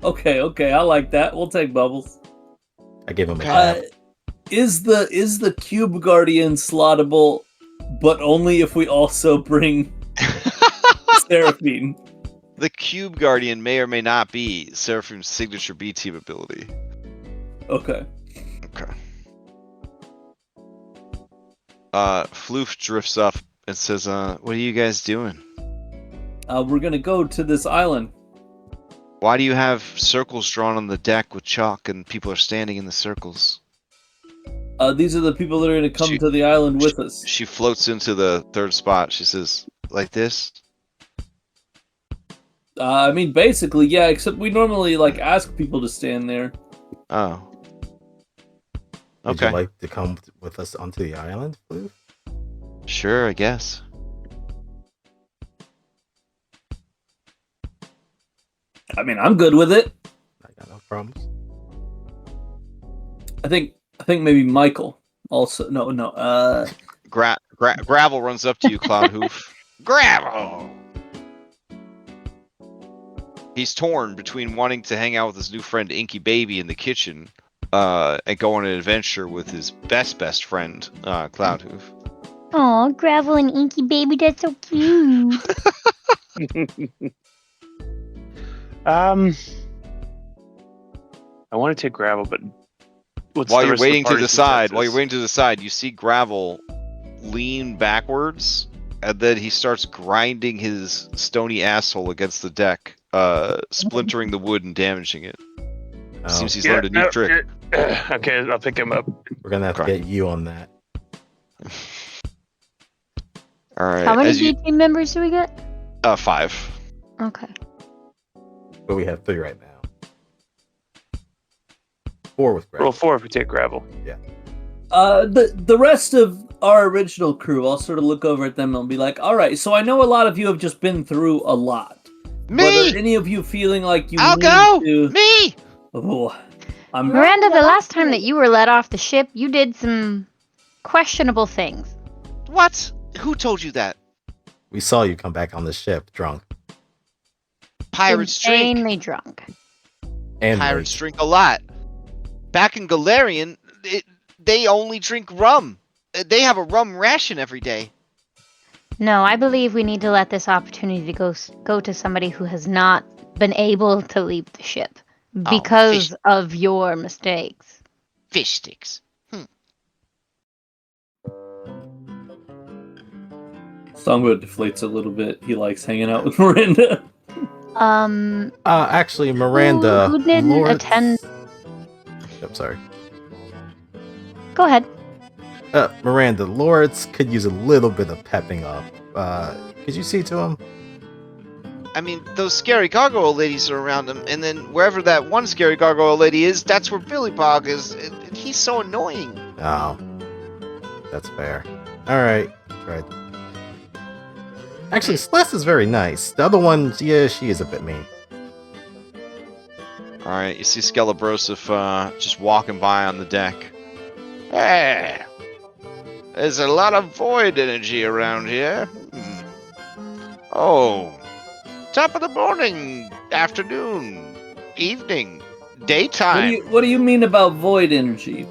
Okay, I like that. We'll take Bubbles. I gave him a tab. Is the Cube Guardian slottable, but only if we also bring Seraphine? The Cube Guardian may or may not be Seraphine's signature B team ability. Okay. Floof drifts up and says, "What are you guys doing? We're gonna go to this island. Why do you have circles drawn on the deck with chalk and people are standing in the circles?" These are the people that are gonna come to the island with us. She floats into the third spot. She says, "Like this?" I mean, basically, yeah. Except we normally ask people to stand there. Oh. Would you like to come with us onto the island, Floof? Sure, I guess. I mean, I'm good with it. I got no problems. I think maybe Michael also. No. Gravel runs up to you, Cloud Hoof. Gravel! He's torn between wanting to hang out with his new friend Inky Baby in the kitchen and go on an adventure with his best friend, Cloud Hoof. Aw, Gravel and Inky Baby, that's so cute. I want to take Gravel, but while you're waiting to decide, you see Gravel lean backwards, and then he starts grinding his stony asshole against the deck, splintering the wood and damaging it. Seems he's learned a neat trick. Okay, I'll pick him up. We're gonna have to get you on that. All right. How many team members do we get? 5. Okay. But we have 3 right now. 4 with Gravel. Roll 4 if we take Gravel. Yeah. The rest of our original crew, I'll sort of look over at them and be like, all right, so I know a lot of you have just been through a lot. Me! But are any of you feeling like you I'll need go! to... Me! Oh, Miranda, the last time that you were let off the ship, you did some questionable things. What? Who told you that? We saw you come back on the ship drunk. Pirates drink. Insanely drunk. And Pirates drink a lot. Back in Galarian, they only drink rum. They have a rum ration every day. No, I believe we need to let this opportunity go to somebody who has not been able to leave the ship because of your mistakes. Fish sticks. Songbird deflates a little bit. He likes hanging out with Miranda. Actually, Miranda. Who didn't attend? I'm sorry. Go ahead. Miranda, Lords could use a little bit of pepping up. Could you see to him? I mean, those scary gargoyle ladies are around him, and then wherever that one scary gargoyle lady is, that's where Billy Bog is. And he's so annoying. Oh, that's fair. All right, right. Actually, Celeste is very nice. The other one, yeah, she is a bit mean. All right, you see Skelebrosif just walking by on the deck. Hey, there's a lot of void energy around here. Oh, top of the morning, afternoon, evening, daytime. What do you mean about void energy?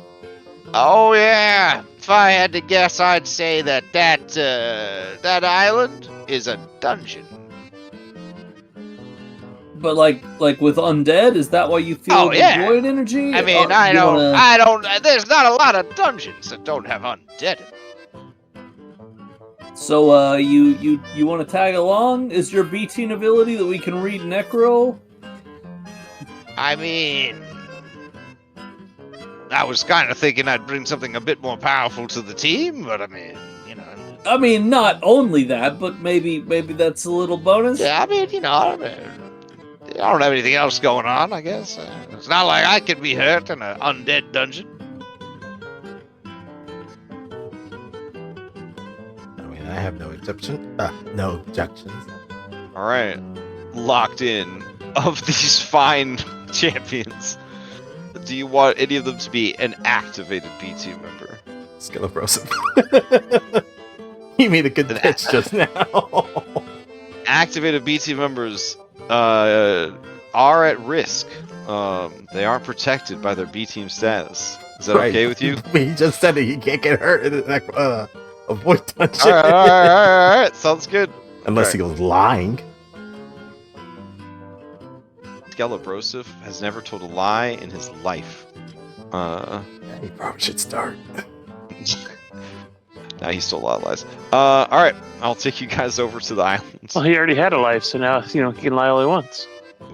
Oh yeah. If I had to guess, I'd say that island is a dungeon. But like with undead, is that why you feel Oh, the yeah. void energy? I mean, You wanna- I don't. There's not a lot of dungeons that don't have undead. So you want to tag along? Is your BT an ability that we can read Necro? I mean, I was kind of thinking I'd bring something a bit more powerful to the team, but I mean, you know. I mean, not only that, but maybe that's a little bonus. Yeah, I mean, you know, I don't have anything else going on, I guess. It's not like I could be hurt in an undead dungeon. I mean, I have no exception. No objections. All right, locked in. Of these fine champions, do you want any of them to be an activated BT member? Skelebrosif. You made a good pitch just now. Activated BT members are at risk. They aren't protected by their B team status. Is that Right. okay with you? He just said that he can't get hurt in a void dungeon. All right. Sounds good. Unless Okay. he was lying. Skelebrosif has never told a lie in his life. Yeah, he probably should start. Now he's told a lot of lies. All right. I'll take you guys over to the island. Well, he already had a life, so now he can lie all he wants.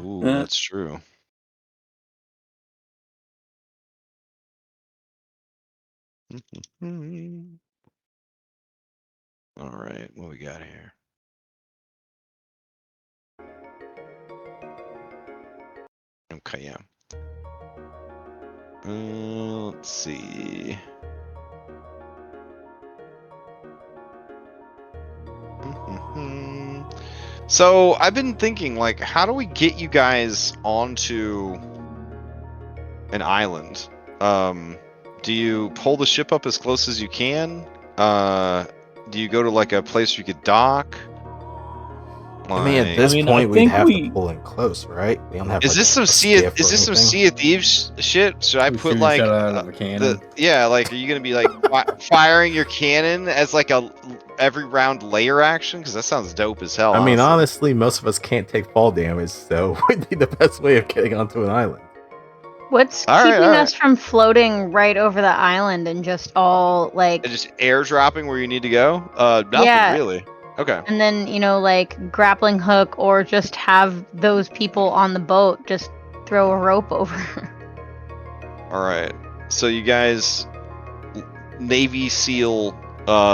Ooh, Yeah. that's true. All right, what we got here? Okay, yeah. Let's see. So I've been thinking, like, how do we get you guys onto an island? Do you pull the ship up as close as you can? Do you go to like a place where you could dock? I mean, at Like- this I point, we'd think have we- to pull in close, right? We don't have. Is like, this some a sea? skiff Is or this some anything. Sea of Thieves shit? Should I We put shoot like each other out of a cannon. like, are you gonna be like firing your cannon as like a every round layer action? Because that sounds dope as hell. I mean, honestly. honestly, most of us can't take fall damage, so would be the best way of getting onto an island. What's All right, keeping all right. us from floating right over the island and just all like, And just airdropping where you need to go? Nothing Yeah. really. Okay. and then like grappling hook, or just have those people on the boat just throw a rope over? All right. So you guys, Navy SEAL,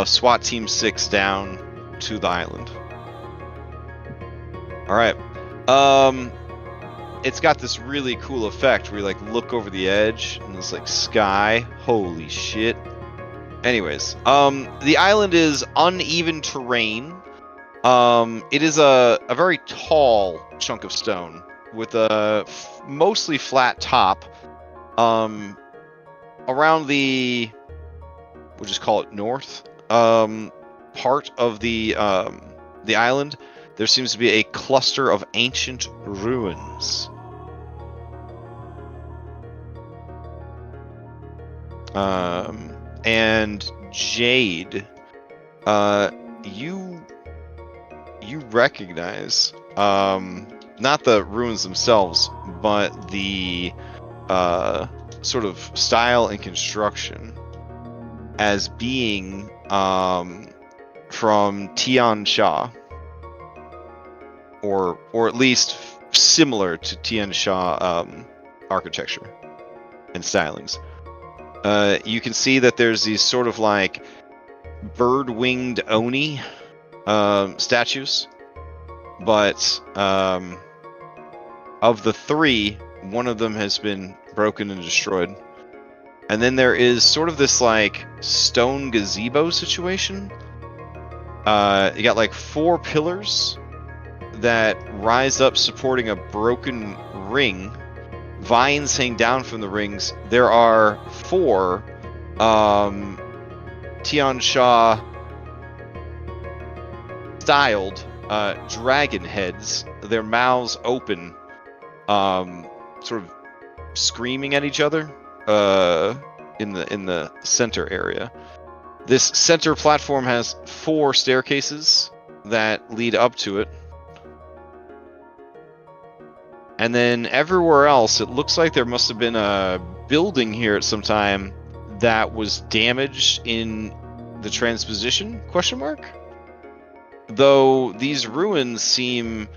SWAT Team 6 down to the island. All right. It's got this really cool effect where you like look over the edge and it's like sky. Holy shit. Anyways, the island is uneven terrain. It is a very tall chunk of stone with a mostly flat top. Around the, we'll just call it north, part of the island, there seems to be a cluster of ancient ruins. And Jade, you recognize not the ruins themselves, but the sort of style and construction as being from Tian Sha, or at least similar to Tian Sha architecture and stylings. You can see that there's these sort of like bird-winged Oni statues, but of the three, one of them has been broken and destroyed. And then there is sort of this like stone gazebo situation. You got like 4 pillars that rise up supporting a broken ring vines hang down from the rings. There are 4 Tian Sha styled dragon heads, their mouths open, sort of screaming at each other in the center area. This center platform has 4 staircases that lead up to it. And then everywhere else, it looks like there must have been a building here at some time that was damaged in the transposition, question mark? Though these ruins seem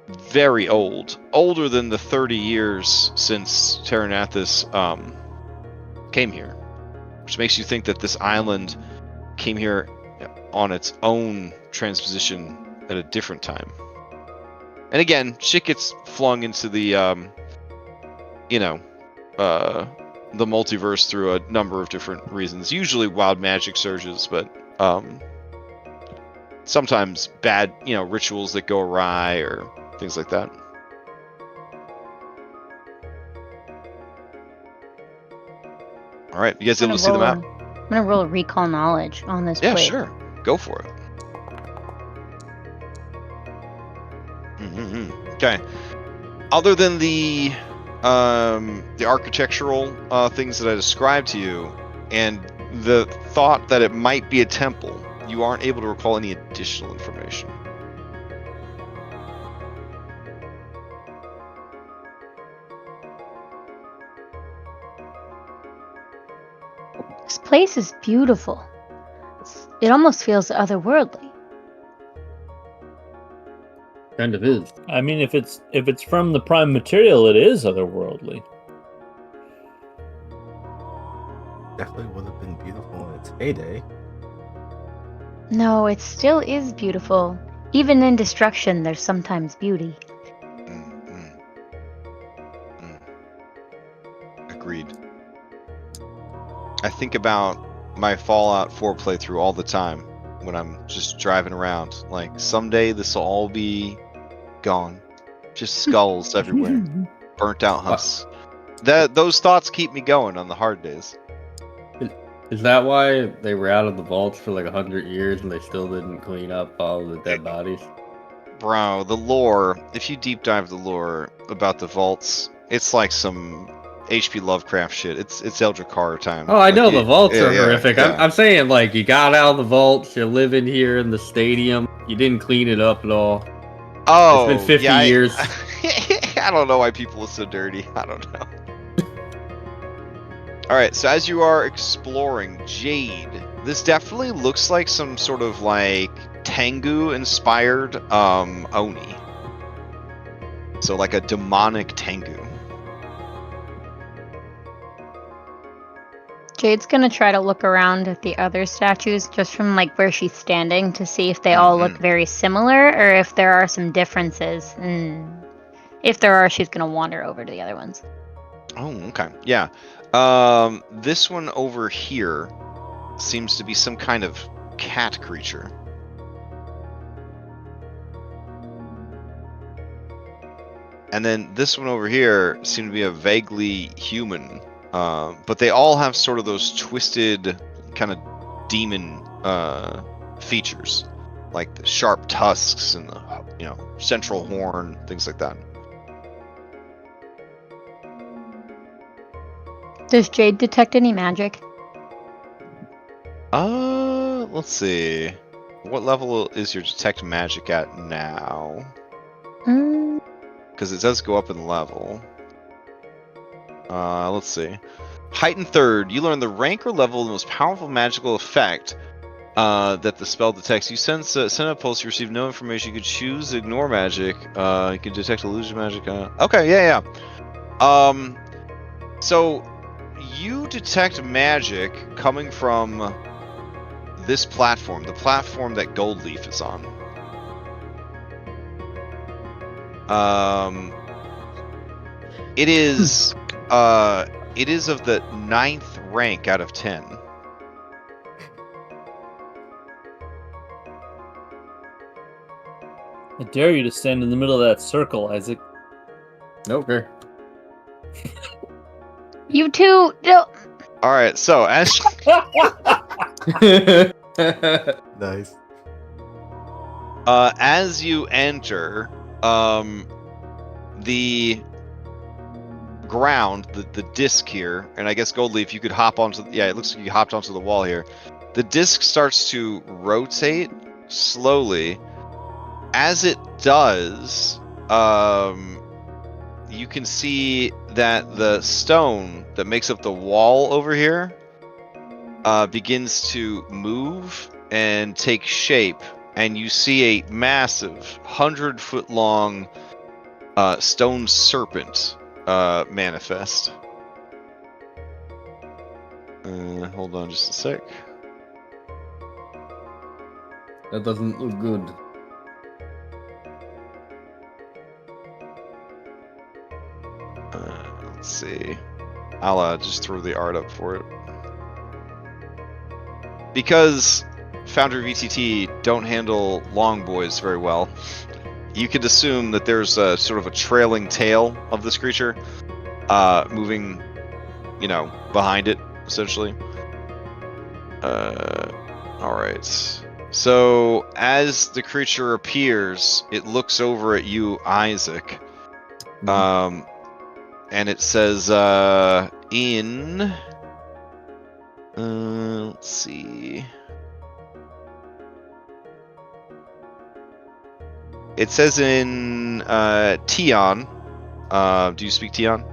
very old, older than the 30 years since Terranathus came here, which makes you think that this island came here on its own transposition at a different time. And again, shit gets flung into the the multiverse through a number of different reasons. Usually wild magic surges, but sometimes bad, rituals that go awry or things like that. All right, you guys able to see the map? I'm gonna roll a recall knowledge on this Yeah, plate. sure. Go for it. Okay. Other than the architectural things that I described to you, and the thought that it might be a temple, you aren't able to recall any additional information. This place is beautiful. It almost feels otherworldly. Kind of is. I mean, if it's from the prime material, it is otherworldly. Definitely would have been beautiful in its heyday. No, it still is beautiful. Even in destruction, there's sometimes beauty. Agreed. I think about my Fallout 4 playthrough all the time when I'm just driving around. Like, someday this will all be gone. Just skulls everywhere. Burnt out husks. Those thoughts keep me going on the hard days. Is that why they were out of the vaults for like 100 years and they still didn't clean up all the dead bodies? Bro, the lore, if you deep dive the lore about the vaults, it's like some H.P. Lovecraft shit. It's Eldritch Horror time. Oh, I know the vaults yeah, are horrific. yeah. I'm saying, like, you got out of the vaults, you're living here in the stadium, you didn't clean it up at all. Oh, it's been 50 yeah, years. I don't know why people are so dirty. I don't know. All right, so as you are exploring Jade, this definitely looks like some sort of like Tengu-inspired Oni. So like a demonic Tengu. Jade's gonna try to look around at the other statues just from like where she's standing to see if they all look very similar or if there are some differences. And if there are, she's gonna wander over to the other ones. Oh, okay. Yeah. This one over here seems to be some kind of cat creature. And then this one over here seemed to be a vaguely human. But they all have sort of those twisted kind of demon features. Like the sharp tusks and the central horn, things like that. Does Jade detect any magic? Let's see. What level is your detect magic at now? Because it does go up in level. Let's see. Heightened third, you learn the rank or level of the most powerful magical effect that the spell detects. You send a pulse, you receive no information. You can choose ignore magic. You can detect illusion magic. Okay, yeah. So you detect magic coming from this platform, the platform that Goldleaf is on. It is of the 9th rank out of 10. I dare you to stand in the middle of that circle, Isaac. Okay. You two. All right. So Nice. as you enter, the ground, the disc here, and I guess Goldleaf, you could hop onto. Yeah, it looks like you hopped onto the wall here. The disc starts to rotate slowly. As it does, you can see that the stone that makes up the wall over here begins to move and take shape, and you see a massive 100-foot-long stone serpent manifest. Hold on just a sec. That doesn't look good. Let's see. I'll just throw the art up for it. Because Foundry VTT don't handle long boys very well, you could assume that there's a sort of a trailing tail of this creature moving, behind it, essentially. Alright. So, as the creature appears, it looks over at you, Isaac. And it says, let's see. It says in Tion. Do you speak Tion?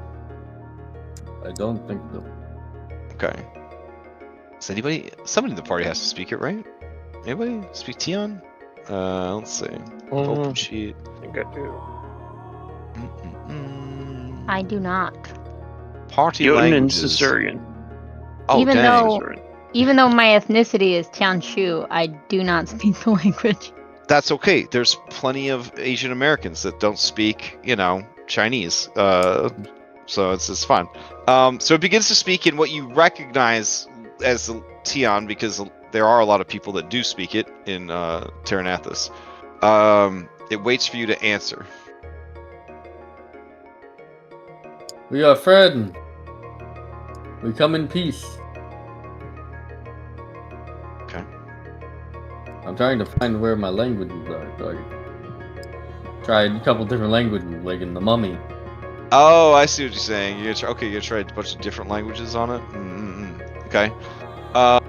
I don't think so. Okay. Does somebody in the party has to speak it, right? Anybody speak Tion? Let's see. Open sheet. I think I do. I do not. Party Jotun and languages. Caesarian. Oh, Even dang. though- Even though my ethnicity is Tianshu, I do not speak the language. That's okay. There's plenty of Asian Americans that don't speak, Chinese. So it's fine. So it begins to speak in what you recognize as the Tion, because there are a lot of people that do speak it in Terranathus. It waits for you to answer. We are friends. We come in peace. Okay. I'm trying to find where my languages are, so I tried a couple different languages, like in the Mummy. Oh, I see what you're saying. You're gonna try a bunch of different languages on it. Okay. All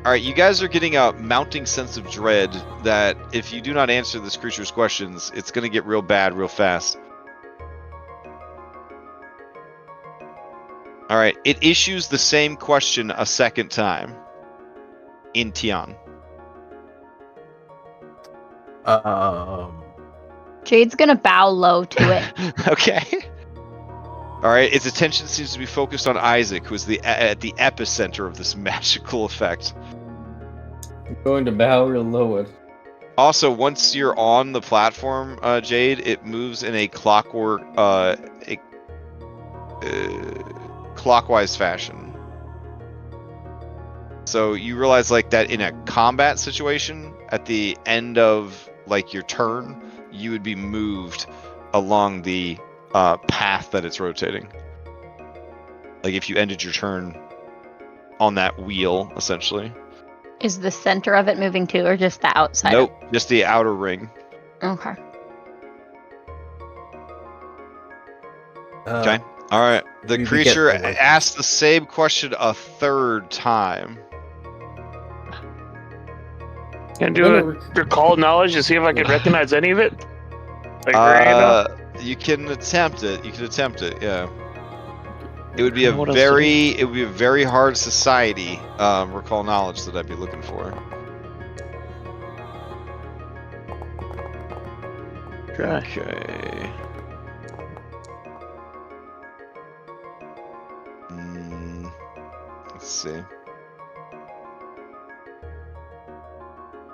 right, you guys are getting a mounting sense of dread that if you do not answer this creature's questions, it's gonna get real bad real fast. All right, it issues the same question a second time in Tion. Jade's gonna bow low to it. Okay. All right, its attention seems to be focused on Isaac, who is at the epicenter of this magical effect. I'm going to bow real low. Also, once you're on the platform, Jade, it moves in a clockwise fashion. So you realize that in a combat situation, at the end of your turn, you would be moved along the path that it's rotating. Like if you ended your turn on that wheel, essentially. Is the center of it moving too, or just the outside? Nope, just the outer ring. Okay. Okay. All right. The we creature get the asked the same question a third time. Can I do a recall knowledge to see if I can recognize any of it? You can attempt it. Yeah. It would be a What else do very hard society recall knowledge that I'd be looking for. Try. Okay. Let's see.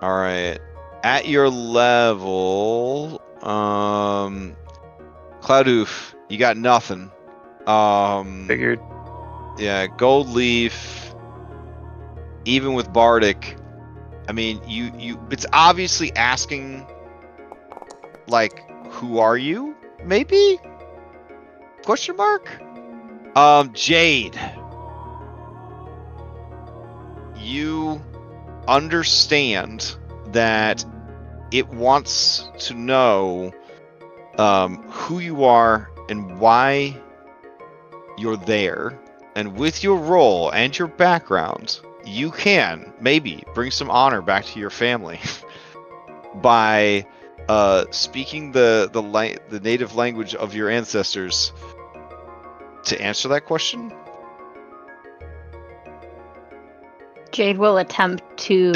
All right. At your level, Cloudoof, you got nothing. Figured. Yeah, Gold Leaf, even with Bardic, I mean, it's obviously asking, who are you? Maybe? Question mark? Jade. You understand that it wants to know who you are and why you're there. And with your role and your background, you can maybe bring some honor back to your family by speaking the native language of your ancestors to answer that question. Jade will attempt to.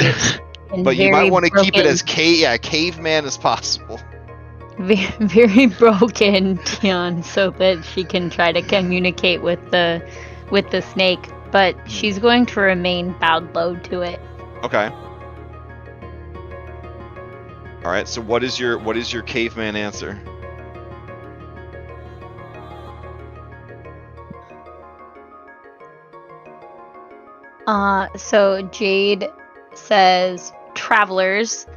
But you might want to keep it as caveman as possible. Very broken, Tian, so that she can try to communicate with the snake. But she's going to remain bowed low to it. Okay. All right. So what is your caveman answer? So Jade says, "Travelers."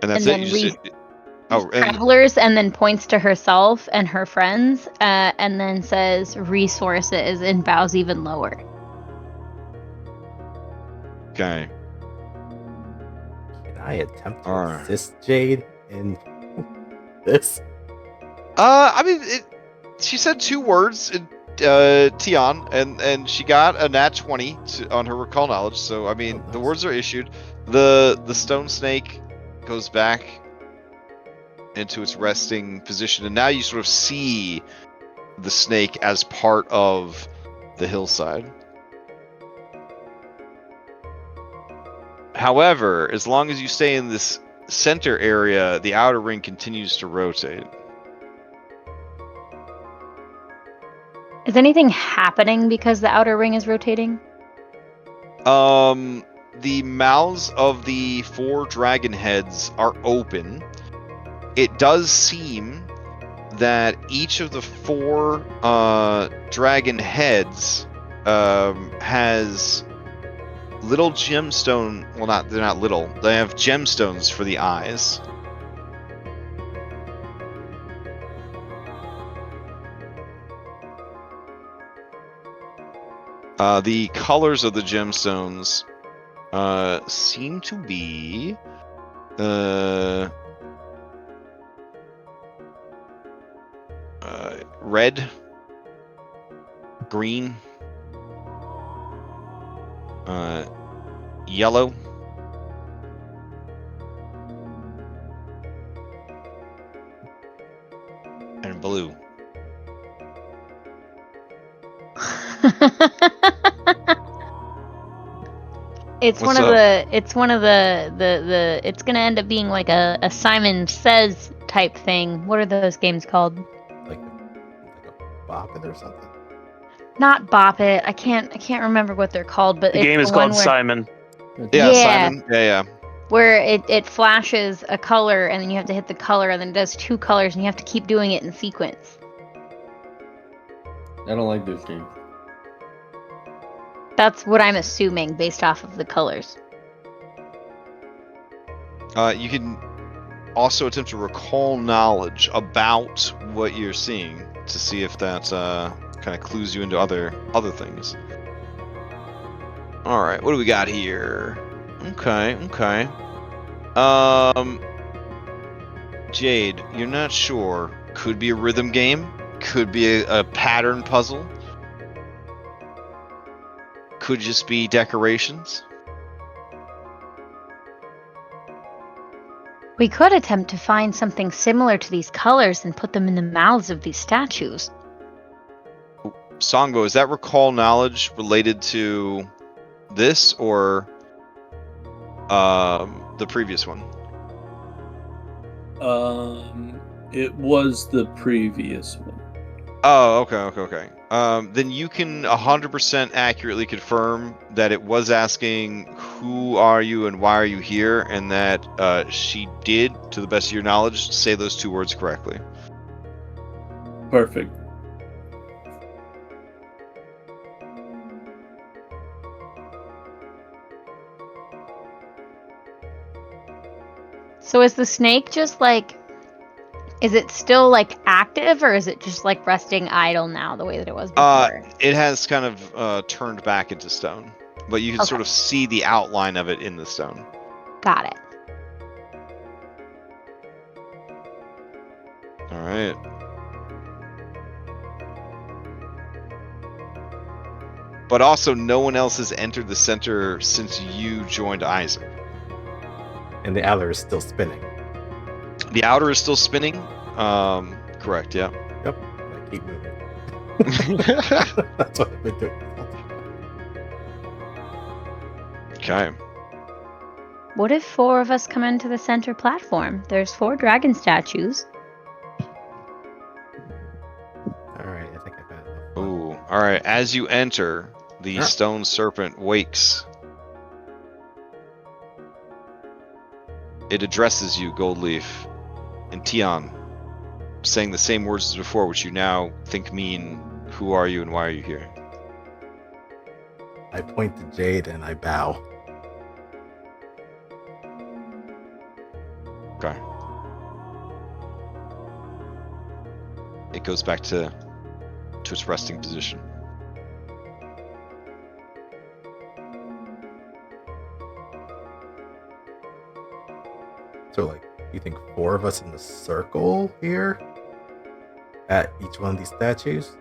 And that's And it. then You just and travelers, and then points to herself and her friends, and then says resources and bows even lower. okay. Can I attempt to Alright. assist Jade in this? I mean, she said 2 words in Tian, and she got a nat 20 on her recall knowledge. So I mean, Oh, the nice. words are issued. The stone snake goes back into its resting position, and now you sort of see the snake as part of the hillside. However, as long as you stay in this center area, the outer ring continues to rotate. Is anything happening because the outer ring is rotating? The mouths of the 4 dragon heads are open. It does seem that each of the 4 dragon heads has little gemstone. Well, they're not little. They have gemstones for the eyes. The colors of the gemstones seem to be red, green, yellow, and blue. It's What's one of up? the it's gonna end up being like a Simon Says type thing. What are those games called? Like a bop it or something. Not Bop It. I can't remember what they're called, but The it's game the is one called where, Simon. Yeah, Yeah. Simon. Yeah. where it flashes a color and then you have to hit the color and then it does 2 colors and you have to keep doing it in sequence. I don't like this game. That's what I'm assuming based off of the colors. You can also attempt to recall knowledge about what you're seeing to see if that kind of clues you into other things. All right, what do we got here? Okay. Jade, you're not sure. Could be a rhythm game. Could be a pattern puzzle. Could just be decorations. We could attempt to find something similar to these colors and put them in the mouths of these statues. Songo, is that recall knowledge related to this or the previous one? It was the previous one. Oh, okay. Then you can 100% accurately confirm that it was asking who are you and why are you here, and that she did, to the best of your knowledge, say those 2 words correctly. Perfect. So is the snake just like, is it still like active, or is it just like resting idle now the way that it was before? It has kind of turned back into stone, but you can sort of see the outline of it in the stone. Got it. All right. But also, no one else has entered the center since you joined Isaac. And the outer is still spinning. The outer is still spinning. Correct. Yeah. Yep. I keep moving. That's what I've been doing. Okay. What if 4 of us come into the center platform? There's 4 dragon statues. Alright, I think I've had enough fun. Ooh. All right. As you enter, the stone serpent wakes. It addresses you, Goldleaf, and Tion, saying the same words as before, which you now think mean, "Who are you and why are you here?" I point to Jade and I bow. Okay. It goes back to its resting position. So, like, you think 4 of us in the circle here? At each one of these statues?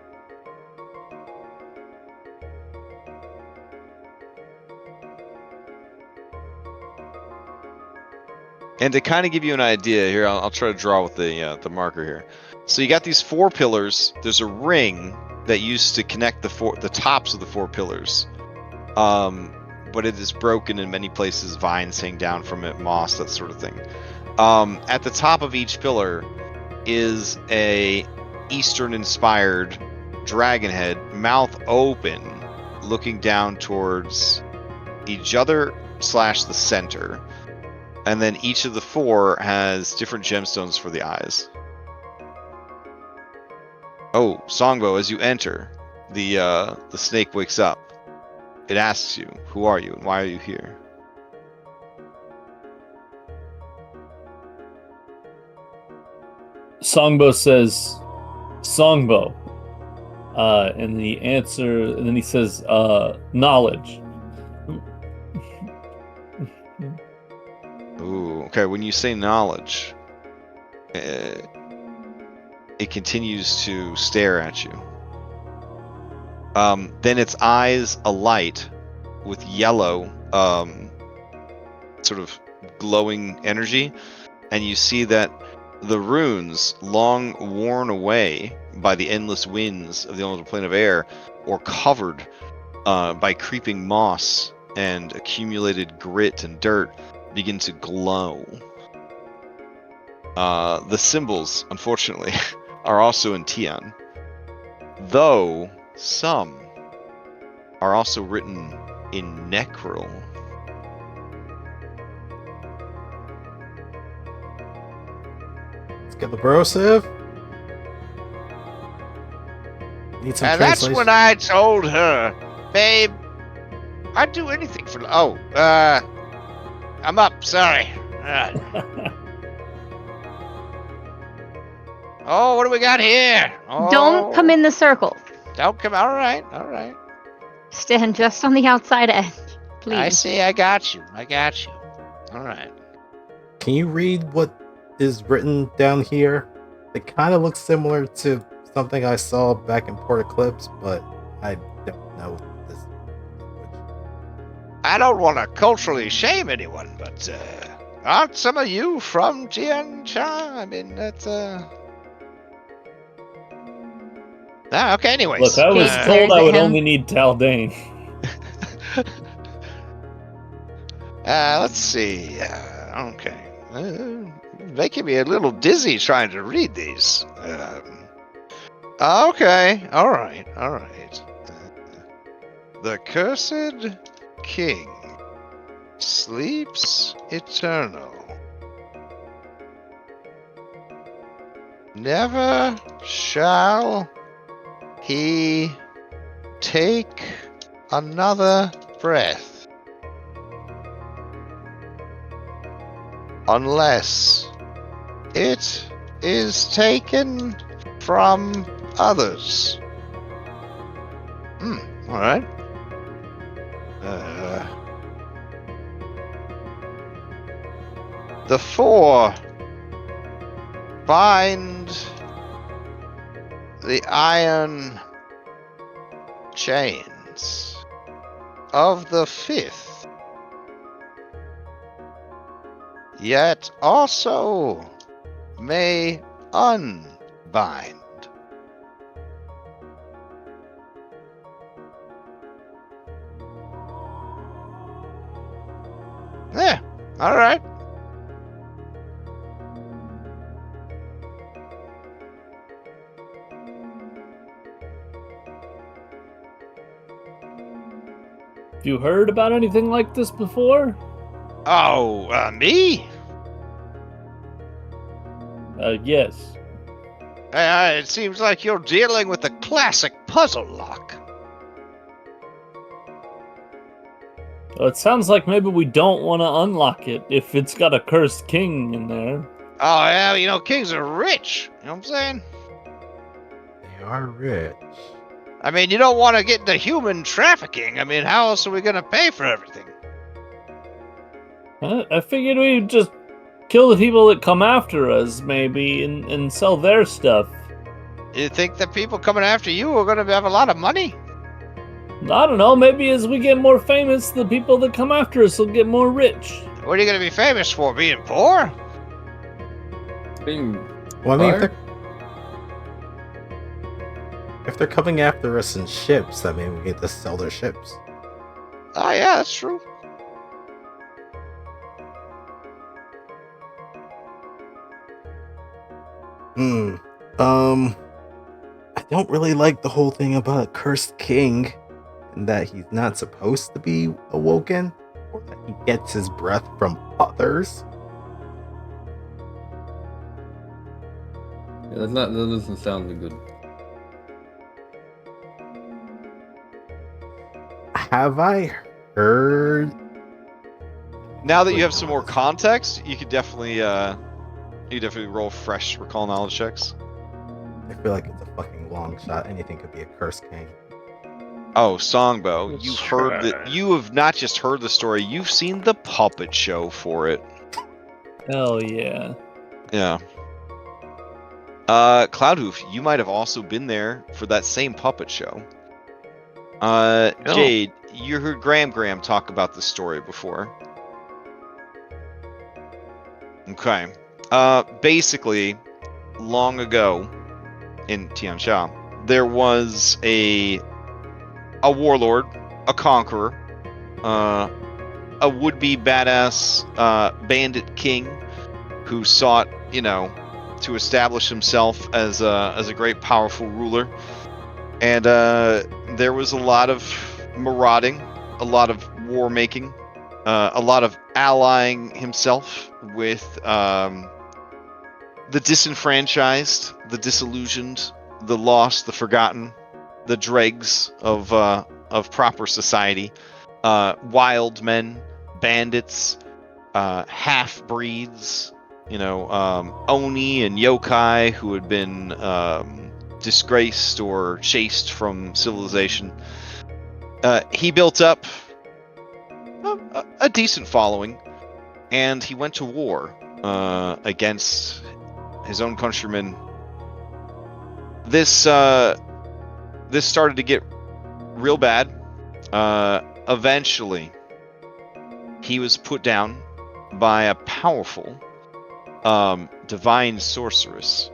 And to kind of give you an idea here, I'll try to draw with the marker here. So you got these 4 pillars. There's a ring that used to connect the tops of the 4 pillars, but it is broken in many places. Vines hang down from it, moss, that sort of thing. At the top of each pillar is a Eastern-inspired dragon head, mouth open, looking down towards each other / the center. And then each of the 4 has different gemstones for the eyes. Oh, Songbo, as you enter, the snake wakes up. It asks you, "Who are you and why are you here?" Songbo says, "Songbo," and the answer, and then he says, "Knowledge." Ooh, okay. When you say knowledge, it continues to stare at you. Then its eyes alight with yellow, sort of glowing energy, and you see that the runes, long worn away by the endless winds of the elemental plane of air, or covered by creeping moss and accumulated grit and dirt, begin to glow. The symbols, unfortunately, are also in Tion, though some are also written in Necril. Let's get the brosive. Need some And that's translation. when I told her, babe, I'd do anything for. Oh, I'm up. Sorry. Oh, what do we got here? Oh, Don't come in the circle. Don't come. All right, all right. Stand just on the outside edge, please. I see. I got you. I got you. All right. Can you read what is written down here? It kind of looks similar to something I saw back in Port Eclipse, but I don't know this language. I don't want to culturally shame anyone, but aren't some of you from Tiancha? I mean, that's okay. Anyways, Look, I was Jade told stares I at would him. only need Taldane. let's see. Okay. Making me a little dizzy trying to read these. Okay. All right. All right. The cursed king sleeps eternal. Never shall he take another breath. unless it is taken from others. All right. The 4 find the iron chains of the 5th, yet also may unbind. Yeah, all right. Have you heard about anything like this before? Oh, me? Yes. It seems like you're dealing with a classic puzzle lock. Well, it sounds like maybe we don't want to unlock it if it's got a cursed king in there. Oh, yeah, you know, kings are rich. You know what I'm saying? They are rich. I mean, you don't want to get into human trafficking. I mean, how else are we going to pay for everything? I figured we'd just kill the people that come after us, maybe, and sell their stuff. You think that people coming after you are going to have a lot of money? I don't know, maybe as we get more famous, the people that come after us will get more rich. What are you going to be famous for? Being poor? Being Well, I mean, fired? if they're coming after us in ships, I mean, we get to sell their ships. Oh, yeah, that's true. I don't really like the whole thing about a cursed king and that he's not supposed to be awoken, or that he gets his breath from others. Yeah, that doesn't sound good. Have I heard? Now that you have some more context, you could definitely roll fresh recall knowledge checks. I feel like it's a fucking long shot. Anything could be a cursed king. Oh, Songbow, Let's you've heard try. that. You have not just heard the story; you've seen the puppet show for it. Hell yeah. Yeah. Cloudhoof, you might have also been there for that same puppet show. Jade, you heard Graham talk about this story before. Okay. Basically, long ago in Tiansha, there was a warlord, a conqueror, a would-be badass bandit king who sought, to establish himself as a great powerful ruler. And there was a lot of marauding, a lot of war making, a lot of allying himself with the disenfranchised, the disillusioned, the lost, the forgotten, the dregs of proper society, wild men, bandits, half-breeds, Oni and yokai who had been disgraced or chased from civilization. He built up a decent following, and he went to war against his own countrymen. This started to get real bad. Eventually, he was put down by a powerful divine sorceress.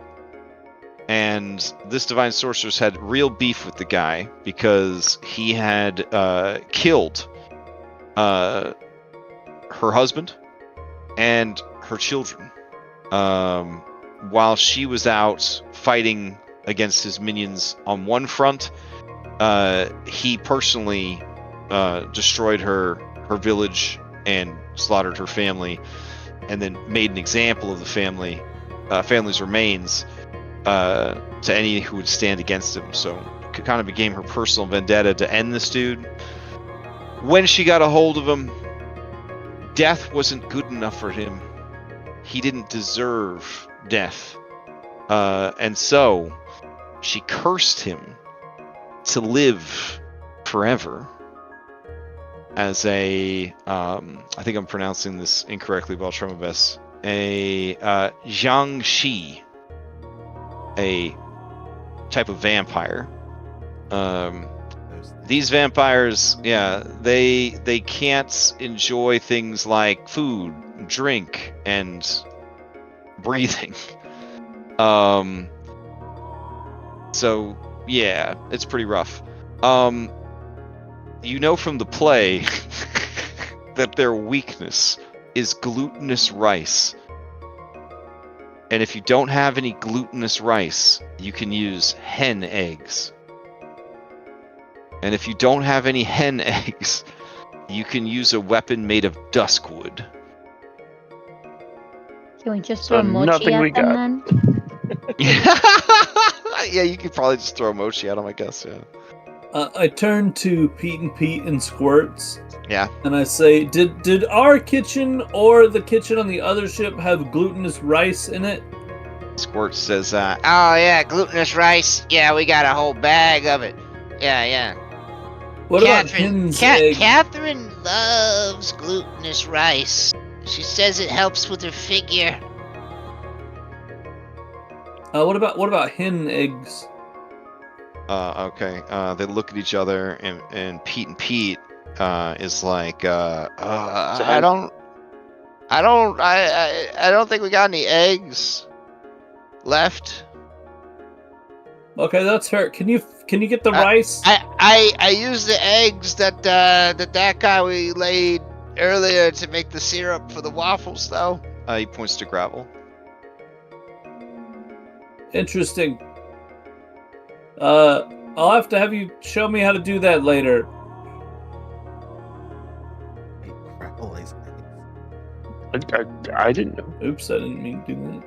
And this divine sorceress had real beef with the guy because he had killed her husband and her children while she was out fighting against his minions on one front. He personally destroyed her village and slaughtered her family, and then made an example of the family's remains to any who would stand against him. So it kind of became her personal vendetta to end this dude. When she got a hold of him, death wasn't good enough for him. he didn't deserve death. And so she cursed him to live forever as a, I think I'm pronouncing this incorrectly, but I'll try my best, a Jiangshi, a type of vampire. These vampires, yeah, they can't enjoy things like food, drink, and breathing. So yeah, it's pretty rough. You know from the play that their weakness is glutinous rice. And if you don't have any glutinous rice, you can use hen eggs. And if you don't have any hen eggs, you can use a weapon made of duskwood. Can we just So throw mochi nothing at we them got. then? Yeah, you could probably just throw mochi at him, I guess, yeah. I turn to Pete and Squirts. Yeah. And I say, did our kitchen or the kitchen on the other ship have glutinous rice in it? Squirt says, Oh yeah, glutinous rice. Yeah, we got a whole bag of it. Yeah. What about hen's egg? Catherine loves glutinous rice. She says it helps with her figure. What about hen eggs? okay. They look at each other, and Pete is like, I don't think we got any eggs left. Okay, that's fair. Can you get the rice? I used the eggs that guy we laid earlier to make the syrup for the waffles, though. He points to gravel. Interesting. I'll have to have you show me how to do that later. Hey, crapple lays eggs. I didn't know. Oops, I didn't mean to do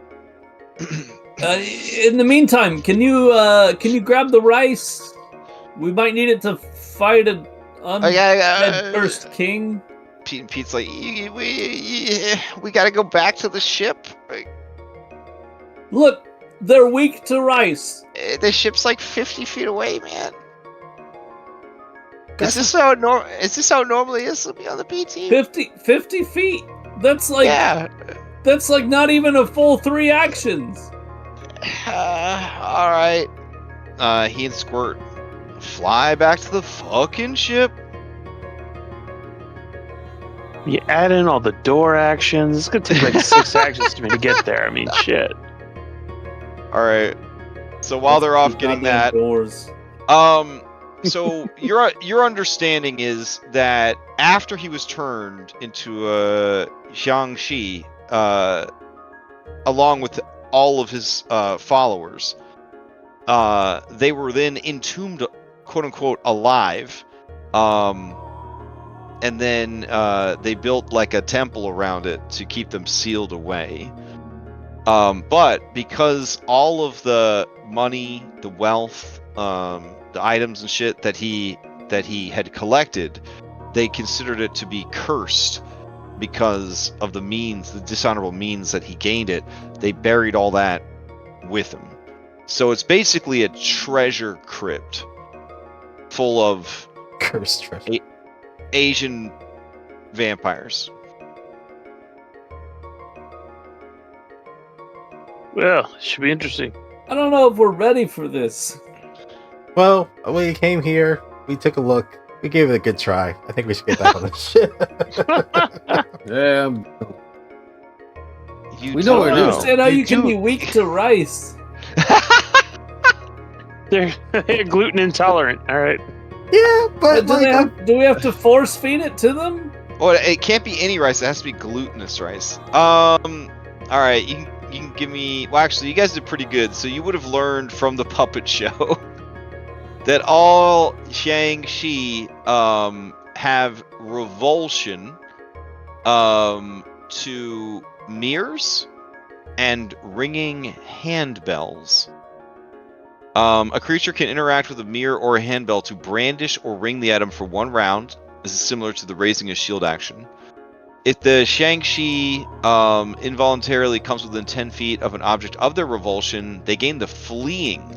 that. In the meantime, can you grab the rice? We might need it to fight an undead cursed king. Pete's like, we gotta go back to the ship. Look, they're weak to rice. The ship's like 50 feet away, man. Is this how it normally is to be on the PT? 50 feet. That's like That's like not even a full 3 actions. All right. He and Squirt fly back to the fucking ship. You add in all the door actions. It's gonna take like 6 actions for me to get there. I mean, shit. All right. So while they're off getting that, doors. so your understanding is that after he was turned into a Jiangshi, along with all of his followers, they were then entombed, quote unquote, alive, and then they built like a temple around it to keep them sealed away. But because all of the money, the wealth, the items and shit that he had collected, they considered it to be cursed because of the dishonorable means that he gained it. They buried all that with him. So it's basically a treasure crypt full of Cursed treasure. Asian vampires. Well, should be interesting. I don't know if we're ready for this. Well, we came here, we took a look, we gave it a good try. I think we should get back on the ship. Yeah, You We know don't where it I is. don't understand how you can do. be weak to rice. They're gluten intolerant. All right. Yeah, but like, Do we have to force feed it to them? Well, it can't be any rice. It has to be glutinous rice. All right. You can give me. Well, actually, you guys did pretty good. So you would have learned from the puppet show that all Jiangshi have revulsion to mirrors and ringing handbells. A creature can interact with a mirror or a handbell to brandish or ring the item for 1 round. This is similar to the raising a shield action. If the Shang-Chi involuntarily comes within 10 feet of an object of their revulsion, they gain the fleeing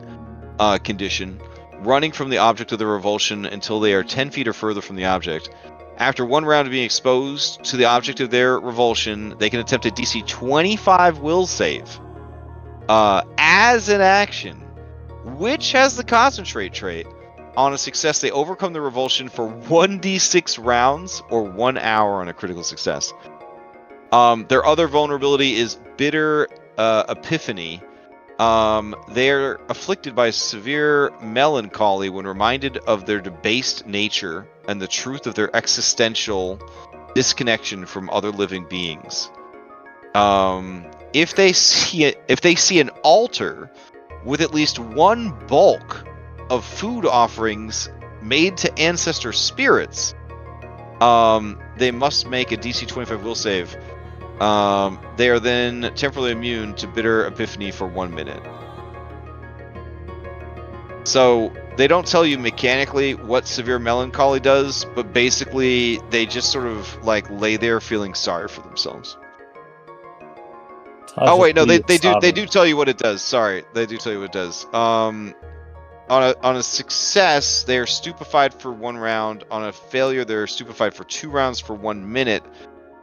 condition, running from the object of their revulsion until they are 10 feet or further from the object. After one round of being exposed to the object of their revulsion, they can attempt a DC 25 will save as an action, which has the concentrate trait. On a success, they overcome the revulsion for 1d6 rounds or 1 hour on a critical success. Their other vulnerability is bitter epiphany. They're afflicted by severe melancholy when reminded of their debased nature and the truth of their existential disconnection from other living beings. If they see an altar with at least one bulk of food offerings made to ancestor spirits, they must make a DC 25 will save. They are then temporarily immune to bitter epiphany for 1 minute. So they don't tell you mechanically what severe melancholy does, but basically they just sort of like lay there feeling sorry for themselves. Oh wait, no, they do tell you what it does. Sorry, they do tell you what it does. On a success, they are stupefied for 1 round. On a failure, they're stupefied for 2 rounds for 1 minute.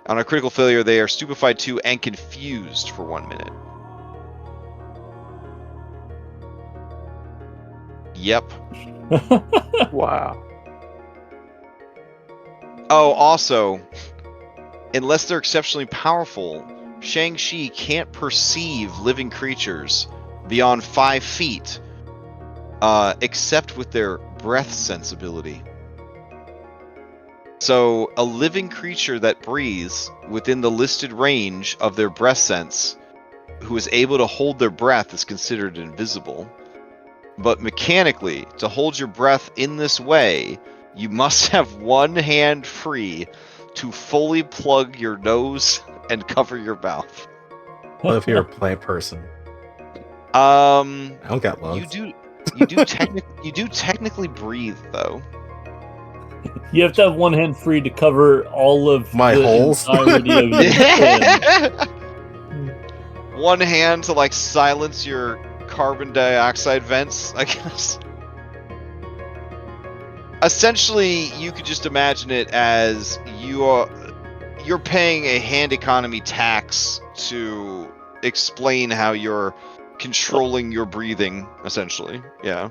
On a critical failure, they are stupefied 2 and confused for 1 minute. Yep. Wow. Oh, also, unless they're exceptionally powerful, Shang-Chi can't perceive living creatures beyond 5 feet, except with their breath sensibility. So, a living creature that breathes within the listed range of their breath sense, who is able to hold their breath, is considered invisible. But mechanically, to hold your breath in this way, you must have one hand free to fully plug your nose and cover your mouth. What if you're a plant person? I I don't got lungs. You do technically breathe though. You have to have one hand free to cover all of My the holes? entirety of your skin. One hand to like silence your carbon dioxide vents, I guess. Essentially, you could just imagine it as you're paying a hand economy tax to explain how you're controlling your breathing, essentially. Yeah.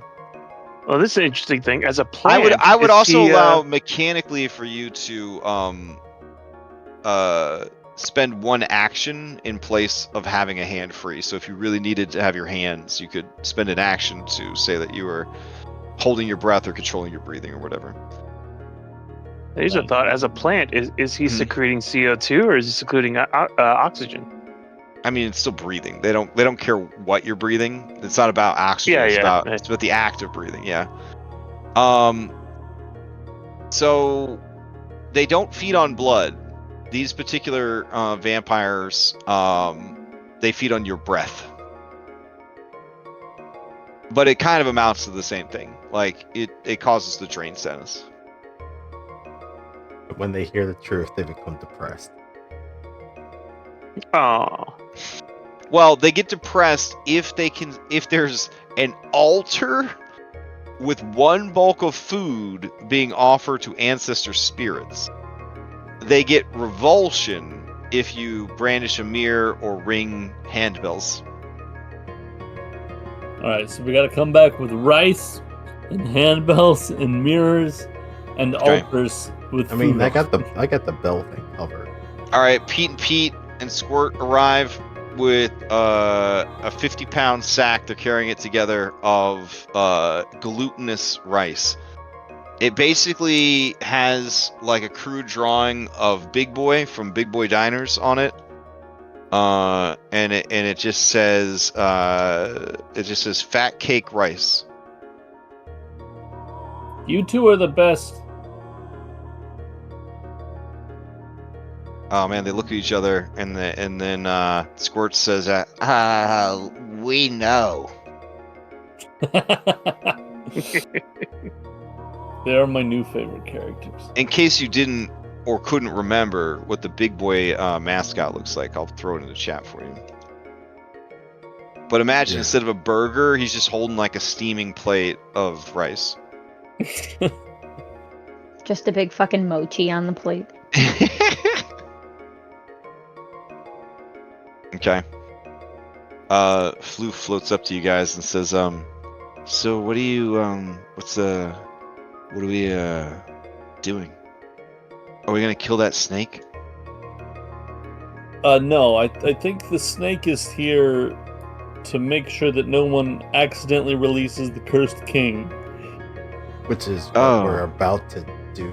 Well, this is an interesting thing. As a plant, I would is also he, allow mechanically for you to spend one action in place of having a hand free. So if you really needed to have your hands, you could spend an action to say that you were holding your breath or controlling your breathing or whatever. Here's a thought. As a plant, is he secreting CO2 or is he secreting oxygen? I mean, it's still breathing. They don't care what you're breathing. It's not about oxygen. It's about the act of breathing. Yeah. So they don't feed on blood. These particular vampires, they feed on your breath. But it kind of amounts to the same thing. Like, it causes the drain status. But when they hear the truth, they become depressed. Oh. Well, they get depressed if there's an altar with one bulk of food being offered to ancestor spirits. They get revulsion if you brandish a mirror or ring handbells. Alright, so we gotta come back with rice and handbells and mirrors and altars with food. I mean, I got the bell thing covered. Alright, Pete and Squirt arrive with a 50-pound sack. They're carrying it together of glutinous rice. It basically has like a crude drawing of Big Boy from Big Boy Diners on it. And it just says fat cake rice. You two are the best. Oh man, they look at each other and then Squirt says, We know. They are my new favorite characters. in case you didn't or couldn't remember what the big boy mascot looks like, I'll throw it in the chat for you. But imagine Yeah. instead of a burger, he's just holding like a steaming plate of rice. Just a big fucking mochi on the plate. Okay. Floof floats up to you guys and says, so what are you, what are we, doing? Are we gonna kill that snake? No, I think the snake is here to make sure that no one accidentally releases the cursed king. Which is what Oh. we're about to do.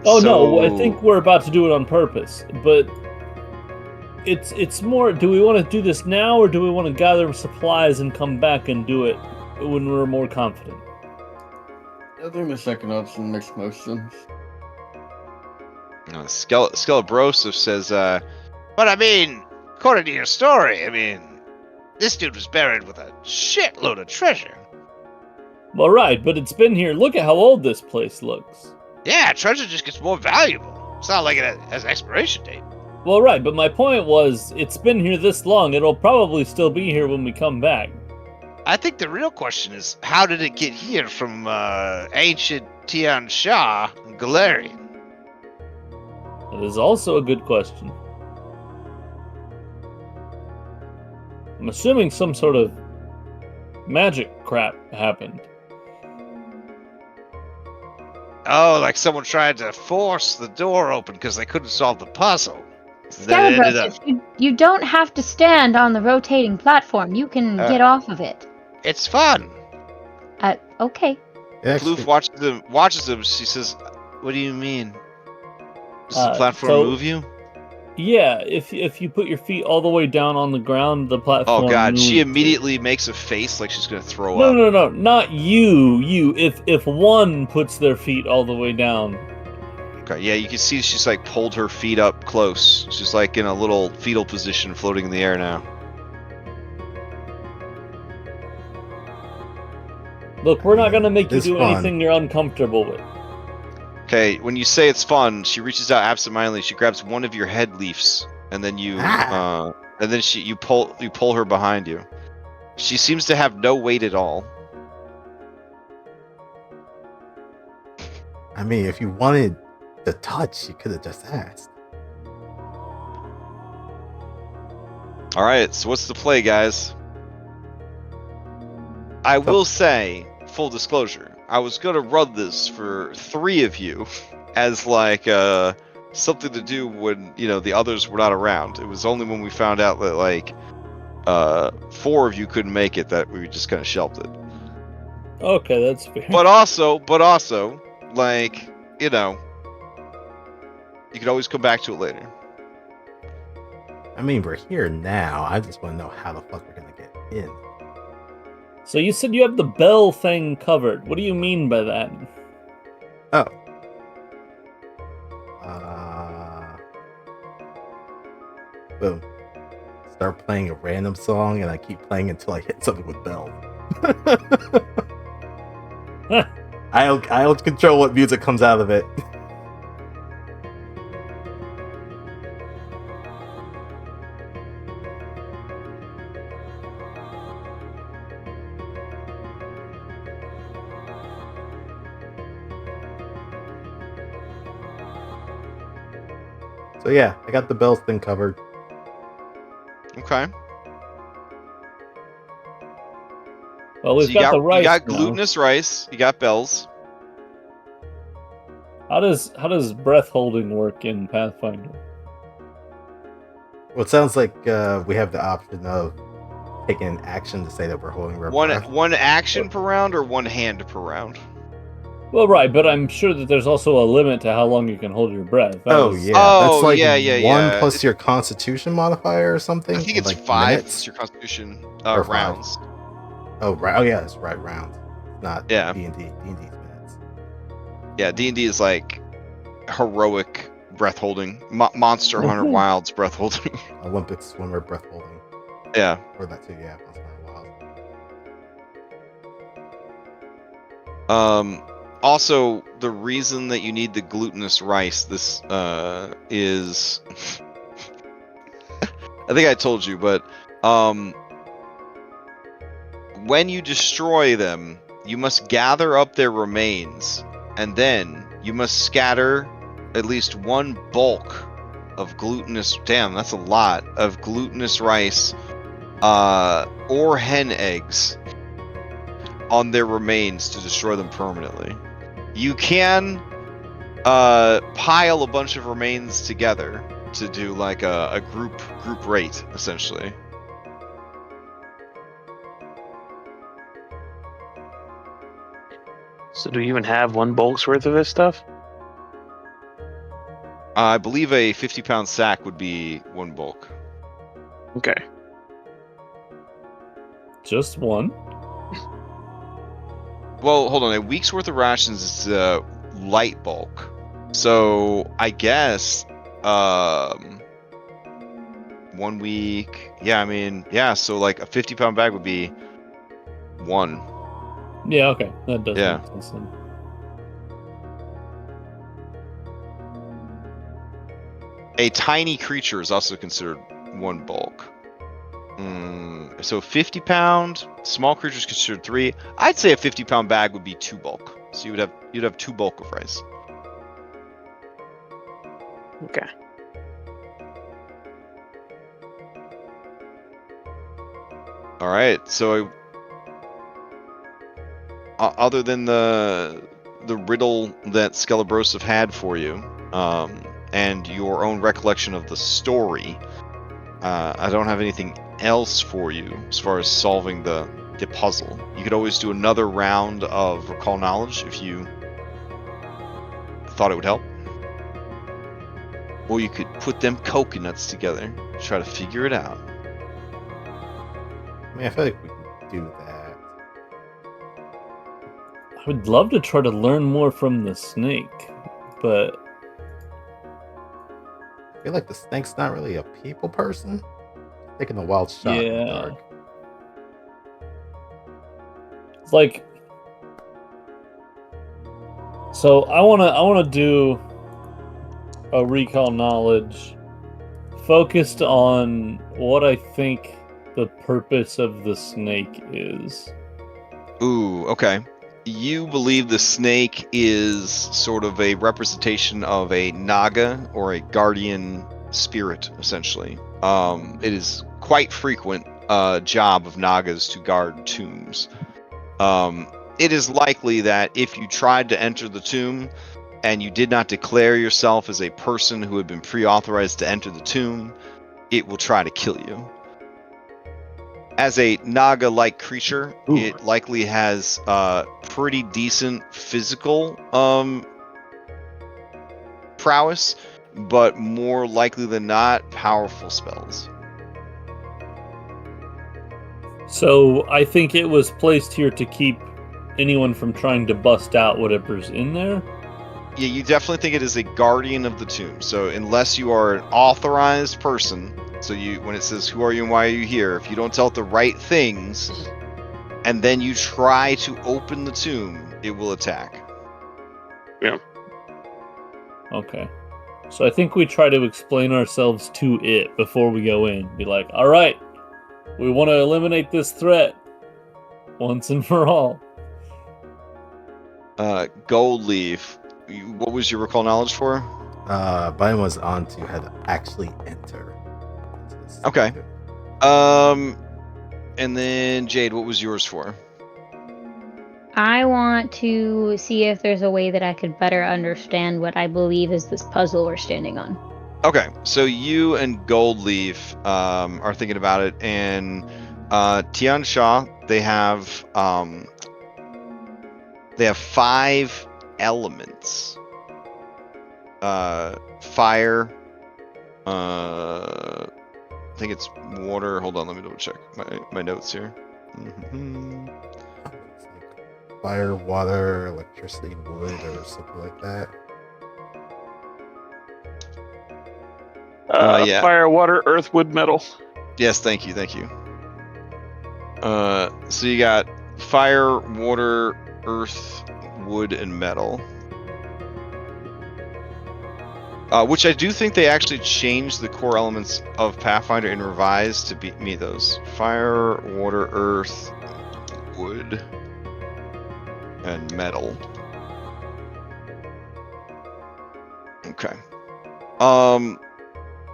Oh no, I So- think we're about to do it on purpose, but it's more, do we want to do this now, or do we want to gather supplies and come back and do it when we're more confident? I think the second option makes most sense. Skelebrosov says, But I mean, according to your story, I mean, this dude was buried with a shitload of treasure. Well, right, but it's been here. Look at how old this place looks. Yeah, treasure just gets more valuable. It's not like it has an expiration date. Well, right, but my point was, it's been here this long. It'll probably still be here when we come back. I think the real question is, how did it get here from ancient Tian Sha and Galarian? That is also a good question. I'm assuming some sort of magic crap happened. Oh, like someone tried to force the door open because they couldn't solve the puzzle. Then it ended up. Skelebrosov, you don't have to stand on the rotating platform. You can get off of it. It's fun. Okay. Actually, Floof watches him. She says, "What do you mean? Does the platform so- move you?" Yeah, if you put your feet all the way down on the ground, the platform. Oh God! She moves. immediately makes a face like she's gonna throw No, up. no, not you. You. If one puts their feet all the way down. Okay, yeah, you can see she's like pulled her feet up close. She's like in a little fetal position, floating in the air now. Look, we're not gonna make you It's do fun. anything you're uncomfortable with. Okay, when you say it's fun, she reaches out absentmindedly. She grabs one of your head leaves, and then you, and then you pull her behind you. She seems to have no weight at all. I mean, if you wanted the touch, you could have just asked. All right, so what's the play, guys? I will say, full disclosure, I was gonna run this for 3 of you as like something to do when the others were not around. It was only when we found out that like 4 of you couldn't make it that we just kind of shelved it. Okay, that's fair. But also, like you could always come back to it later. I mean, we're here now. I just want to know how the fuck we're gonna get in. So you said you have the bell thing covered. What do you mean by that? Oh. Boom. Start playing a random song, and I keep playing until I hit something with bell. I'll control what music comes out of it. So yeah, I got the bells thing covered. Okay. Well, we've So got the rice. you got now. glutinous rice. You got bells. How does breath holding work in Pathfinder? Well, it sounds like we have the option of taking an action to say that we're holding our breath. One action per round or one hand per round. Well, right, but I'm sure that there's also a limit to how long you can hold your breath. That Oh was- yeah, Oh, that's like yeah, 1 yeah. plus your Constitution modifier or something. I think in, it's like, 5. minutes? It's your constitution Or 5. rounds. Oh right. Oh yeah, that's right. Rounds, not Yeah. D&D. D&D's minutes. Yeah, D&D is like heroic breath holding. Monster Hunter Wilds breath holding. Olympic swimmer breath holding, Yeah. or that too. Yeah, Monster Hunter Wild. Also, the reason that you need the glutinous rice, this is I think I told you, but when you destroy them, you must gather up their remains, and then you must scatter at least one bulk of glutinous. Damn, that's a lot of glutinous rice, or hen eggs on their remains to destroy them permanently. You can pile a bunch of remains together to do like a group rate, essentially. So do you even have one bulk's worth of this stuff? I believe a 50-pound sack would be one bulk. Okay. Just one? Well, hold on. A week's worth of rations is light bulk. So I guess 1 week. Yeah, I mean, yeah. So like a 50-pound bag would be one. Yeah, okay. That does Yeah. make sense then. A tiny creature is also considered one bulk. So 50-pound, small creatures considered 3. I'd say a 50-pound bag would be 2 bulk. So you'd have 2 bulk of rice. Okay. All right. So other than the riddle that Skelebrosov had for you, and your own recollection of the story, I don't have anything else for you as far as solving the puzzle. You could always do another round of recall knowledge if you thought it would help. Or you could put them coconuts together, try to figure it out. I mean, I feel like we can do that. I would love to try to learn more from the snake, but I feel like the snake's not really a people person. Taking a wild shot in the yeah. dark. It's like, so I wanna do a recall knowledge focused on what I think the purpose of the snake is. Ooh, okay. You believe the snake is sort of a representation of a Naga or a guardian spirit, essentially. It is quite frequent job of Nagas to guard tombs. It is likely that if you tried to enter the tomb and you did not declare yourself as a person who had been pre-authorized to enter the tomb, it will try to kill you. As a Naga-like creature, Ooh. it likely has pretty decent physical prowess, but more likely than not, powerful spells. So I think it was placed here to keep anyone from trying to bust out whatever's in there. Yeah, you definitely think it is a guardian of the tomb. So unless you are an authorized person, so when it says who are you and why are you here, if you don't tell it the right things, and then you try to open the tomb, it will attack. Yeah. Okay. So I think we try to explain ourselves to it before we go in. Be like, all right, we want to eliminate this threat once and for all. Gold Leaf, what was your recall knowledge for? Mine was on to how to actually enter. Okay. And then Jade, what was yours for? I want to see if there's a way that I could better understand what I believe is this puzzle we're standing on. Okay, so you and Goldleaf are thinking about it, and Tian Sha, they have 5 elements. Fire. I think it's water. Hold on, let me double check my notes here. Mm-hmm. It's like fire, water, electricity, wood, or something like that. Yeah. Fire, water, earth, wood, metal. Yes, thank you. So you got fire, water, earth, wood, and metal. Which I do think they actually changed the core elements of Pathfinder in Revised to meet those. Fire, water, earth, wood, and metal. Okay.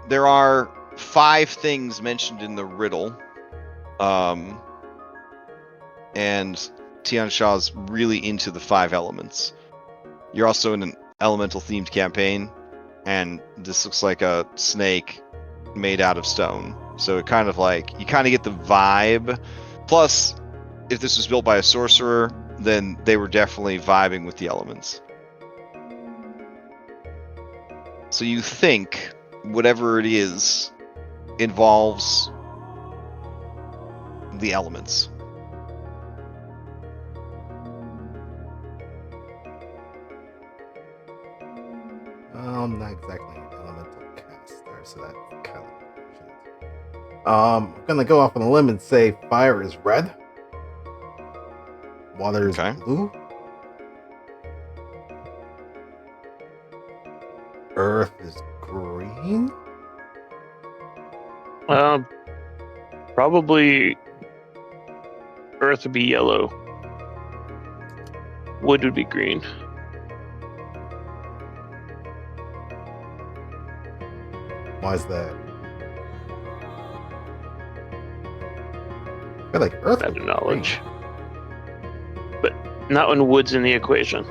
There are 5 things mentioned in the riddle. And Tian Shaw's really into the 5 elements. You're also in an elemental themed campaign, and this looks like a snake made out of stone. So it kind of like, you kind of get the vibe. Plus, if this was built by a sorcerer, then they were definitely vibing with the elements. So you think whatever it is involves the elements. Not exactly an elemental caster, so that kind of. I'm gonna go off on a limb and say fire is red, water is Okay. blue, earth is green. Probably earth would be yellow. Wood would be green. Why is that? I feel like earth. That would be knowledge. green. But not when wood's in the equation.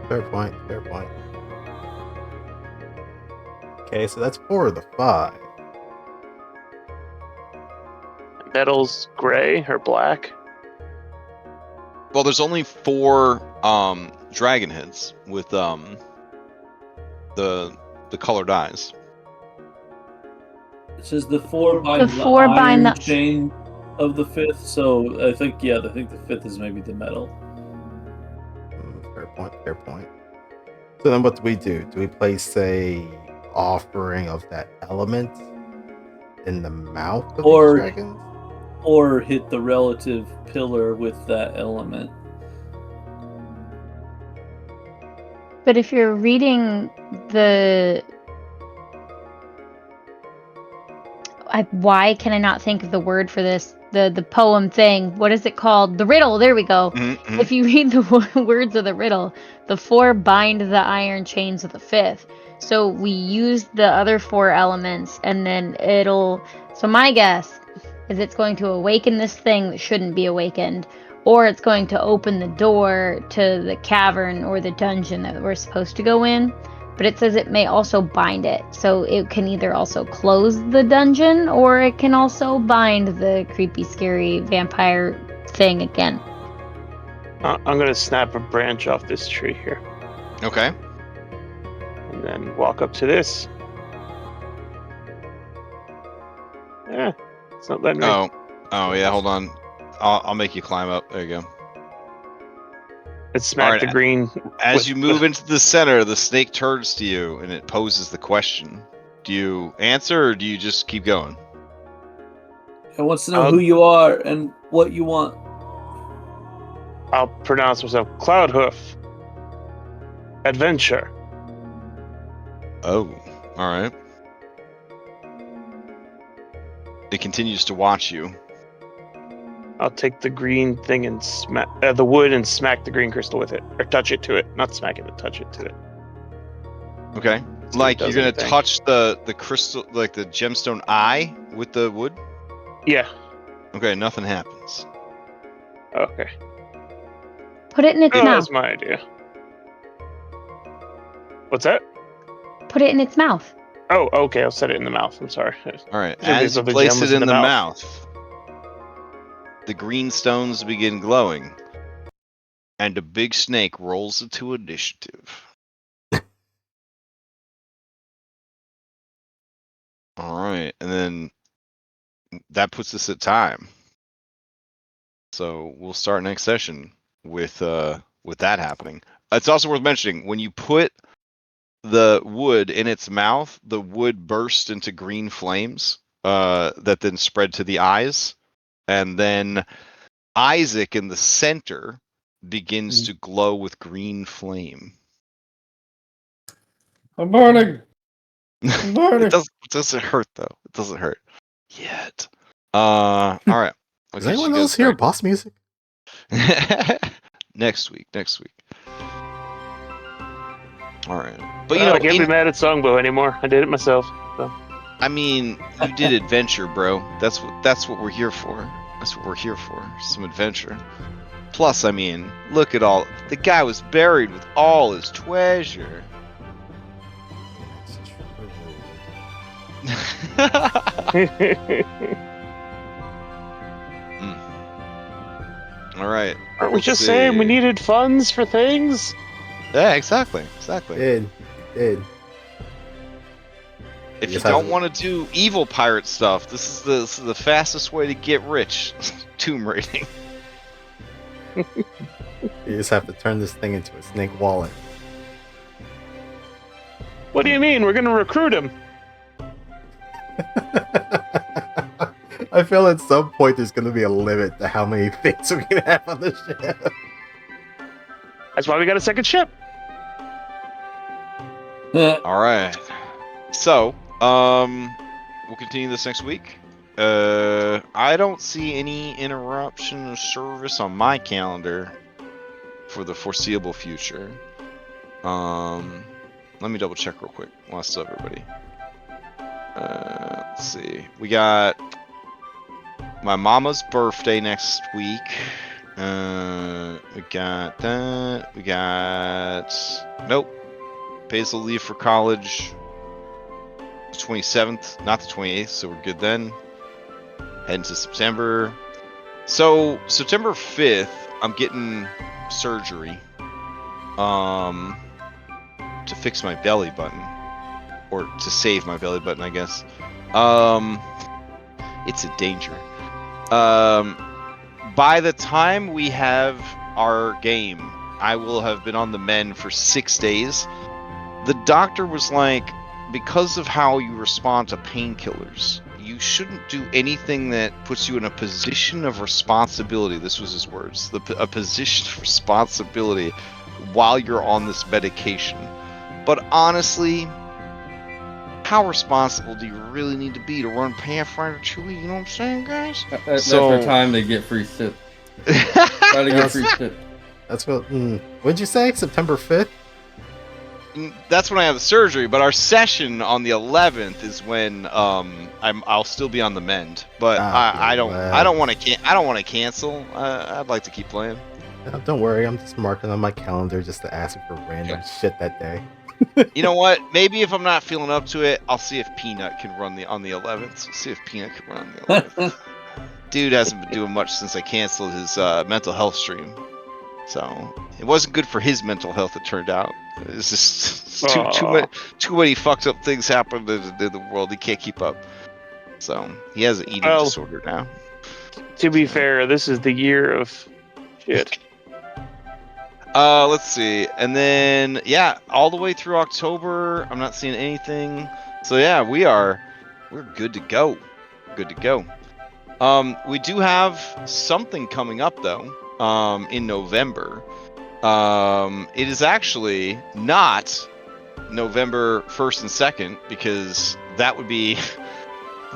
Fair point. Fair point. Okay, so that's 4 of the 5. Metal's gray or black. Well, there's only 4 dragon heads with the colored eyes. It says the 4 bind the, four bind iron the- chain of the 5th. So I think the 5th is maybe the metal. Fair point. Fair point. So then, what do we do? Do we place a offering of that element in the mouth of Or- these dragons? Or hit the relative pillar with that element. But if you're reading the why can I not think of the word for this? The poem thing. What is it called? The riddle. There we go. Mm-hmm. If you read the words of the riddle, the 4 bind the iron chains of the 5th. So we use the other 4 elements, and then it'll. So my guess is it's going to awaken this thing that shouldn't be awakened, or it's going to open the door to the cavern or the dungeon that we're supposed to go in. But it says it may also bind it. So it can either also close the dungeon, or it can also bind the creepy, scary vampire thing again. I'm gonna snap a branch off this tree here, Okay. and then walk up to this. Yeah, it's not letting me. Oh yeah. Hold on. I'll make you climb up. There you go. It smacked Alright, the green. As with you move into the center, the snake turns to you and it poses the question. Do you answer or do you just keep going? It wants to know who you are and what you want. I'll pronounce myself Cloudhoof. Adventure. Oh, alright. It continues to watch you. I'll take the green thing and smack the wood and smack the green crystal with it, or touch it to it. Not smack it, but touch it to it. Okay. So Like it you're does gonna anything. touch the crystal, like the gemstone eye with the wood? Yeah. Okay, nothing happens. Okay. Put it in its Oh, mouth. that's my idea. What's that? Put it in its mouth. Oh, okay. I'll set it in the mouth. I'm sorry. Alright, There's as you other place gems it in the mouth, the green stones begin glowing, and a big snake rolls into initiative. Alright, and then that puts us at time. So we'll start next session with that happening. It's also worth mentioning, when you put the wood in its mouth, the wood bursts into green flames that then spread to the eyes. And then Isaac in the center begins to glow with green flame. I'm burning. I'm burning. It doesn't hurt though. It doesn't hurt yet. All right. Does anyone else hear boss music? Next week. All right. But I can't be mad at Songbow anymore. I did it myself. So. I mean, you did adventure, bro. That's what we're here for. That's what we're here for. Some adventure. Plus, I mean, look at all the guy was buried with all his treasure. All right. Aren't we just saying we needed funds for things? Yeah, exactly. Did. If you don't want to do evil pirate stuff, this is the fastest way to get rich. Tomb raiding. You just have to turn this thing into a snake wallet. What do you mean? We're gonna recruit him. I feel at some point there's going to be a limit to how many things we can have on the ship. That's why we got a second ship. All right. So, we'll continue this next week. I don't see any interruption of service on my calendar for the foreseeable future. Let me double check real quick. What's up, everybody? Let's see. We got my mama's birthday next week. We got that. We got Basil leave for college. The 27th, not the 28th, so we're good then. Heading to September. So September 5th, I'm getting surgery. To fix my belly button. Or to save my belly button, I guess. It's a danger. By the time we have our game, I will have been on the mend for 6 days. The doctor was like, because of how you respond to painkillers, you shouldn't do anything that puts you in a position of responsibility. This was his words. A position of responsibility while you're on this medication. But honestly, how responsible do you really need to be to run Pathfinder 2? You know what I'm saying, guys? That's the time they get free sip. Try to get free sip. That's what. What'd you say? September 5th? That's when I have the surgery. But our session on the 11th is when I'll still be on the mend. But I don't want to cancel. I'd like to keep playing. No, don't worry. I'm just marking on my calendar just to ask for random shit that day. You know what? Maybe if I'm not feeling up to it, I'll see if Peanut can run on the 11th. See if Peanut can run on the 11th. Dude hasn't been doing much since I canceled his mental health stream. So it wasn't good for his mental health, it turned out. It's just too many fucked up things happened in the world. He can't keep up. So he has an eating disorder now. To be fair, this is the year of shit. Let's see. And then, all the way through October, I'm not seeing anything. So yeah, we're good to go. Good to go. We do have something coming up though, in November. It is actually not November 1st and 2nd, because that would be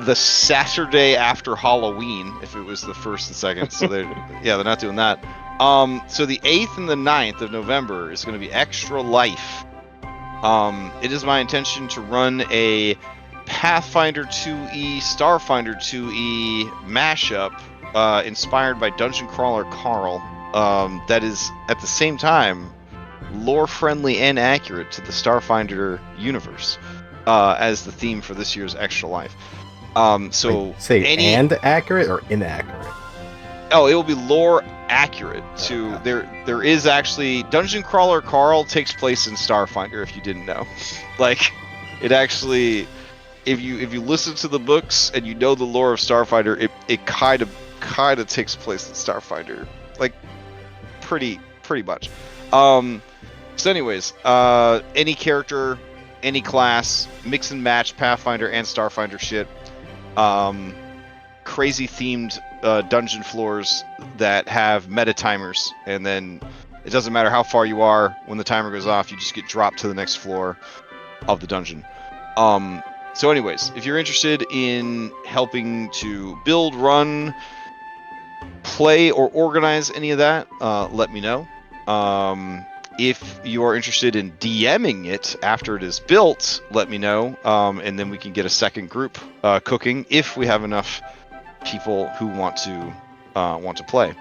the Saturday after Halloween if it was the 1st and 2nd. So they're not doing that. So the 8th and the 9th of November is going to be Extra Life. It is my intention to run a Pathfinder 2e, Starfinder 2e mashup inspired by Dungeon Crawler Carl. That is, at the same time, lore-friendly and accurate to the Starfinder universe as the theme for this year's Extra Life. And accurate or inaccurate? Oh, it will be lore accurate to there is actually Dungeon Crawler Carl takes place in Starfinder, if you didn't know. Like, it actually, if you listen to the books and you know the lore of Starfinder, it kind of takes place in Starfinder, like pretty much. So anyways, any character, any class, mix and match Pathfinder and Starfinder shit. Crazy themed dungeon floors that have meta timers, and then it doesn't matter how far you are. When the timer goes off, you just get dropped to the next floor of the dungeon. So anyways, if you're interested in helping to build, run, play, or organize any of that, let me know. If you are interested in DMing it after it is built, let me know, and then we can get a second group cooking if we have enough people who want to play.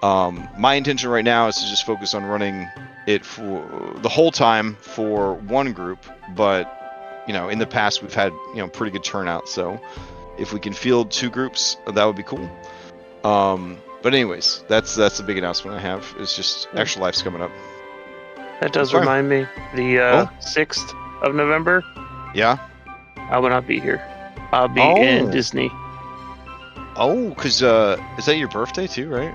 My intention right now is to just focus on running it for the whole time for one group, but in the past we've had pretty good turnout, so if we can field 2 groups, that would be cool. But anyways, that's the big announcement I have. It's just Extra Life's coming up. That does Okay. remind me. The 6th of November, Yeah. I will not be here. I'll be Oh. in Disney. Oh, because is that your birthday too, right?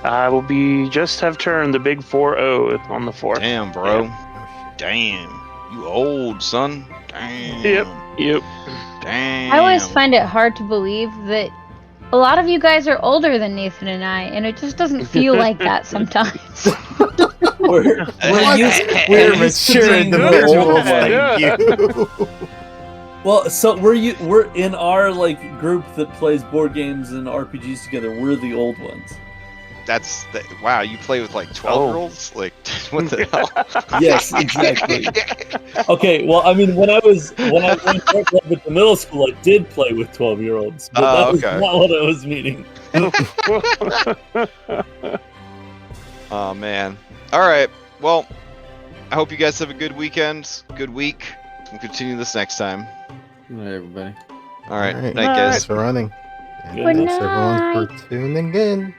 I will be just have turned the big 4-0 on the 4th. Damn, bro. Oh, shit. Damn. You old, son. Damn. Yep. Damn. I always find it hard to believe that a lot of you guys are older than Nathan and I, and it just doesn't feel like that sometimes. We're We're used to mature being the individuals, old one. thank you. Well, so we're in our group that plays board games and RPGs together. We're the old ones. Wow, you play with 12-year-olds? Like, what the hell? Yes, exactly. Okay, well, I mean, when I went to middle school, I did play with 12-year-olds, but that was okay. not what I was meaning. Oh, man. All right. Well, I hope you guys have a good weekend, good week. We'll continue this next time. Good night, everybody. All right. All right. Night, guys. Thanks for running. And Good thanks everyone for tuning in.